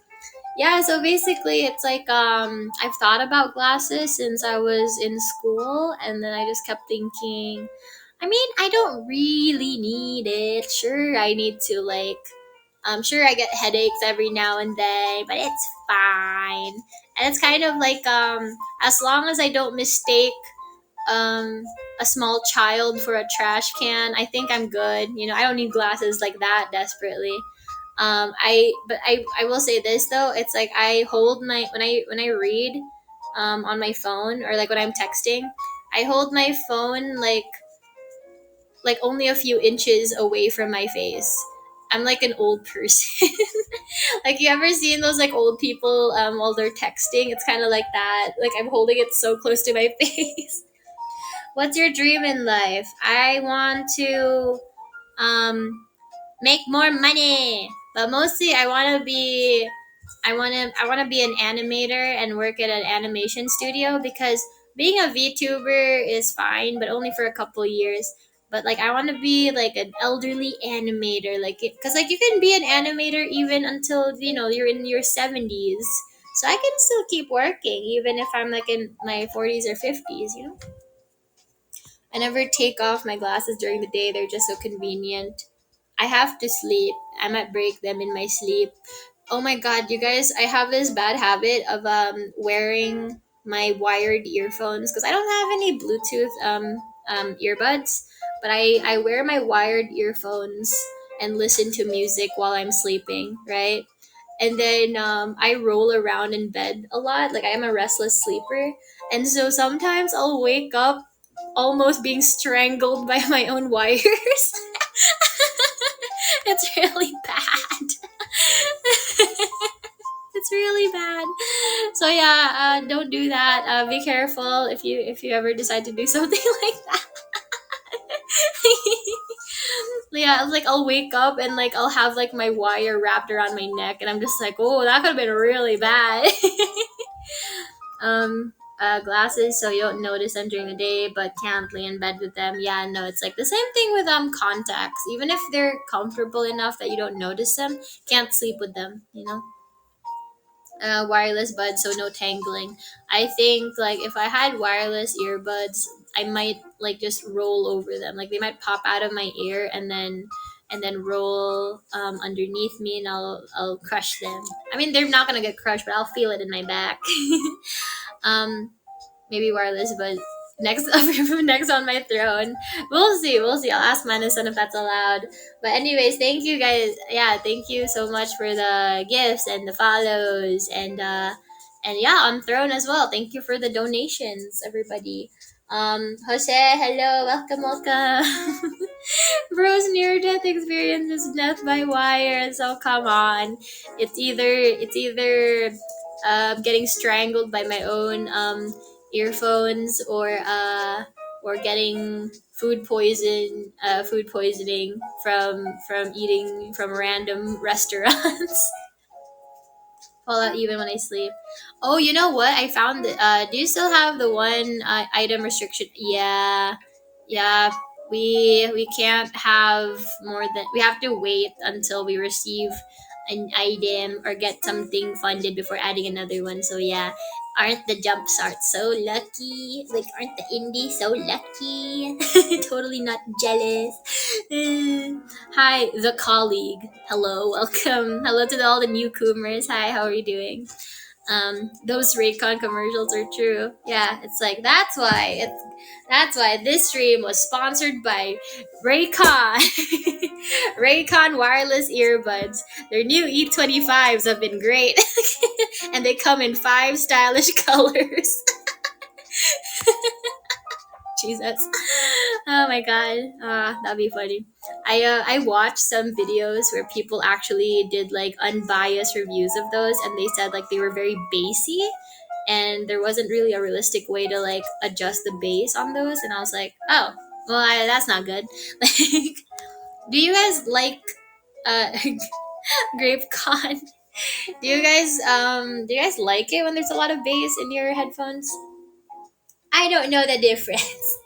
yeah, so basically it's like I've thought about glasses since I was in school, and then I just kept thinking, I mean, I don't really need it. Sure, I need to like sure I get headaches every now and then, but it's fine. And it's kind of like as long as I don't mistake um a small child for a trash can, I think I'm good. I don't need glasses like that desperately. I will say this though, it's like I hold my when I read on my phone, or like when I'm texting, I hold my phone like only a few inches away from my face. I'm like an old person. Like, you ever seen those like old people while they're texting? It's kind of like that. Like, I'm holding it so close to my face. What's your dream in life? I want to um make more money, but mostly I want to be an animator and work at an animation studio, because being a VTuber is fine, but only for a couple years. But like, I want to be like an elderly animator, like, because like you can be an animator even until you're in your 70s. So I can still keep working even if I'm like in my 40s or 50s. I never take off my glasses during the day. They're just so convenient. I have to sleep. I might break them in my sleep. Oh my god, you guys, I have this bad habit of wearing my wired earphones, because I don't have any Bluetooth earbuds, but I wear my wired earphones and listen to music while I'm sleeping, right? And then I roll around in bed a lot. Like, I am a restless sleeper, and so sometimes I'll wake up almost being strangled by my own wires. It's really bad. It's really bad. So yeah, don't do that. Be careful if you ever decide to do something like that. Yeah, like I'll wake up and like I'll have like my wire wrapped around my neck, and I'm just like, oh, that could have been really bad. Glasses so you don't notice them during the day, but can't lay in bed with them. Yeah, no, it's like the same thing with contacts. Even if they're comfortable enough that you don't notice them, can't sleep with them. Wireless buds, so no tangling. I think like if I had wireless earbuds, I might like just roll over them. Like, they might pop out of my ear and then roll underneath me, and I'll crush them. I mean, they're not gonna get crushed, but I'll feel it in my back. um, Maybe wireless, but next next on my throne. We'll see. We'll see. I'll ask Manason if that's allowed. But anyways, thank you guys. Yeah, thank you so much for the gifts and the follows, and yeah, on throne as well. Thank you for the donations, everybody. Jose, hello, welcome. Bro's near death experience is death by wire, so come on. It's either getting strangled by my own earphones, or getting food poisoning from eating from random restaurants. Fall out even when I sleep. Oh, you know what? I found it. Do you still have the one item restriction? Yeah, yeah. We can't have more than. We have to wait until we receive an item or get something funded before adding another one. So yeah, aren't the jump starts so lucky? Like, aren't the indies so lucky? Totally not jealous. Hi, the colleague. Hello, welcome. Hello to all the newcomers. Hi, how are you doing? Those Raycon commercials are true. Yeah, it's like that's why this stream was sponsored by Raycon. Raycon wireless earbuds. Their new E25s have been great, and they come in 5 stylish colors. Jesus. Oh my god. That'd be funny. I watched some videos where people actually did like unbiased reviews of those, and they said like they were very bassy, and there wasn't really a realistic way to like adjust the bass on those, and I was like, oh, well, that's not good. Like, do you guys like uh GrapeCon? Do you guys like it when there's a lot of bass in your headphones? I don't know the difference.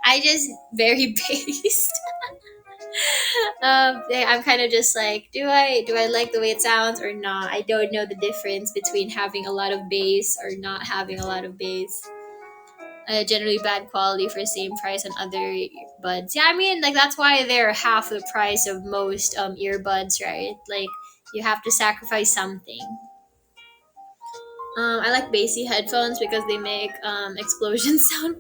I just very based. I'm kind of just like, do I like the way it sounds or not? I don't know the difference between having a lot of bass or not having a lot of bass. Generally bad quality for the same price on other earbuds. Yeah, I mean, like that's why they're half the price of most earbuds, right? Like you have to sacrifice something. I like bassy headphones because they make explosion sound.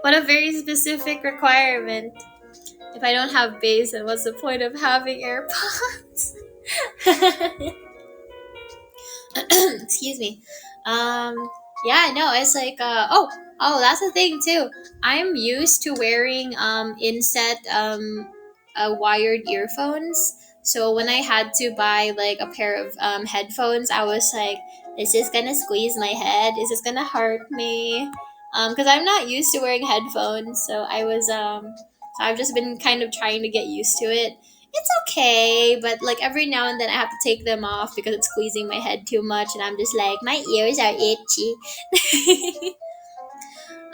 What a very specific requirement. If I don't have bass, then what's the point of having AirPods? Excuse me. Um, yeah, no, it's like oh, that's the thing too. I'm used to wearing inset wired earphones. So when I had to buy like a pair of headphones, I was like, is this gonna squeeze my head? Is this gonna hurt me? Because I'm not used to wearing headphones, so so I've just been kind of trying to get used to it. It's okay, but like every now and then I have to take them off because it's squeezing my head too much, and I'm just like, my ears are itchy.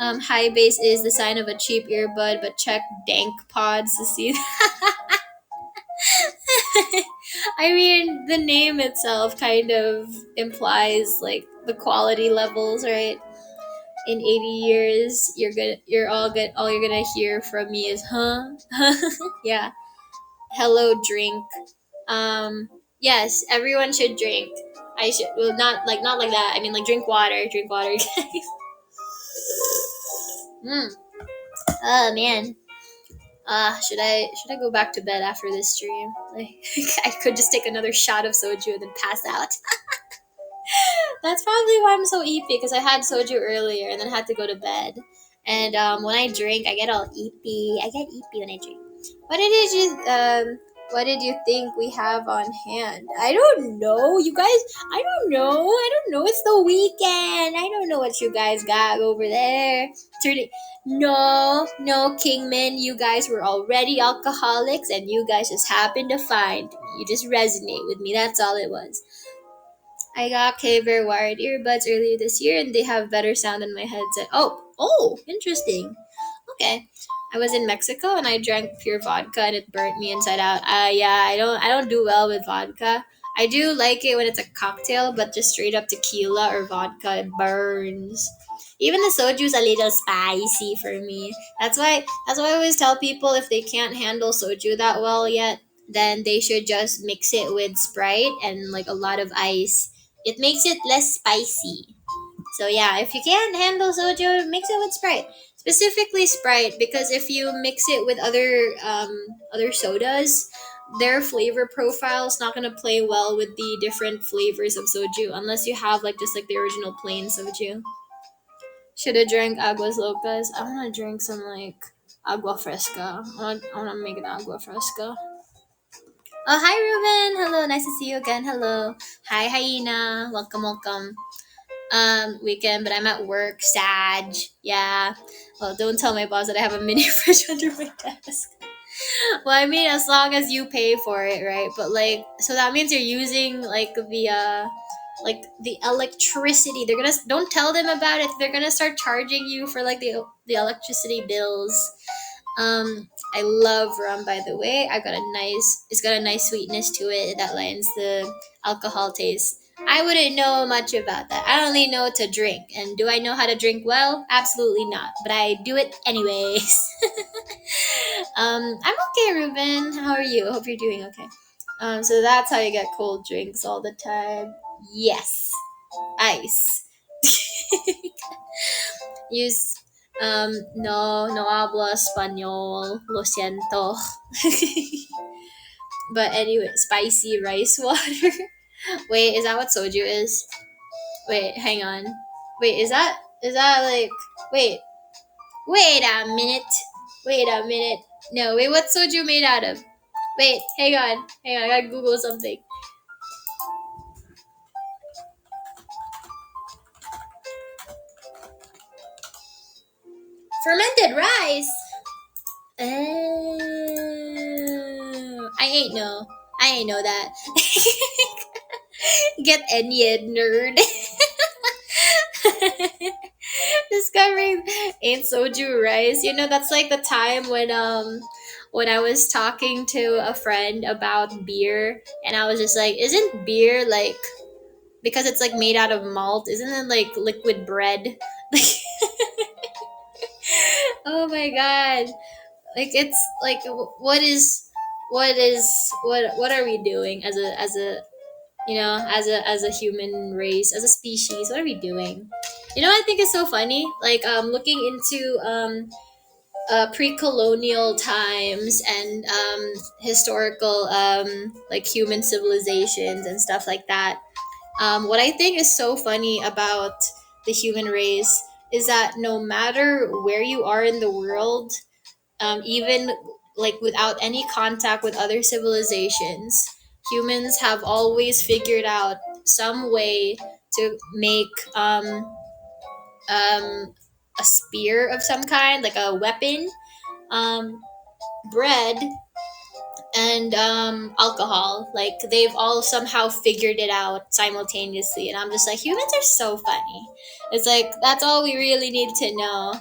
High bass is the sign of a cheap earbud, but check dank pods to see. I mean, the name itself kind of implies like the quality levels, right? In 80 years, you're all good. All you're gonna hear from me is, huh? Yeah. Hello, drink. Yes, everyone should drink. I should, well, not like that. I mean, like, drink water. Drink water, guys. Mm. Oh man. Should I go back to bed after this stream? Like, I could just take another shot of soju and then pass out. That's probably why I'm so eepy, because I had soju earlier and then had to go to bed. And when I drink, I get all eepy. I get eepy when I drink. What did you think we have on hand? I don't know, you guys. I don't know. I don't know. It's the weekend. I don't know what you guys got over there. Turning. No, no, Kingman. You guys were already alcoholics, and you guys just happened to find me. You just resonate with me. That's all it was. I got Caber wired earbuds earlier this year, and they have better sound than my headset. Oh, interesting. Okay. I was in Mexico and I drank pure vodka and it burnt me inside out. Yeah, I don't do well with vodka. I do like it when it's a cocktail, but just straight up tequila or vodka, it burns. Even the soju's a little spicy for me. That's why I always tell people if they can't handle soju that well yet, then they should just mix it with Sprite and like a lot of ice. It makes it less spicy. So yeah, if you can't handle soju, mix it with Sprite. Specifically Sprite, because if you mix it with other sodas, their flavor profile is not gonna play well with the different flavors of soju unless you have like just like the original plain soju. Should have drank aguas locas. I wanna drink some like agua fresca. I wanna make an agua fresca. Oh, hi Ruben. Hello, nice to see you again. Hello. Hi Hyena. Welcome, welcome. Weekend, but I'm at work. Sag. Yeah. Well, don't tell my boss that I have a mini fridge under my desk. Well, I mean, as long as you pay for it, right? But like, so that means you're using like the electricity. They're gonna don't tell them about it. They're gonna start charging you for like the electricity bills. I love rum, by the way. It's got a nice sweetness to it that lines the alcohol taste. I wouldn't know much about that. I only know to drink. And do I know how to drink well? Absolutely not. But I do it anyways. I'm okay, Ruben. How are you? Hope you're doing okay. So that's how you get cold drinks all the time. Yes, ice. Use no hablo español. Lo siento. But anyway, spicy rice water. Wait, is that what soju is? Wait, hang on. Wait, is that like wait, wait a minute. Wait a minute. No, wait, what's soju made out of? Wait, hang on. Hang on, I gotta Google something. Fermented rice. I ain't know. I ain't know that. Get any nerd. Discovering ain't soju rice. You know, that's like the time when I was talking to a friend about beer and I was just like, isn't beer like because it's like made out of malt, isn't it like liquid bread? Like oh my god. Like it's like what are we doing as a as a human race, as a species? What are we doing? You know what I think is so funny? Like looking into pre-colonial times and historical like human civilizations and stuff like that. What I think is so funny about the human race is that no matter where you are in the world, even like without any contact with other civilizations, humans have always figured out some way to make a spear of some kind, like a weapon, um, bread, and alcohol. Like they've all somehow figured it out simultaneously, and I'm just like, humans are so funny. It's like that's all we really need to know,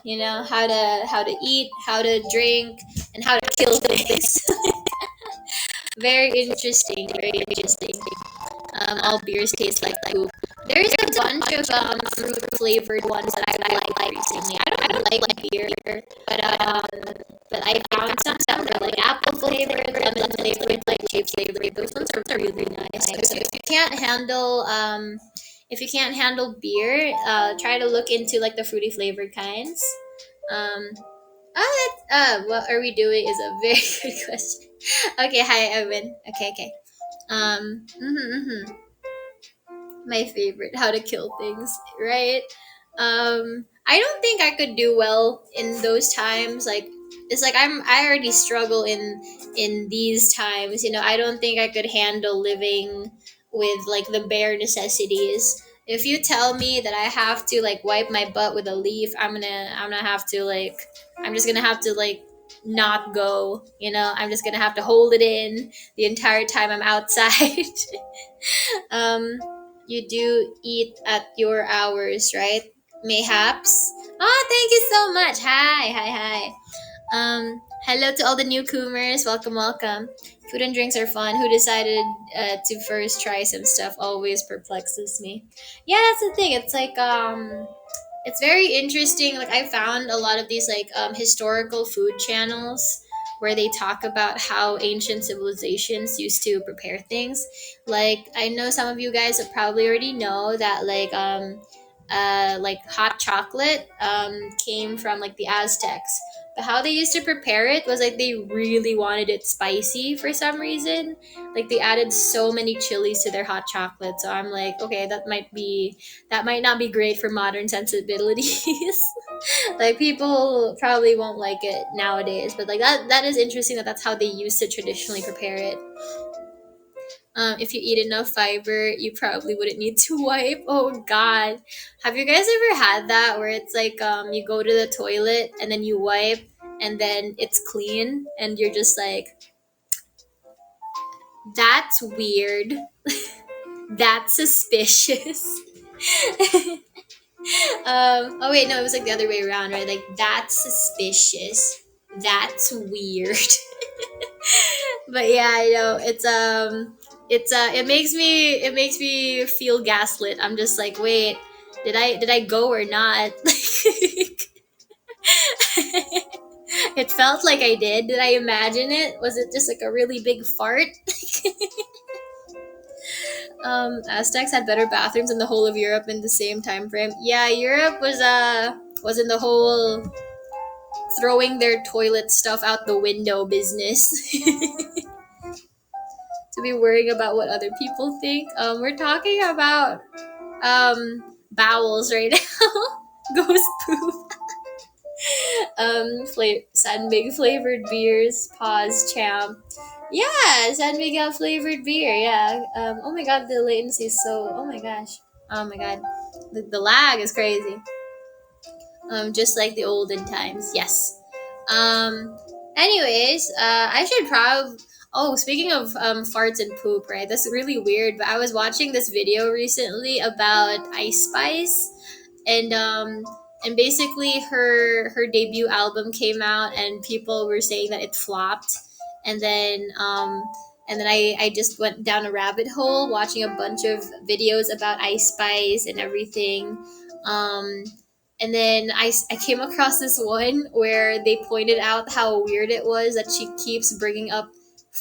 how to eat, how to drink, and how to kill things. Very interesting, very interesting. All beers taste like poop. There's a bunch of fruit flavored ones that I like recently. I don't like beer, but but I found some that were like apple flavored, lemon flavored, like grape flavored. Those ones are really nice. So if you can't handle beer, try to look into like the fruity flavored kinds. Um, what are we doing is a very good question. Okay, hi Evan. Okay. Mhm. My favorite, how to kill things, right? I don't think I could do well in those times. Like it's like I already struggle in these times. I don't think I could handle living with like the bare necessities. If you tell me that I have to like wipe my butt with a leaf, I'm gonna have to like I'm just gonna have to like not go. I'm just gonna have to hold it in the entire time I'm outside. um you do eat at your hours, right? Mayhaps. Oh, thank you so much. Hi. Hello to all the newcomers. Welcome. Food and drinks are fun. Who decided to first try some stuff always perplexes me. Yeah, that's the thing. It's like it's very interesting. Like I found a lot of these like historical food channels where they talk about how ancient civilizations used to prepare things. Like I know some of you guys have probably already know that like hot chocolate came from like the Aztecs. But how they used to prepare it was like they really wanted it spicy for some reason. Like they added so many chilies to their hot chocolate. So I'm like, okay, that might not be great for modern sensibilities. Like people probably won't like it nowadays, but like that is interesting that that's how they used to traditionally prepare it. If you eat enough fiber, you probably wouldn't need to wipe. Oh God, have you guys ever had that where it's like you go to the toilet and then you wipe and then it's clean and you're just like, that's weird, that's suspicious. Oh wait, no, it was like the other way around, right? Like that's suspicious. That's weird. But yeah, I know it makes me feel gaslit. I'm just like, wait, did I go or not? It felt like I did. Did I imagine it? Was it just like a really big fart? Aztecs had better bathrooms in the whole of Europe in the same time frame. Yeah, Europe was in the whole throwing their toilet stuff out the window business. To be worrying about what other people think. We're talking about bowels right now. Ghost poop. San Mig flavored beers. Pause champ. Yeah, San Miguel flavored beer. Yeah. Oh my god, the latency is so. Oh my gosh. Oh my god, the lag is crazy. Just like the olden times. Yes. Anyways, I should probably. Oh, speaking of farts and poop, right? That's really weird. But I was watching this video recently about Ice Spice, and basically her debut album came out, and people were saying that it flopped, and then I just went down a rabbit hole watching a bunch of videos about Ice Spice and everything. Um, and then I came across this one where they pointed out how weird it was that she keeps bringing up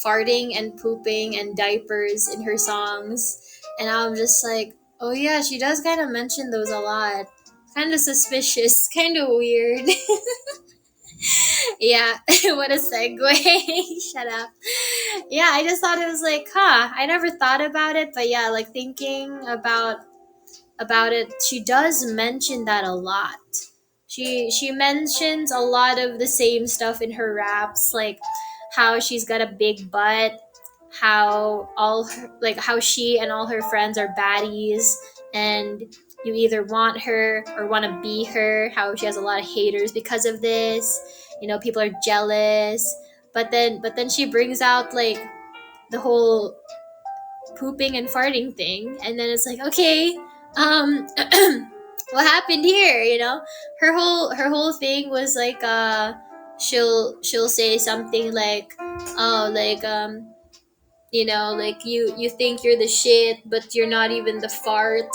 farting and pooping and diapers in her songs. And I'm just like, oh yeah, she does kind of mention those a lot. Kind of suspicious, kind of weird. Yeah, what a segue. Shut up. Yeah, I just thought it was like, huh, I never thought about it, but yeah, like thinking about it, she does mention that a lot. She mentions a lot of the same stuff in her raps, like how she's got a big butt, how all her, like how she and all her friends are baddies, and you either want her or want to be her. How she has a lot of haters because of this. People are jealous. But then she brings out like the whole pooping and farting thing, and then it's like, okay, um what happened here, her whole thing was like, she'll say something like, oh, like, like you think you're the shit but you're not even the fart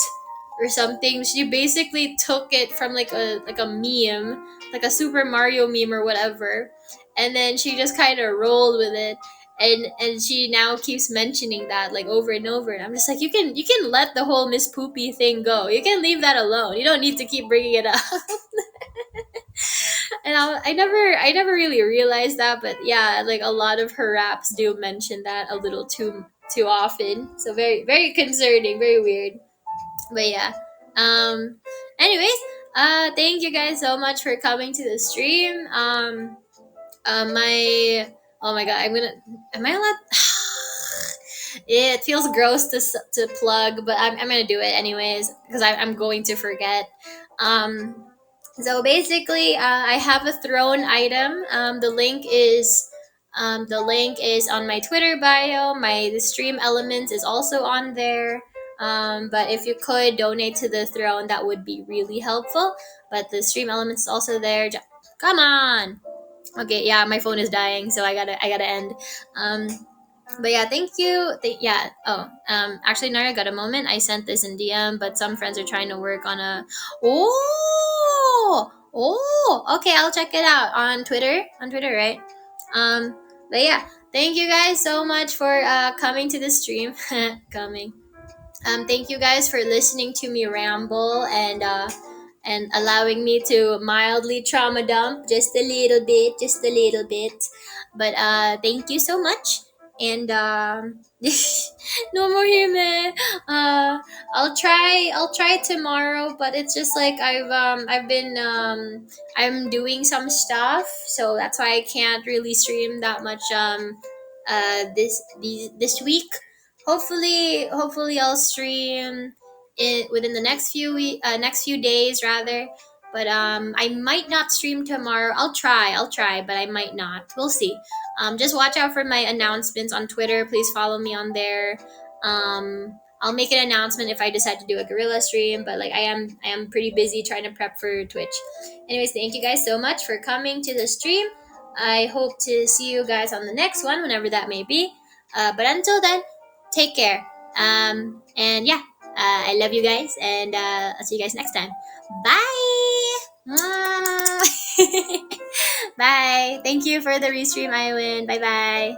or something. She basically took it from like a meme, like a Super Mario meme or whatever, and then she just kind of rolled with it. And she now keeps mentioning that like over and over, and I'm just like, you can let the whole Miss Poopy thing go. You can leave that alone. You don't need to keep bringing it up. And I never really realized that, but yeah, like a lot of her raps do mention that a little too often. So very very concerning, very weird. But yeah. Um. Anyways, thank you guys so much for coming to the stream. My Oh my god, I'm gonna. Am I allowed? It feels gross to plug, but I'm gonna do it anyways because I'm going to forget. Um, so basically, I have a thrown item. The link is on my Twitter bio. The stream elements is also on there. But if you could donate to the throne, that would be really helpful. But the stream elements is also there. Come on. Okay, yeah, my phone is dying, so I gotta end. Um, but yeah, thank you. Yeah. Oh, actually, Nara, got a moment. I sent this in DM, but some friends are trying to work on a. Oh. Okay, I'll check it out on Twitter. On Twitter, right? But yeah, thank you guys so much for coming to the stream. Coming. Thank you guys for listening to me ramble and allowing me to mildly trauma dump just a little bit. But thank you so much. And no more human. I'll try tomorrow, but it's just like I'm doing some stuff, so that's why I can't really stream that much this week. Hopefully I'll stream it within the next few days rather. But I might not stream tomorrow. I'll try, but I might not. We'll see. Just watch out for my announcements on Twitter. Please follow me on there. I'll make an announcement if I decide to do a gorilla stream, but like I am pretty busy trying to prep for Twitch. Anyways, thank you guys so much for coming to the stream. I hope to see you guys on the next one, whenever that may be. But until then, take care. And yeah, I love you guys, and I'll see you guys next time. Bye. Mwah. Bye. Thank you for the restream, Iwin. Bye bye.